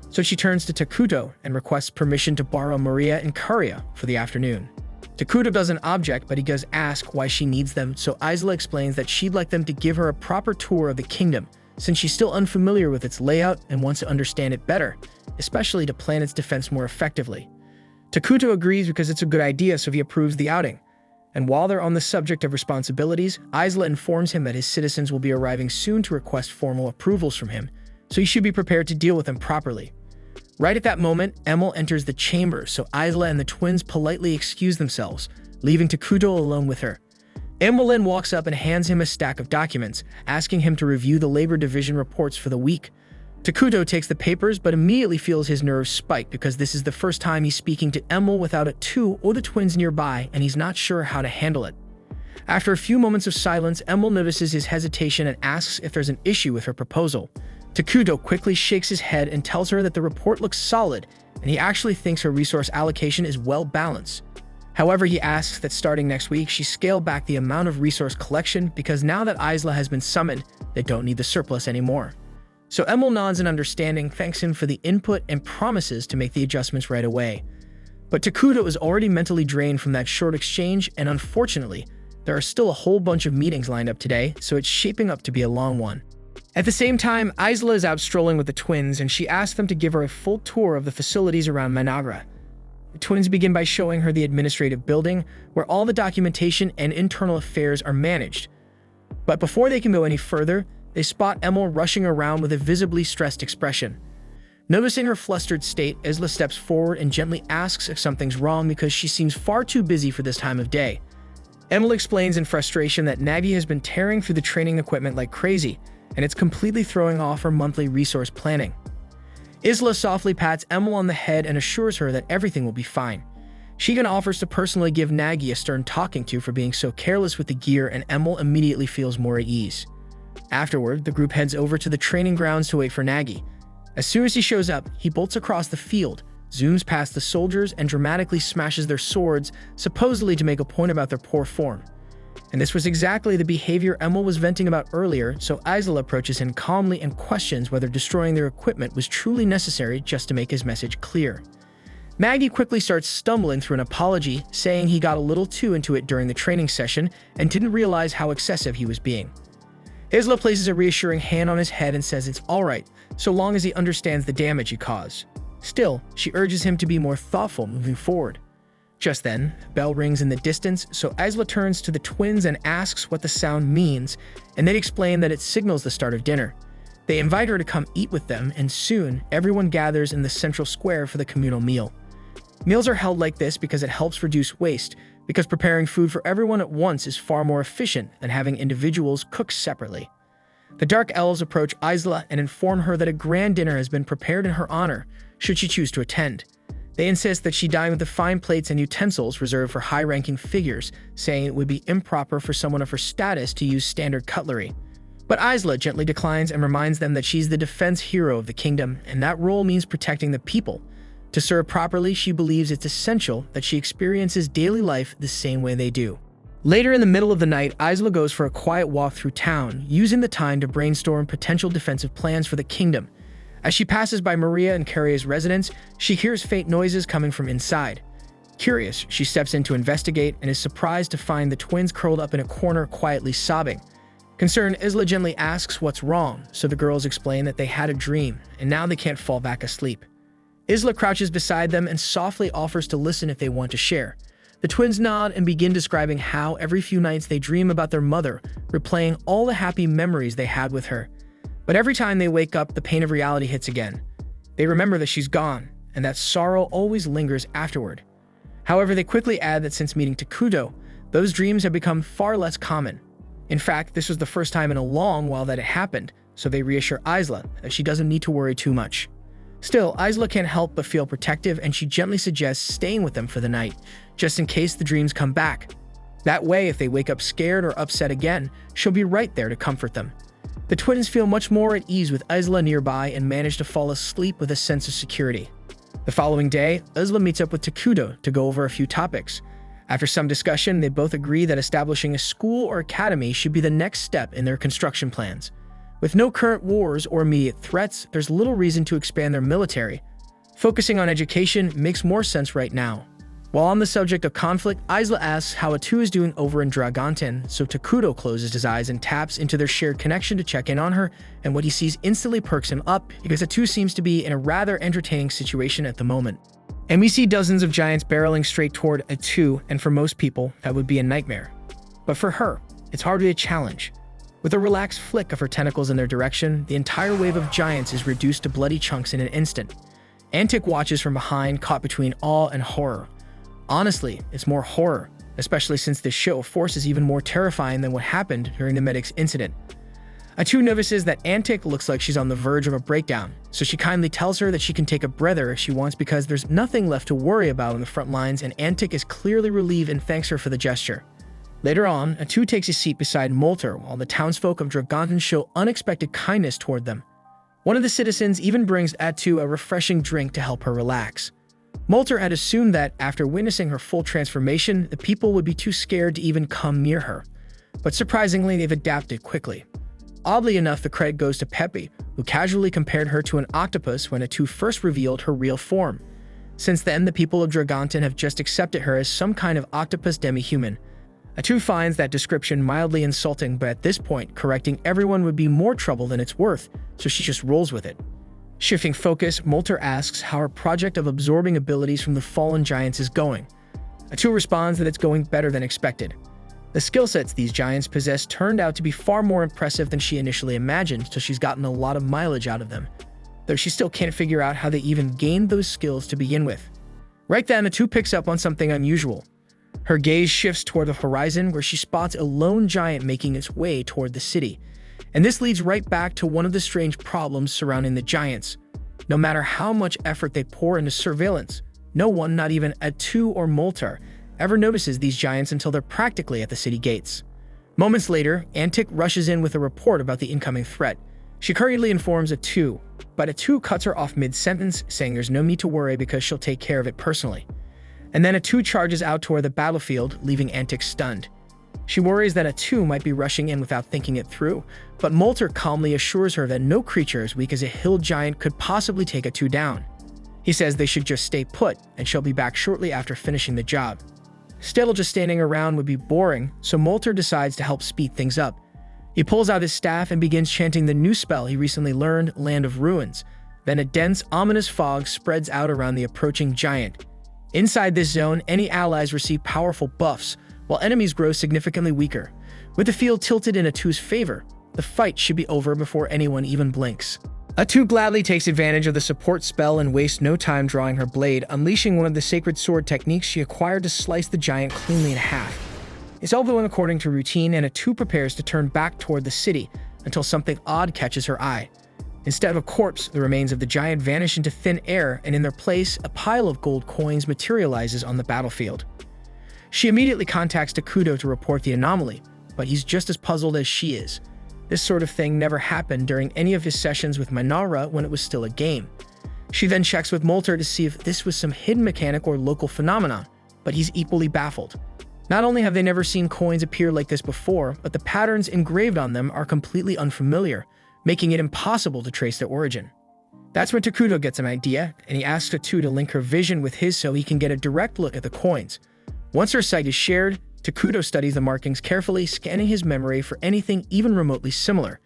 so she turns to Takuto and requests permission to borrow Maria and Karia for the afternoon. Takuto doesn't object, but he does ask why she needs them, so Isla explains that she'd like them to give her a proper tour of the kingdom, since she's still unfamiliar with its layout and wants to understand it better, especially to plan its defense more effectively. Takuto agrees because it's a good idea, so he approves the outing. And while they're on the subject of responsibilities, Isla informs him that his citizens will be arriving soon to request formal approvals from him, so he should be prepared to deal with them properly. Right at that moment, Emil enters the chamber, so Isla and the twins politely excuse themselves, leaving Takuto alone with her. Emil then walks up and hands him a stack of documents, asking him to review the labor division reports for the week. Takuto takes the papers, but immediately feels his nerves spike because this is the first time he's speaking to Emil without Atu or the twins nearby, and he's not sure how to handle it. After a few moments of silence, Emil notices his hesitation and asks if there's an issue with her proposal. Takuto quickly shakes his head and tells her that the report looks solid, and he actually thinks her resource allocation is well balanced. However, he asks that starting next week, she scale back the amount of resource collection because now that Isla has been summoned, they don't need the surplus anymore. So Emil nods in understanding, thanks him for the input, and promises to make the adjustments right away. But Takuto is already mentally drained from that short exchange, and unfortunately, there are still a whole bunch of meetings lined up today, so it's shaping up to be a long one. At the same time, Isla is out strolling with the twins, and she asks them to give her a full tour of the facilities around Managra. The twins begin by showing her the administrative building, where all the documentation and internal affairs are managed. But before they can go any further, they spot Emil rushing around with a visibly stressed expression. Noticing her flustered state, Isla steps forward and gently asks if something's wrong because she seems far too busy for this time of day. Emil explains in frustration that Nagi has been tearing through the training equipment like crazy, and it's completely throwing off her monthly resource planning. Isla softly pats Emil on the head and assures her that everything will be fine. She even offers to personally give Nagi a stern talking to for being so careless with the gear, and Emil immediately feels more at ease. Afterward, the group heads over to the training grounds to wait for Nagi. As soon as he shows up, he bolts across the field, zooms past the soldiers, and dramatically smashes their swords, supposedly to make a point about their poor form. And this was exactly the behavior Emil was venting about earlier, so Isla approaches him calmly and questions whether destroying their equipment was truly necessary just to make his message clear. Maggie quickly starts stumbling through an apology, saying he got a little too into it during the training session and didn't realize how excessive he was being. Isla places a reassuring hand on his head and says it's alright, so long as he understands the damage he caused. Still, she urges him to be more thoughtful moving forward. Just then, a bell rings in the distance, so Isla turns to the twins and asks what the sound means, and they explain that it signals the start of dinner. They invite her to come eat with them, and soon, everyone gathers in the central square for the communal meal. Meals are held like this because it helps reduce waste, because preparing food for everyone at once is far more efficient than having individuals cook separately. The Dark Elves approach Isla and inform her that a grand dinner has been prepared in her honor, should she choose to attend. They insist that she dine with the fine plates and utensils reserved for high-ranking figures, saying it would be improper for someone of her status to use standard cutlery. But Isla gently declines and reminds them that she's the defense hero of the kingdom, and that role means protecting the people. To serve properly, she believes it's essential that she experiences daily life the same way they do. Later in the middle of the night, Isla goes for a quiet walk through town, using the time to brainstorm potential defensive plans for the kingdom. As she passes by Maria and Karia's residence, she hears faint noises coming from inside. Curious, she steps in to investigate and is surprised to find the twins curled up in a corner quietly sobbing. Concerned, Isla gently asks what's wrong, so the girls explain that they had a dream, and now they can't fall back asleep. Isla crouches beside them and softly offers to listen if they want to share. The twins nod and begin describing how every few nights they dream about their mother, replaying all the happy memories they had with her. But every time they wake up, the pain of reality hits again. They remember that she's gone, and that sorrow always lingers afterward. However, they quickly add that since meeting Takuto, those dreams have become far less common. In fact, this was the first time in a long while that it happened, so they reassure Isla that she doesn't need to worry too much. Still, Isla can't help but feel protective, and she gently suggests staying with them for the night, just in case the dreams come back. That way, if they wake up scared or upset again, she'll be right there to comfort them. The twins feel much more at ease with Isla nearby and manage to fall asleep with a sense of security. The following day, Isla meets up with Takuto to go over a few topics. After some discussion, they both agree that establishing a school or academy should be the next step in their construction plans. With no current wars or immediate threats, there's little reason to expand their military. Focusing on education makes more sense right now. While on the subject of conflict, Isla asks how Atu is doing over in Dragonten, so Takuto closes his eyes and taps into their shared connection to check in on her, and what he sees instantly perks him up because Atu seems to be in a rather entertaining situation at the moment. And we see dozens of giants barreling straight toward Atu, and for most people, that would be a nightmare. But for her, it's hardly a challenge. With a relaxed flick of her tentacles in their direction, the entire wave of giants is reduced to bloody chunks in an instant. Antic watches from behind, caught between awe and horror. Honestly, it's more horror, especially since this show of force is even more terrifying than what happened during the medic's incident. Atu notices that Antic looks like she's on the verge of a breakdown, so she kindly tells her that she can take a breather if she wants because there's nothing left to worry about on the front lines, and Antic is clearly relieved and thanks her for the gesture. Later on, Atu takes a seat beside Molter while the townsfolk of Dragonten show unexpected kindness toward them. One of the citizens even brings Atu a refreshing drink to help her relax. Molter had assumed that, after witnessing her full transformation, the people would be too scared to even come near her. But surprisingly, they've adapted quickly. Oddly enough, the credit goes to Pepe, who casually compared her to an octopus when Atu first revealed her real form. Since then, the people of Dragonten have just accepted her as some kind of octopus demi-human. Atu finds that description mildly insulting, but at this point, correcting everyone would be more trouble than it's worth, so she just rolls with it. Shifting focus, Molter asks how her project of absorbing abilities from the fallen giants is going. Atu responds that it's going better than expected. The skill sets these giants possess turned out to be far more impressive than she initially imagined, so she's gotten a lot of mileage out of them, though she still can't figure out how they even gained those skills to begin with. Right then, Atu picks up on something unusual. Her gaze shifts toward the horizon where she spots a lone giant making its way toward the city. And this leads right back to one of the strange problems surrounding the giants. No matter how much effort they pour into surveillance, no one, not even Atu or Molter, ever notices these giants until they're practically at the city gates. Moments later, Antic rushes in with a report about the incoming threat. She hurriedly informs Atu, but Atu cuts her off mid-sentence, saying there's no need to worry because she'll take care of it personally. And then Atu charges out toward the battlefield, leaving Antic stunned. She worries that Atu might be rushing in without thinking it through, but Molter calmly assures her that no creature as weak as a hill giant could possibly take Atu down. He says they should just stay put, and she'll be back shortly after finishing the job. Still, just standing around would be boring, so Molter decides to help speed things up. He pulls out his staff and begins chanting the new spell he recently learned, Land of Ruins. Then a dense, ominous fog spreads out around the approaching giant. Inside this zone, any allies receive powerful buffs, while enemies grow significantly weaker. With the field tilted in Atu's favor, the fight should be over before anyone even blinks. Atu gladly takes advantage of the support spell and wastes no time drawing her blade, unleashing one of the sacred sword techniques she acquired to slice the giant cleanly in half. It's all going according to routine, and Atu prepares to turn back toward the city until something odd catches her eye. Instead of a corpse, the remains of the giant vanish into thin air, and in their place, a pile of gold coins materializes on the battlefield. She immediately contacts Takuto to report the anomaly, but he's just as puzzled as she is. This sort of thing never happened during any of his sessions with Minara when it was still a game. She then checks with Molter to see if this was some hidden mechanic or local phenomenon, but he's equally baffled. Not only have they never seen coins appear like this before, but the patterns engraved on them are completely unfamiliar, making it impossible to trace their origin. That's when Takuto gets an idea, and he asks Atu to link her vision with his so he can get a direct look at the coins. Once her sight is shared, Takuto studies the markings carefully, scanning his memory for anything even remotely similar.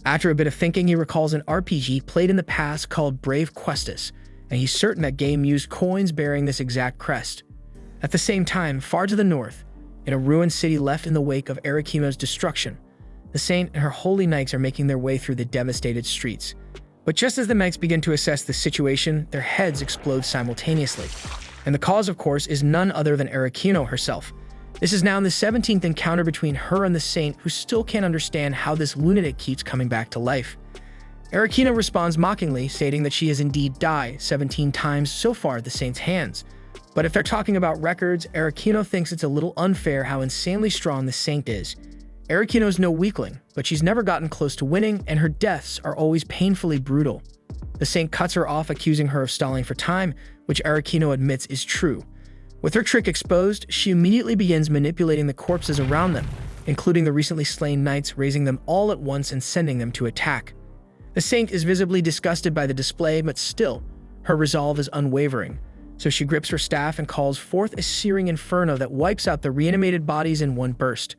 After a bit of thinking, he recalls an RPG played in the past called Brave Questus, and he's certain that game used coins bearing this exact crest. At the same time, far to the north, in a ruined city left in the wake of Arakino's destruction, the saint and her holy knights are making their way through the devastated streets. But just as the knights begin to assess the situation, their heads explode simultaneously. And the cause, of course, is none other than Arakino herself. This is now in the 17th encounter between her and the saint, who still can't understand how this lunatic keeps coming back to life. Arakino responds mockingly, stating that she has indeed died 17 times so far at the saint's hands. But if they're talking about records, Arakino thinks it's a little unfair how insanely strong the saint is. Arakino's no weakling, but she's never gotten close to winning, and her deaths are always painfully brutal. The saint cuts her off, accusing her of stalling for time, which Arakino admits is true. With her trick exposed, she immediately begins manipulating the corpses around them, including the recently slain knights, raising them all at once and sending them to attack. The saint is visibly disgusted by the display, but still, her resolve is unwavering. So she grips her staff and calls forth a searing inferno that wipes out the reanimated bodies in one burst.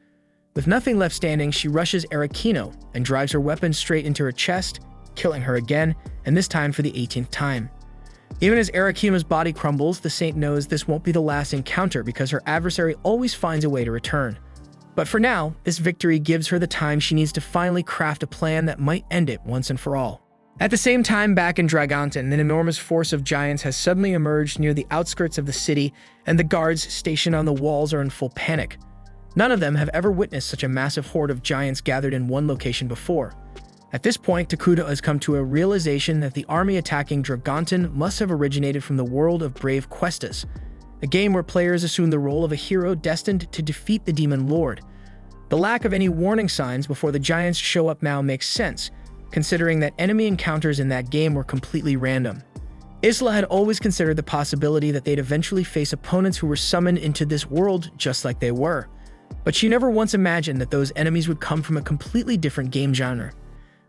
With nothing left standing, she rushes Arakino and drives her weapon straight into her chest, killing her again, and this time for the 18th time. Even as Arakino's body crumbles, the saint knows this won't be the last encounter because her adversary always finds a way to return. But for now, this victory gives her the time she needs to finally craft a plan that might end it once and for all. At the same time, back in Dragonton, an enormous force of giants has suddenly emerged near the outskirts of the city, and the guards stationed on the walls are in full panic. None of them have ever witnessed such a massive horde of giants gathered in one location before. At this point, Takuto has come to a realization that the army attacking Dragonton must have originated from the world of Brave Questas, a game where players assume the role of a hero destined to defeat the Demon Lord. The lack of any warning signs before the giants show up now makes sense, considering that enemy encounters in that game were completely random. Isla had always considered the possibility that they'd eventually face opponents who were summoned into this world just like they were, but she never once imagined that those enemies would come from a completely different game genre.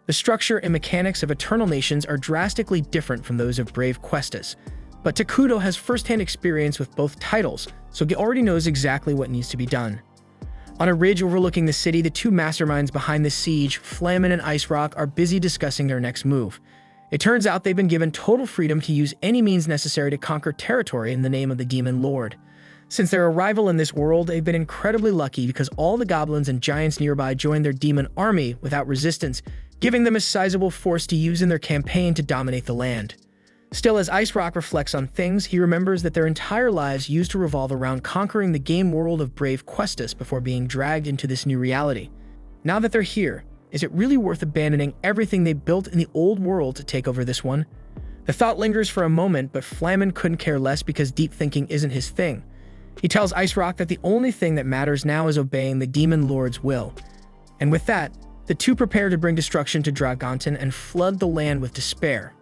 The structure and mechanics of Eternal Nations are drastically different from those of Brave Questas, but Takuto has first-hand experience with both titles, so he already knows exactly what needs to be done. On a ridge overlooking the city, the two masterminds behind the siege, Flamin and Ice Rock, are busy discussing their next move. It turns out they've been given total freedom to use any means necessary to conquer territory in the name of the Demon Lord. Since their arrival in this world, they've been incredibly lucky because all the goblins and giants nearby joined their demon army without resistance, giving them a sizable force to use in their campaign to dominate the land. Still, as Ice Rock reflects on things, he remembers that their entire lives used to revolve around conquering the game world of Brave Questas before being dragged into this new reality. Now that they're here, is it really worth abandoning everything they built in the old world to take over this one? The thought lingers for a moment, but Flamin couldn't care less because deep thinking isn't his thing. He tells Ice Rock that the only thing that matters now is obeying the Demon Lord's will. And with that, the two prepare to bring destruction to Dragonton and flood the land with despair.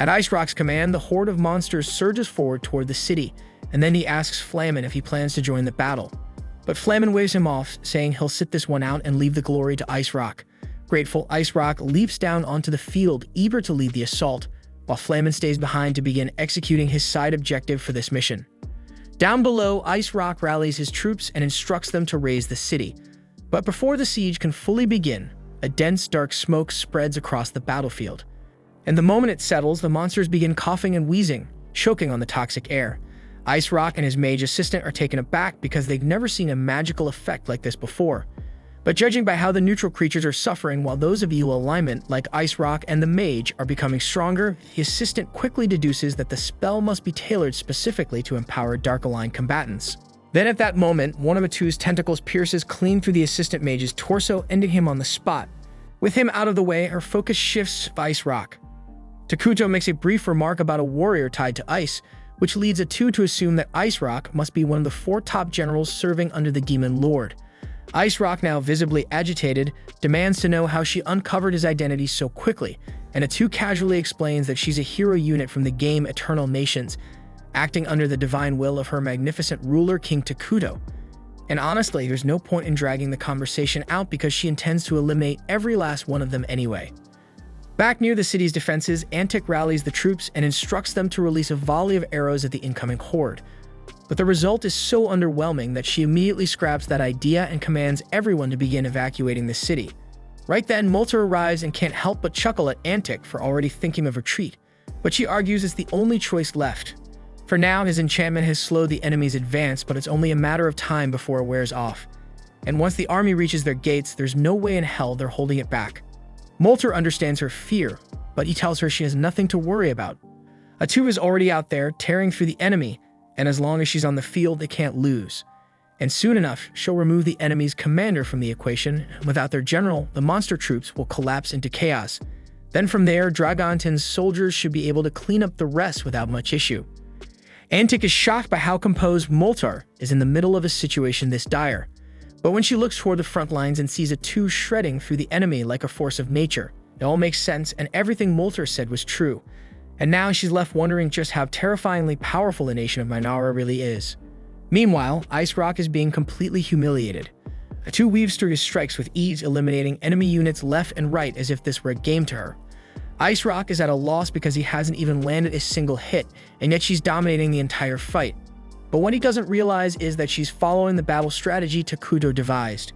At Ice Rock's command, the horde of monsters surges forward toward the city, and then he asks Flamin if he plans to join the battle. But Flamin waves him off, saying he'll sit this one out and leave the glory to Ice Rock. Grateful, Ice Rock leaps down onto the field, eager to lead the assault, while Flamin stays behind to begin executing his side objective for this mission. Down below, Ice Rock rallies his troops and instructs them to raise the city. But before the siege can fully begin, a dense, dark smoke spreads across the battlefield. And the moment it settles, the monsters begin coughing and wheezing, choking on the toxic air. Ice Rock and his mage assistant are taken aback because they've never seen a magical effect like this before. But judging by how the neutral creatures are suffering while those of evil alignment, like Ice Rock and the mage, are becoming stronger, the assistant quickly deduces that the spell must be tailored specifically to empower dark-aligned combatants. Then at that moment, one of the two's tentacles pierces clean through the assistant mage's torso, ending him on the spot. With him out of the way, her focus shifts to Ice Rock. Takuto makes a brief remark about a warrior tied to ice, which leads the two to assume that Ice Rock must be one of the 4 top generals serving under the Demon Lord. Ice Rock, now visibly agitated, demands to know how she uncovered his identity so quickly, and the two casually explains that she's a hero unit from the game Eternal Nations, acting under the divine will of her magnificent ruler, King Takuto. And honestly, there's no point in dragging the conversation out because she intends to eliminate every last one of them anyway. Back near the city's defenses, Antic rallies the troops and instructs them to release a volley of arrows at the incoming horde. But the result is so underwhelming that she immediately scraps that idea and commands everyone to begin evacuating the city. Right then, Molter arrives and can't help but chuckle at Antic for already thinking of retreat. but she argues it's the only choice left. For now, his enchantment has slowed the enemy's advance, but it's only a matter of time before it wears off. And once the army reaches their gates, there's no way in hell they're holding it back. Molter understands her fear, but he tells her she has nothing to worry about. Atu is already out there, tearing through the enemy, and as long as she's on the field, they can't lose. And soon enough, she'll remove the enemy's commander from the equation. Without their general, the monster troops will collapse into chaos. Then from there, Dragontin's soldiers should be able to clean up the rest without much issue. Antic is shocked by how composed Moltar is in the middle of a situation this dire. But when she looks toward the front lines and sees Atu shredding through the enemy like a force of nature, it all makes sense and everything Moltar said was true. And now she's left wondering just how terrifyingly powerful a nation of Minara really is. Meanwhile, Ice Rock is being completely humiliated. Atu weaves through his strikes with ease, eliminating enemy units left and right as if this were a game to her. Ice Rock is at a loss because he hasn't even landed a single hit, and yet she's dominating the entire fight. But what he doesn't realize is that she's following the battle strategy Takuto devised.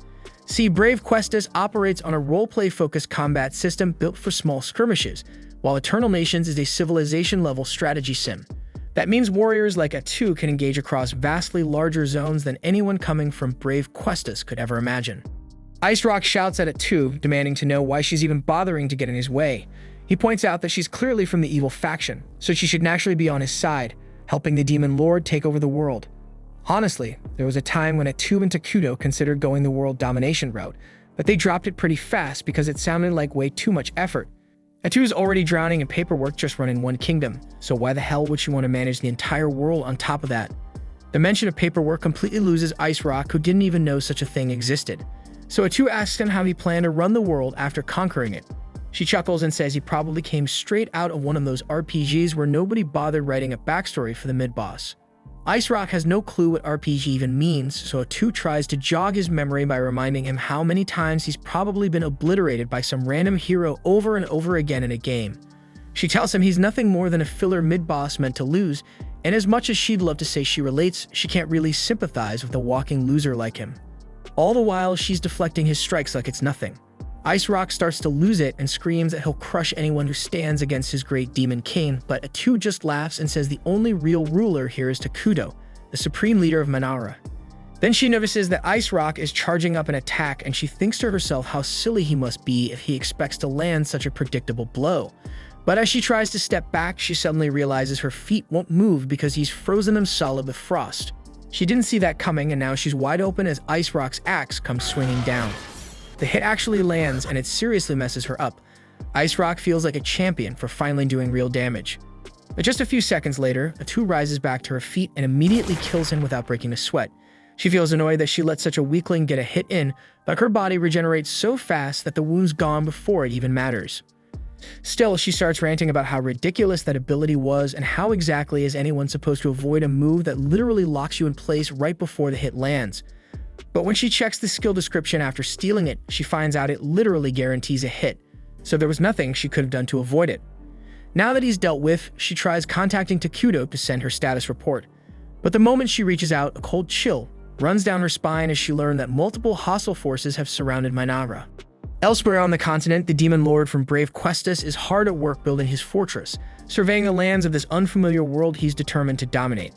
See, Brave Questus operates on a roleplay-focused combat system built for small skirmishes, while Eternal Nations is a civilization-level strategy sim. That means warriors like Atu can engage across vastly larger zones than anyone coming from Brave Questus could ever imagine. Ice Rock shouts at Atu, demanding to know why she's even bothering to get in his way. He points out that she's clearly from the evil faction, so she should naturally be on his side, helping the Demon Lord take over the world. Honestly, there was a time when Atu and Takuto considered going the world domination route, but they dropped it pretty fast because it sounded like way too much effort. Atu's already drowning in paperwork just running one kingdom, so why the hell would she want to manage the entire world on top of that? The mention of paperwork completely loses Ice Rock, who didn't even know such a thing existed. So Atu asks him how he planned to run the world after conquering it. She chuckles and says he probably came straight out of one of those RPGs where nobody bothered writing a backstory for the mid-boss. Ice Rock has no clue what RPG even means, so Atu tries to jog his memory by reminding him how many times he's probably been obliterated by some random hero over and over again in a game. She tells him he's nothing more than a filler mid-boss meant to lose, and as much as she'd love to say she relates, she can't really sympathize with a walking loser like him. All the while, she's deflecting his strikes like it's nothing. Ice Rock starts to lose it and screams that he'll crush anyone who stands against his great demon king, but Atu just laughs and says the only real ruler here is Takuto, the supreme leader of Minara. Then she notices that Ice Rock is charging up an attack, and she thinks to herself how silly he must be if he expects to land such a predictable blow. But as she tries to step back, she suddenly realizes her feet won't move because he's frozen them solid with frost. She didn't see that coming, and now she's wide open as Ice Rock's axe comes swinging down. The hit actually lands, and it seriously messes her up. Ice Rock feels like a champion for finally doing real damage. But just a few seconds later, Atu rises back to her feet and immediately kills him without breaking a sweat. She feels annoyed that she let such a weakling get a hit in, but her body regenerates so fast that the wound's gone before it even matters. Still, she starts ranting about how ridiculous that ability was and how exactly is anyone supposed to avoid a move that literally locks you in place right before the hit lands. But when she checks the skill description after stealing it, she finds out it literally guarantees a hit, so there was nothing she could have done to avoid it. Now that he's dealt with, she tries contacting Takuto to send her status report. But the moment she reaches out, a cold chill runs down her spine as she learned that multiple hostile forces have surrounded Minara. Elsewhere on the continent, the Demon Lord from Brave Questus is hard at work building his fortress, surveying the lands of this unfamiliar world he's determined to dominate.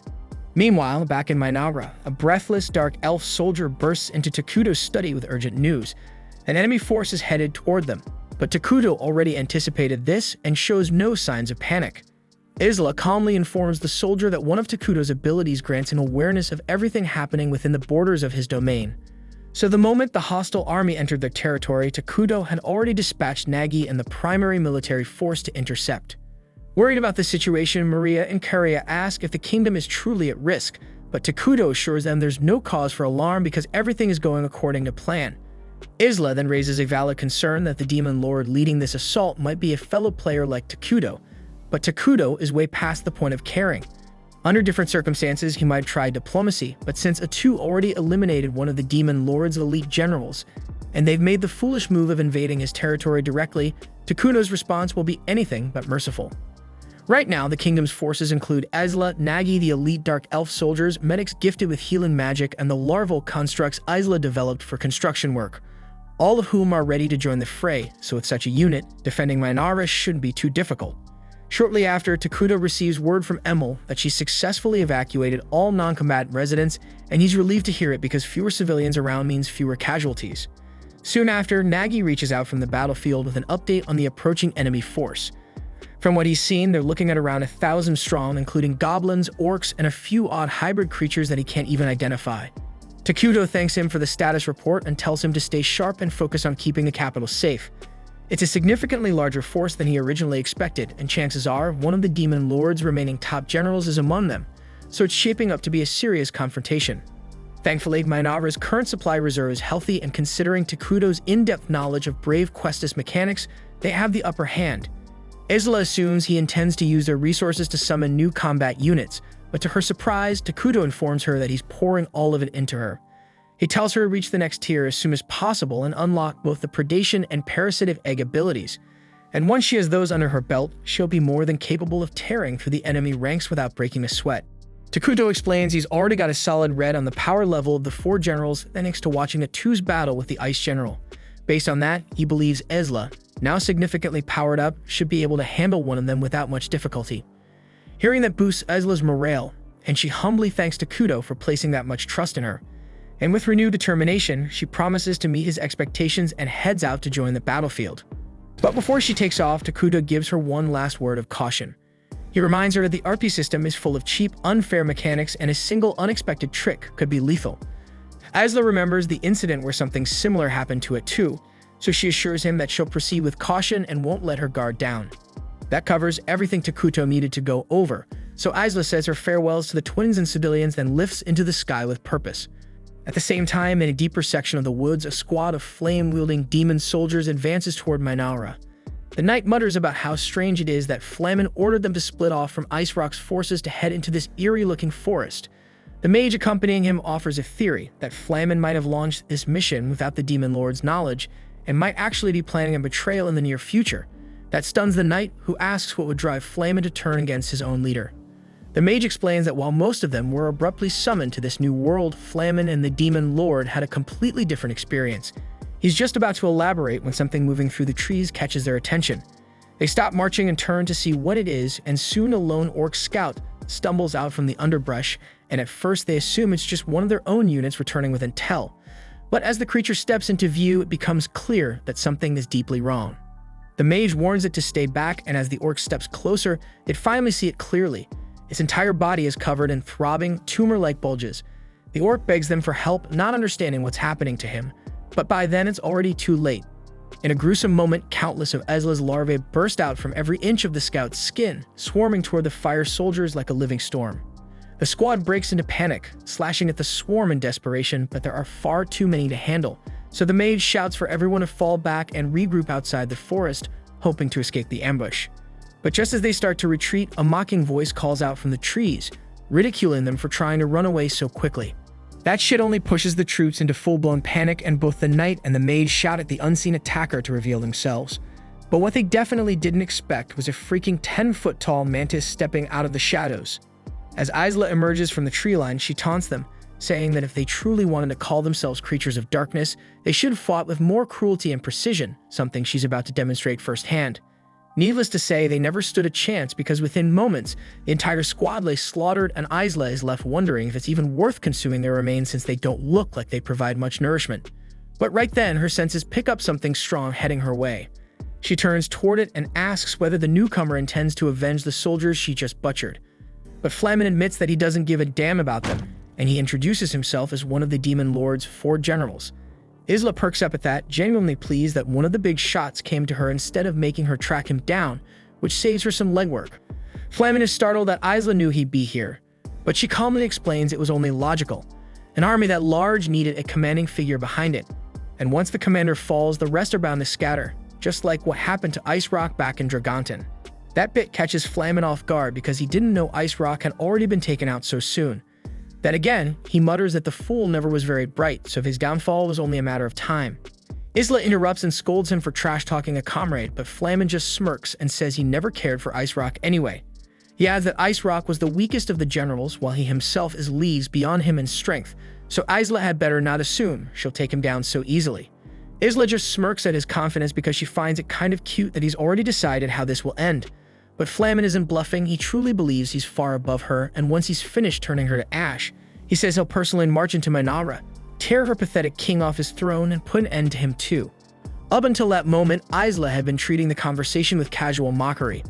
Meanwhile, back in Minara, a breathless dark elf soldier bursts into Takuto's study with urgent news. An enemy force is headed toward them, but Takuto already anticipated this and shows no signs of panic. Isla calmly informs the soldier that one of Takuto's abilities grants him awareness of everything happening within the borders of his domain. So the moment the hostile army entered their territory, Takuto had already dispatched Nagi and the primary military force to intercept. Worried about the situation, Maria and Karia ask if the kingdom is truly at risk, but Takuto assures them there's no cause for alarm because everything is going according to plan. Isla then raises a valid concern that the Demon Lord leading this assault might be a fellow player like Takuto, but Takuto is way past the point of caring. Under different circumstances, he might have tried diplomacy, but since Atu already eliminated one of the Demon Lord's elite generals, and they've made the foolish move of invading his territory directly, Takuto's response will be anything but merciful. Right now, the kingdom's forces include Isla, Nagi, the elite dark elf soldiers, medics gifted with healing magic, and the larval constructs Isla developed for construction work, all of whom are ready to join the fray, so with such a unit, defending Minara shouldn't be too difficult. Shortly after, Takuto receives word from Emil that she successfully evacuated all non-combatant residents, and he's relieved to hear it because fewer civilians around means fewer casualties. Soon after, Nagi reaches out from the battlefield with an update on the approaching enemy force. From what he's seen, they're looking at around 1,000 strong, including goblins, orcs, and a few odd hybrid creatures that he can't even identify. Takuto thanks him for the status report and tells him to stay sharp and focus on keeping the capital safe. It's a significantly larger force than he originally expected, and chances are one of the Demon Lord's remaining top generals is among them, so it's shaping up to be a serious confrontation. Thankfully, Mainara's current supply reserve is healthy, and considering Takuto's in-depth knowledge of Brave Questus mechanics, they have the upper hand. Isla assumes he intends to use their resources to summon new combat units, but to her surprise, Takuto informs her that he's pouring all of it into her. He tells her to reach the next tier as soon as possible and unlock both the predation and parasitive egg abilities. And once she has those under her belt, she'll be more than capable of tearing through the enemy ranks without breaking a sweat. Takuto explains he's already got a solid red on the power level of the 4 generals thanks to watching the 2's battle with the Ice General. Based on that, he believes Esla, now significantly powered up, should be able to handle one of them without much difficulty. Hearing that boosts Esla's morale, and she humbly thanks Takuto for placing that much trust in her. And with renewed determination, she promises to meet his expectations and heads out to join the battlefield. But before she takes off, Takuto gives her one last word of caution. He reminds her that the RP system is full of cheap, unfair mechanics, and a single unexpected trick could be lethal. Isla remembers the incident where something similar happened to it too, so she assures him that she'll proceed with caution and won't let her guard down. That covers everything Takuto needed to go over, so Isla says her farewells to the twins and civilians, then lifts into the sky with purpose. At the same time, in a deeper section of the woods, a squad of flame-wielding demon soldiers advances toward Mainara. The knight mutters about how strange it is that Flamen ordered them to split off from Ice Rock's forces to head into this eerie-looking forest. The mage accompanying him offers a theory that Flamen might have launched this mission without the Demon Lord's knowledge and might actually be planning a betrayal in the near future. That stuns the knight, who asks what would drive Flamen to turn against his own leader. The mage explains that while most of them were abruptly summoned to this new world, Flamen and the Demon Lord had a completely different experience. He's just about to elaborate when something moving through the trees catches their attention. They stop marching and turn to see what it is, and soon a lone orc scout stumbles out from the underbrush, and at first they assume it's just one of their own units returning with intel. But as the creature steps into view, it becomes clear that something is deeply wrong. The mage warns it to stay back, and as the orc steps closer, it finally sees it clearly. Its entire body is covered in throbbing, tumor-like bulges. The orc begs them for help, not understanding what's happening to him, but by then it's already too late. In a gruesome moment, countless of Esla's larvae burst out from every inch of the scout's skin, swarming toward the fire soldiers like a living storm. The squad breaks into panic, slashing at the swarm in desperation, but there are far too many to handle, so the mage shouts for everyone to fall back and regroup outside the forest, hoping to escape the ambush. But just as they start to retreat, a mocking voice calls out from the trees, ridiculing them for trying to run away so quickly. That shit only pushes the troops into full-blown panic, and both the knight and the mage shout at the unseen attacker to reveal themselves. But what they definitely didn't expect was a freaking 10-foot-tall mantis stepping out of the shadows. As Isla emerges from the tree line, she taunts them, saying that if they truly wanted to call themselves creatures of darkness, they should have fought with more cruelty and precision, something she's about to demonstrate firsthand. Needless to say, they never stood a chance because within moments, the entire squad lay slaughtered, and Isla is left wondering if it's even worth consuming their remains since they don't look like they provide much nourishment. But right then, her senses pick up something strong heading her way. She turns toward it and asks whether the newcomer intends to avenge the soldiers she just butchered. But Flamen admits that he doesn't give a damn about them, and he introduces himself as one of the Demon Lord's 4 generals. Isla perks up at that, genuinely pleased that one of the big shots came to her instead of making her track him down, which saves her some legwork. Flamen is startled that Isla knew he'd be here, but she calmly explains it was only logical. An army that large needed a commanding figure behind it, and once the commander falls, the rest are bound to scatter, just like what happened to Ice Rock back in Dragonton. That bit catches Flamen off guard because he didn't know Ice Rock had already been taken out so soon. Then again, he mutters that the fool never was very bright, so his downfall was only a matter of time. Isla interrupts and scolds him for trash-talking a comrade, but Flamen just smirks and says he never cared for Ice Rock anyway. He adds that Ice Rock was the weakest of the generals, while he himself is leagues beyond him in strength, so Isla had better not assume she'll take him down so easily. Isla just smirks at his confidence because she finds it kind of cute that he's already decided how this will end. But Flamen isn't bluffing, he truly believes he's far above her, and once he's finished turning her to ash, he says he'll personally march into Minara, tear her pathetic king off his throne, and put an end to him too. Up until that moment, Isla had been treating the conversation with casual mockery,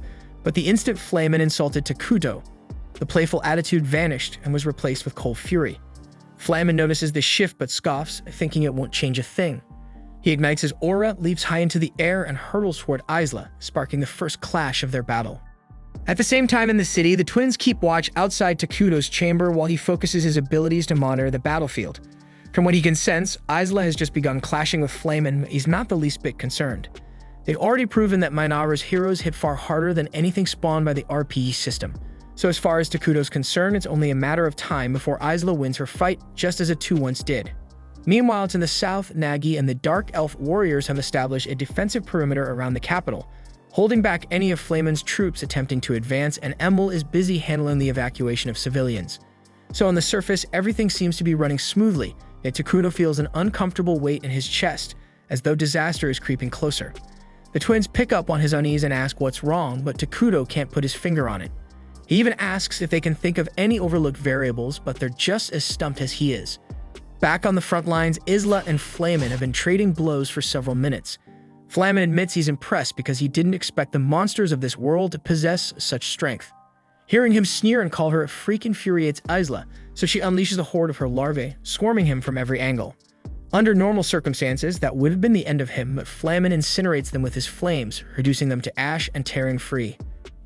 but the instant Flamen insulted Takuto, the playful attitude vanished and was replaced with cold fury. Flamen notices this shift but scoffs, thinking it won't change a thing. He ignites his aura, leaps high into the air, and hurtles toward Isla, sparking the first clash of their battle. At the same time in the city, the twins keep watch outside Takuto's chamber while he focuses his abilities to monitor the battlefield. From what he can sense, Isla has just begun clashing with Flamen, but he's not the least bit concerned. They've already proven that Minara's heroes hit far harder than anything spawned by the RPE system. So as far as Takuto's concerned, it's only a matter of time before Isla wins her fight, just as the two once did. Meanwhile, to the south, Nagi and the Dark Elf warriors have established a defensive perimeter around the capital, holding back any of Flamen's troops attempting to advance, and Emil is busy handling the evacuation of civilians. So on the surface, everything seems to be running smoothly, yet Takuto feels an uncomfortable weight in his chest, as though disaster is creeping closer. The twins pick up on his unease and ask what's wrong, but Takuto can't put his finger on it. He even asks if they can think of any overlooked variables, but they're just as stumped as he is. Back on the front lines, Isla and Flamen have been trading blows for several minutes. Flamen admits he's impressed because he didn't expect the monsters of this world to possess such strength. Hearing him sneer and call her a freak infuriates Isla, so she unleashes a horde of her larvae, swarming him from every angle. Under normal circumstances, that would have been the end of him, but Flamen incinerates them with his flames, reducing them to ash and tearing free.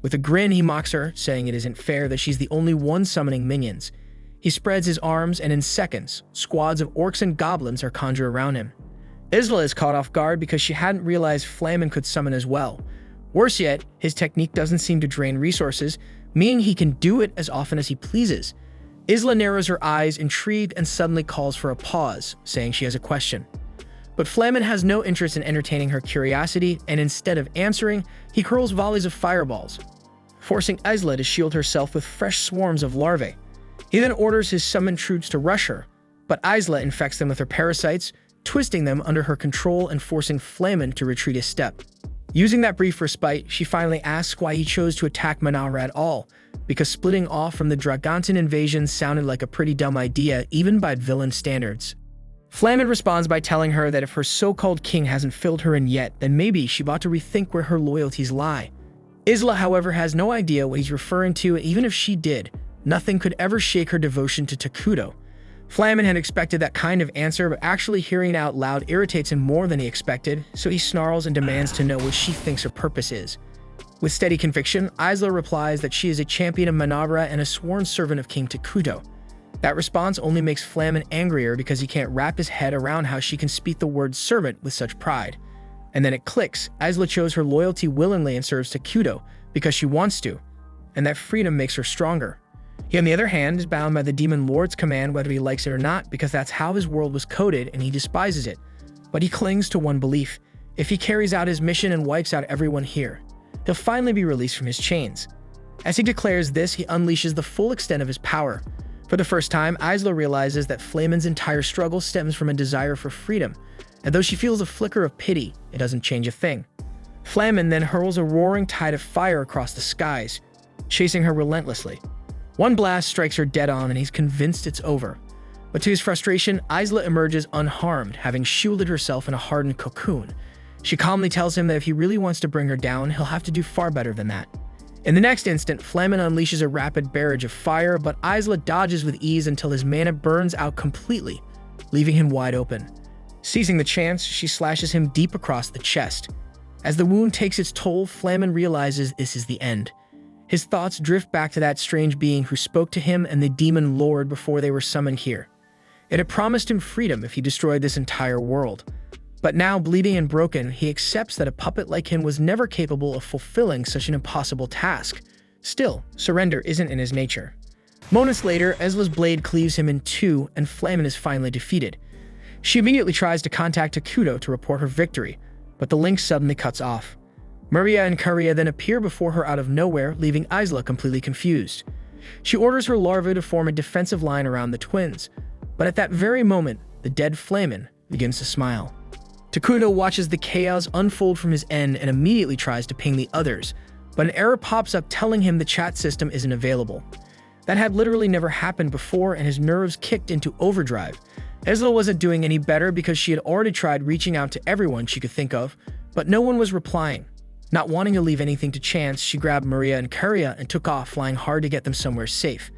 With a grin, he mocks her, saying it isn't fair that she's the only one summoning minions. He spreads his arms, and in seconds, squads of orcs and goblins are conjured around him. Isla is caught off guard because she hadn't realized Flamen could summon as well. Worse yet, his technique doesn't seem to drain resources, meaning he can do it as often as he pleases. Isla narrows her eyes, intrigued, and suddenly calls for a pause, saying she has a question. But Flamen has no interest in entertaining her curiosity, and instead of answering, he hurls volleys of fireballs, forcing Isla to shield herself with fresh swarms of larvae. He then orders his summoned troops to rush her, but Isla infects them with her parasites, twisting them under her control and forcing Flamen to retreat a step. Using that brief respite, she finally asks why he chose to attack Minara at all, because splitting off from the Dragontan invasion sounded like a pretty dumb idea even by villain standards. Flamen responds by telling her that if her so-called king hasn't filled her in yet, then maybe she ought to rethink where her loyalties lie. Isla, however, has no idea what he's referring to, and even if she did, nothing could ever shake her devotion to Takuto. Flamen had expected that kind of answer, but actually hearing it out loud irritates him more than he expected, so he snarls and demands to know what she thinks her purpose is. With steady conviction, Isla replies that she is a champion of Minara and a sworn servant of King Takuto. That response only makes Flamen angrier because he can't wrap his head around how she can speak the word servant with such pride. And then it clicks. Isla chose her loyalty willingly and serves Takuto because she wants to, and that freedom makes her stronger. He, on the other hand, is bound by the Demon Lord's command whether he likes it or not, because that's how his world was coded and he despises it. But he clings to one belief: if he carries out his mission and wipes out everyone here, he'll finally be released from his chains. As he declares this, he unleashes the full extent of his power. For the first time, Isla realizes that Flamen's entire struggle stems from a desire for freedom, and though she feels a flicker of pity, it doesn't change a thing. Flamen then hurls a roaring tide of fire across the skies, chasing her relentlessly. One blast strikes her dead on, and he's convinced it's over. But to his frustration, Isla emerges unharmed, having shielded herself in a hardened cocoon. She calmly tells him that if he really wants to bring her down, he'll have to do far better than that. In the next instant, Flamen unleashes a rapid barrage of fire, but Isla dodges with ease until his mana burns out completely, leaving him wide open. Seizing the chance, she slashes him deep across the chest. As the wound takes its toll, Flamen realizes this is the end. His thoughts drift back to that strange being who spoke to him and the Demon Lord before they were summoned here. It had promised him freedom if he destroyed this entire world. But now, bleeding and broken, he accepts that a puppet like him was never capable of fulfilling such an impossible task. Still, surrender isn't in his nature. Moments later, Isla's blade cleaves him in two, and Flamen is finally defeated. She immediately tries to contact Takuto to report her victory, but the link suddenly cuts off. Maria and Karia then appear before her out of nowhere, leaving Isla completely confused. She orders her larvae to form a defensive line around the twins, but at that very moment, the dead Flamen begins to smile. Takuto watches the chaos unfold from his end and immediately tries to ping the others, but an error pops up telling him the chat system isn't available. That had literally never happened before, and his nerves kicked into overdrive. Isla wasn't doing any better because she had already tried reaching out to everyone she could think of, but no one was replying. Not wanting to leave anything to chance, she grabbed Maria and Karia and took off, flying hard to get them somewhere safe.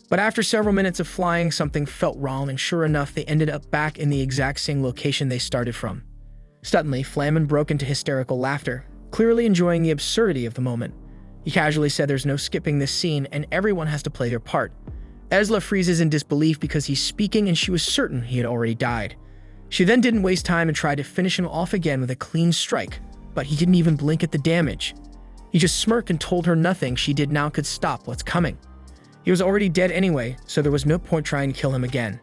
But after several minutes of flying, something felt wrong, and sure enough, they ended up back in the exact same location they started from. Suddenly, Flamin broke into hysterical laughter, clearly enjoying the absurdity of the moment. He casually said there's no skipping this scene and everyone has to play their part. Isla freezes in disbelief because he's speaking and she was certain he had already died. She then didn't waste time and tried to finish him off again with a clean strike, but he didn't even blink at the damage. He just smirked and told her nothing she did now could stop what's coming. He was already dead anyway, so there was no point trying to kill him again.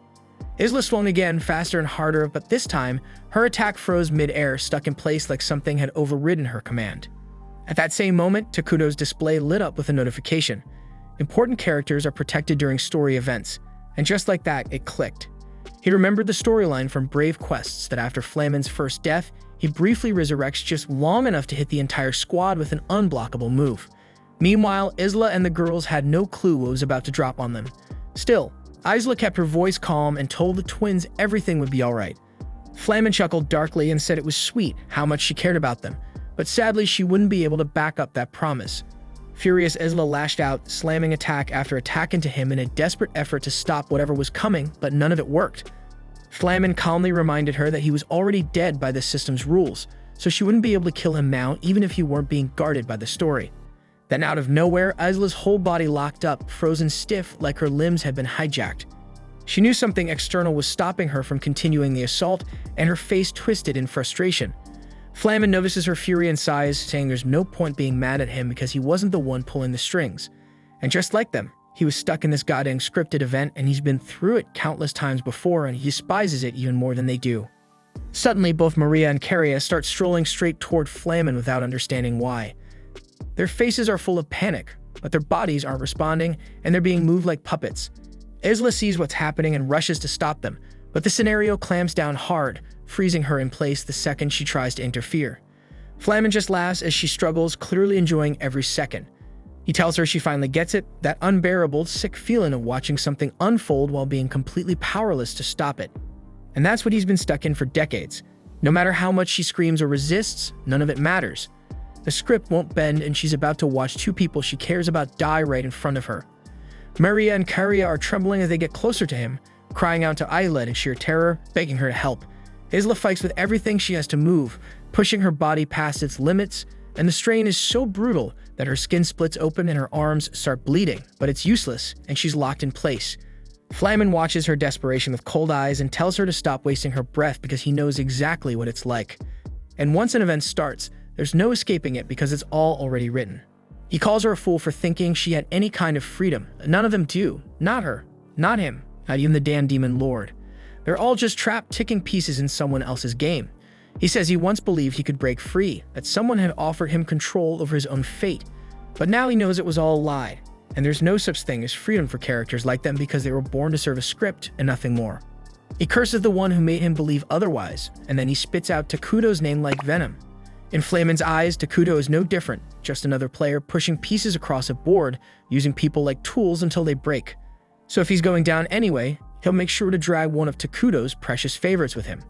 Isla swung again, faster and harder, but this time, her attack froze mid-air, stuck in place like something had overridden her command. At that same moment, Takuto's display lit up with a notification. Important characters are protected during story events, and just like that, it clicked. He remembered the storyline from Brave Quests that after Flamin's first death, he briefly resurrects just long enough to hit the entire squad with an unblockable move. Meanwhile, Isla and the girls had no clue what was about to drop on them. Still, Isla kept her voice calm and told the twins everything would be alright. Flamin chuckled darkly and said it was sweet how much she cared about them, but sadly she wouldn't be able to back up that promise. Furious, Isla lashed out, slamming attack after attack into him in a desperate effort to stop whatever was coming, but none of it worked. Flamin calmly reminded her that he was already dead by the system's rules, so she wouldn't be able to kill him now even if he weren't being guarded by the story. Then out of nowhere, Isla's whole body locked up, frozen stiff like her limbs had been hijacked. She knew something external was stopping her from continuing the assault, and her face twisted in frustration. Flamin notices her fury and sighs, saying there's no point being mad at him because he wasn't the one pulling the strings. And just like them, he was stuck in this goddamn scripted event and he's been through it countless times before and he despises it even more than they do. Suddenly, both Maria and Karia start strolling straight toward Flamin without understanding why. Their faces are full of panic, but their bodies aren't responding and they're being moved like puppets. Isla sees what's happening and rushes to stop them, but the scenario clamps down hard, freezing her in place the second she tries to interfere. Flamin just laughs as she struggles, clearly enjoying every second. He tells her she finally gets it, that unbearable, sick feeling of watching something unfold while being completely powerless to stop it. And that's what he's been stuck in for decades. No matter how much she screams or resists, none of it matters. The script won't bend and she's about to watch two people she cares about die right in front of her. Maria and Karia are trembling as they get closer to him, crying out to Isla in sheer terror, begging her to help. Isla fights with everything she has to move, pushing her body past its limits, and the strain is so brutal that her skin splits open and her arms start bleeding, but it's useless, and she's locked in place. Flamin watches her desperation with cold eyes and tells her to stop wasting her breath because he knows exactly what it's like. And once an event starts, there's no escaping it because it's all already written. He calls her a fool for thinking she had any kind of freedom. None of them do. Not her. Not him. Not even the damn demon lord. They're all just trapped ticking pieces in someone else's game. He says he once believed he could break free, that someone had offered him control over his own fate. But now he knows it was all a lie, and there's no such thing as freedom for characters like them because they were born to serve a script and nothing more. He curses the one who made him believe otherwise, and then he spits out Takuto's name like venom. In Flamin's eyes, Takuto is no different, just another player pushing pieces across a board, using people like tools until they break. So if he's going down anyway, he'll make sure to drag one of Takuto's precious favorites with him.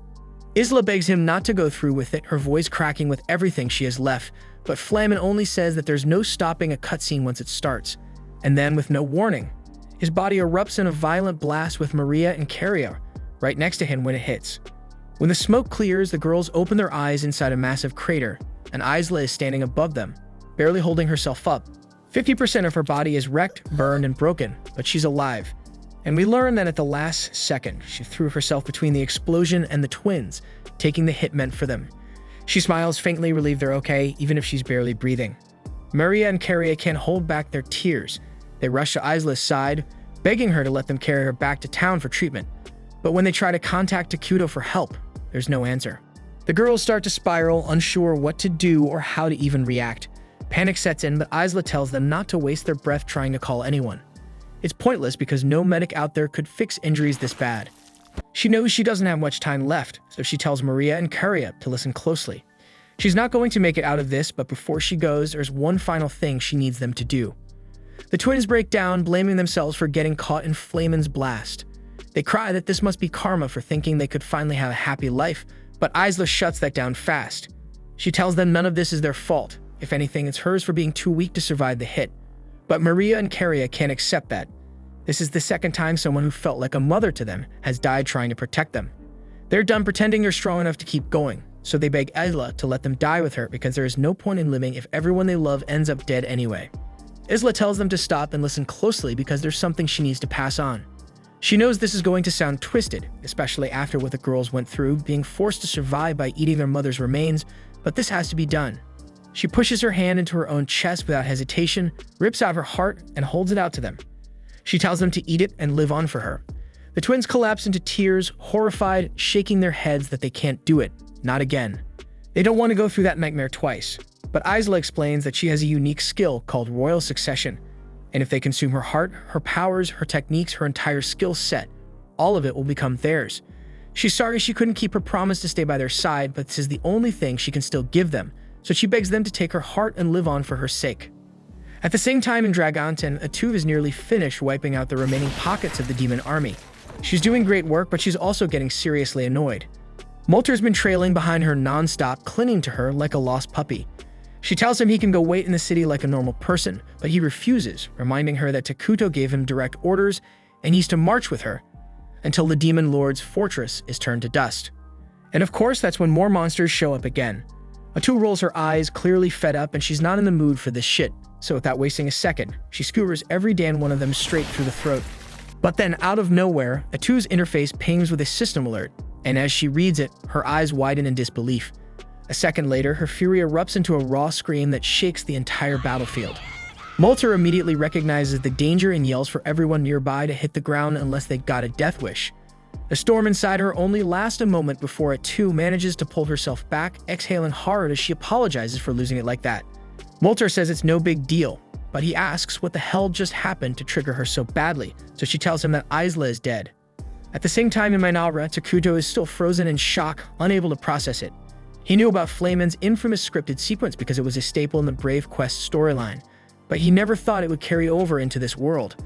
Isla begs him not to go through with it, her voice cracking with everything she has left, but Flamin only says that there's no stopping a cutscene once it starts. And then, with no warning, his body erupts in a violent blast with Maria and Karia right next to him when it hits. When the smoke clears, the girls open their eyes inside a massive crater, and Isla is standing above them, barely holding herself up. 50% of her body is wrecked, burned, and broken, but she's alive. And we learn that at the last second, she threw herself between the explosion and the twins, taking the hit meant for them. She smiles faintly, relieved they're okay, even if she's barely breathing. Maria and Karia can't hold back their tears. They rush to Isla's side, begging her to let them carry her back to town for treatment. But when they try to contact Takuto for help, there's no answer. The girls start to spiral, unsure what to do or how to even react. Panic sets in, but Isla tells them not to waste their breath trying to call anyone. It's pointless because no medic out there could fix injuries this bad. She knows she doesn't have much time left, so she tells Maria and Karia to listen closely. She's not going to make it out of this, but before she goes, there's one final thing she needs them to do. The twins break down, blaming themselves for getting caught in Flamin's blast. They cry that this must be karma for thinking they could finally have a happy life, but Isla shuts that down fast. She tells them none of this is their fault. If anything, it's hers for being too weak to survive the hit. But Maria and Karia can't accept that. This is the second time someone who felt like a mother to them has died trying to protect them. They're done pretending they're strong enough to keep going, so they beg Isla to let them die with her because there is no point in living if everyone they love ends up dead anyway. Isla tells them to stop and listen closely because there's something she needs to pass on. She knows this is going to sound twisted, especially after what the girls went through, being forced to survive by eating their mother's remains, but this has to be done. She pushes her hand into her own chest without hesitation, rips out her heart, and holds it out to them. She tells them to eat it and live on for her. The twins collapse into tears, horrified, shaking their heads that they can't do it. Not again. They don't want to go through that nightmare twice. But Isla explains that she has a unique skill called royal succession, and if they consume her heart, her powers, her techniques, her entire skill set, all of it will become theirs. She's sorry she couldn't keep her promise to stay by their side, but this is the only thing she can still give them, so she begs them to take her heart and live on for her sake. At the same time in Dragonton, Atuv is nearly finished wiping out the remaining pockets of the demon army. She's doing great work, but she's also getting seriously annoyed. Molter's been trailing behind her non-stop, clinging to her like a lost puppy. She tells him he can go wait in the city like a normal person, but he refuses, reminding her that Takuto gave him direct orders and he's to march with her until the Demon Lord's fortress is turned to dust. And of course, that's when more monsters show up again. Atu rolls her eyes, clearly fed up, and she's not in the mood for this shit, so without wasting a second, she skewers every damn one of them straight through the throat. But then, out of nowhere, Atu's interface pings with a system alert, and as she reads it, her eyes widen in disbelief. A second later, her fury erupts into a raw scream that shakes the entire battlefield. Molter immediately recognizes the danger and yells for everyone nearby to hit the ground unless they got a death wish. The storm inside her only lasts a moment before Atu manages to pull herself back, exhaling hard as she apologizes for losing it like that. Molter says it's no big deal, but he asks what the hell just happened to trigger her so badly, so she tells him that Isla is dead. At the same time in Mainabra, Takuto is still frozen in shock, unable to process it. He knew about Flamin's infamous scripted sequence because it was a staple in the Brave Quest storyline, but he never thought it would carry over into this world.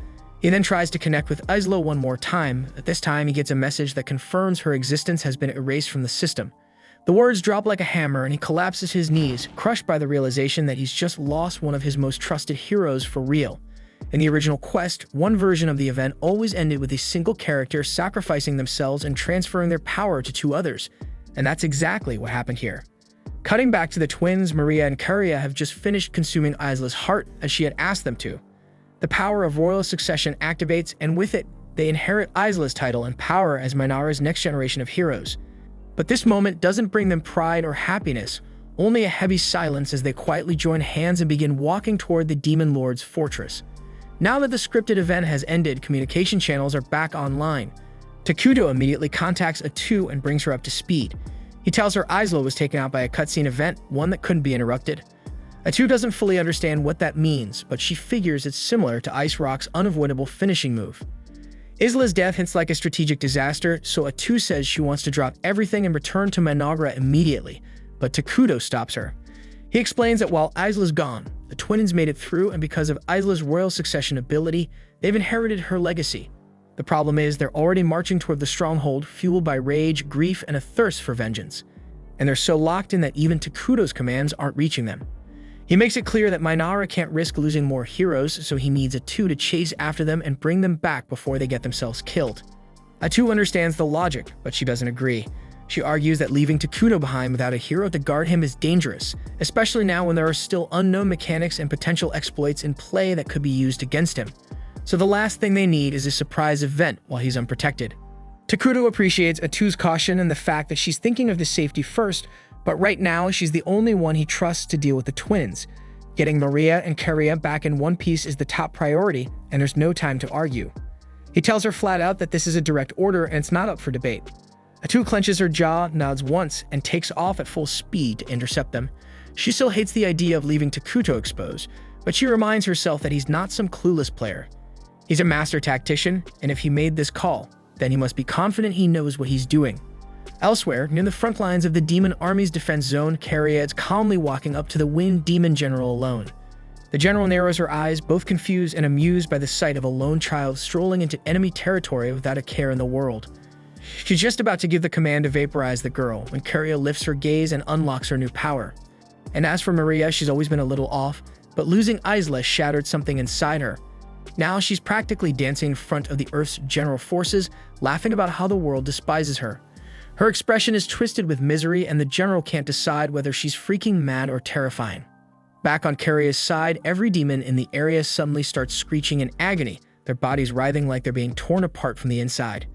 He then tries to connect with Isla one more time, but this time he gets a message that confirms her existence has been erased from the system. The words drop like a hammer and he collapses his knees, crushed by the realization that he's just lost one of his most trusted heroes for real. In the original quest, one version of the event always ended with a single character sacrificing themselves and transferring their power to two others. And that's exactly what happened here. Cutting back to the twins, Maria and Karia have just finished consuming Isla's heart as she had asked them to. The power of royal succession activates, and with it, they inherit Isla's title and power as Mainara's next generation of heroes. But this moment doesn't bring them pride or happiness, only a heavy silence as they quietly join hands and begin walking toward the Demon Lord's fortress. Now that the scripted event has ended, communication channels are back online. Takuto immediately contacts Atu and brings her up to speed. He tells her Isla was taken out by a cutscene event, one that couldn't be interrupted. Atu doesn't fully understand what that means, but she figures it's similar to Ice Rock's unavoidable finishing move. Isla's death hits like a strategic disaster, so Atu says she wants to drop everything and return to Managra immediately, but Takuto stops her. He explains that while Isla's gone, the twins made it through, and because of Isla's royal succession ability, they've inherited her legacy. The problem is they're already marching toward the stronghold, fueled by rage, grief, and a thirst for vengeance. And they're so locked in that even Takuto's commands aren't reaching them. He makes it clear that Mainara can't risk losing more heroes, so he needs Atu to chase after them and bring them back before they get themselves killed. Atu understands the logic, but she doesn't agree. She argues that leaving Takuto behind without a hero to guard him is dangerous, especially now when there are still unknown mechanics and potential exploits in play that could be used against him. So the last thing they need is a surprise event while he's unprotected. Takuto appreciates Atu's caution and the fact that she's thinking of his safety first, but right now she's the only one he trusts to deal with the twins. Getting Maria and Karia back in one piece is the top priority, and there's no time to argue. He tells her flat out that this is a direct order and it's not up for debate. Atu clenches her jaw, nods once, and takes off at full speed to intercept them. She still hates the idea of leaving Takuto exposed, but she reminds herself that he's not some clueless player. He's a master tactician, and if he made this call, then he must be confident he knows what he's doing. Elsewhere, near the front lines of the demon army's defense zone, Carria is calmly walking up to the Wind Demon General alone. The general narrows her eyes, both confused and amused by the sight of a lone child strolling into enemy territory without a care in the world. She's just about to give the command to vaporize the girl when Carria lifts her gaze and unlocks her new power. And as for Maria, she's always been a little off, but losing Isla shattered something inside her. Now she's practically dancing in front of the Earth's general forces, laughing about how the world despises her. Her expression is twisted with misery, and the general can't decide whether she's freaking mad or terrifying. Back on Carria's side, every demon in the area suddenly starts screeching in agony, their bodies writhing like they're being torn apart from the inside.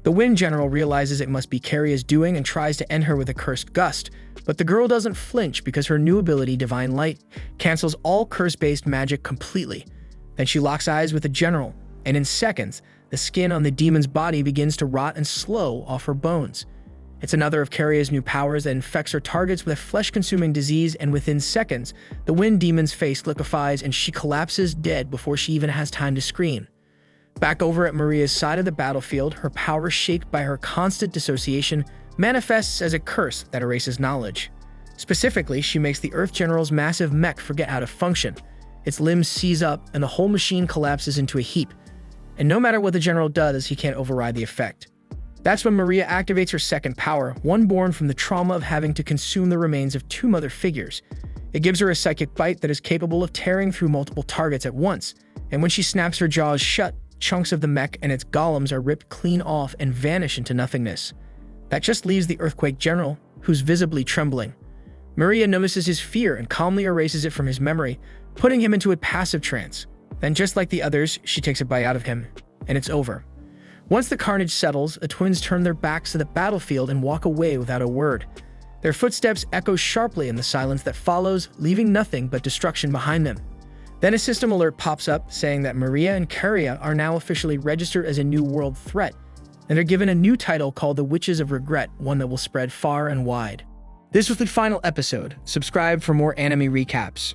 The Wind General realizes it must be Carria's doing and tries to end her with a cursed gust, but the girl doesn't flinch because her new ability, Divine Light, cancels all curse-based magic completely. Then she locks eyes with the general, and in seconds, the skin on the demon's body begins to rot and slow off her bones. It's another of Carria's new powers that infects her targets with a flesh-consuming disease, and within seconds, the Wind Demon's face liquefies and she collapses dead before she even has time to scream. Back over at Maria's side of the battlefield, her power, shaped by her constant dissociation, manifests as a curse that erases knowledge. Specifically, she makes the Earth General's massive mech forget how to function. Its limbs seize up, and the whole machine collapses into a heap. And no matter what the General does, he can't override the effect. That's when Maria activates her second power, one born from the trauma of having to consume the remains of two mother figures. It gives her a psychic bite that is capable of tearing through multiple targets at once, and when she snaps her jaws shut, chunks of the mech and its golems are ripped clean off and vanish into nothingness. That just leaves the Earthquake General, who's visibly trembling. Maria notices his fear and calmly erases it from his memory, putting him into a passive trance. Then, just like the others, she takes a bite out of him, and it's over. Once the carnage settles, the twins turn their backs to the battlefield and walk away without a word. Their footsteps echo sharply in the silence that follows, leaving nothing but destruction behind them. Then a system alert pops up saying that Maria and Carria are now officially registered as a new world threat, and they're given a new title called the Witches of Regret, one that will spread far and wide. This was the final episode. Subscribe for more anime recaps.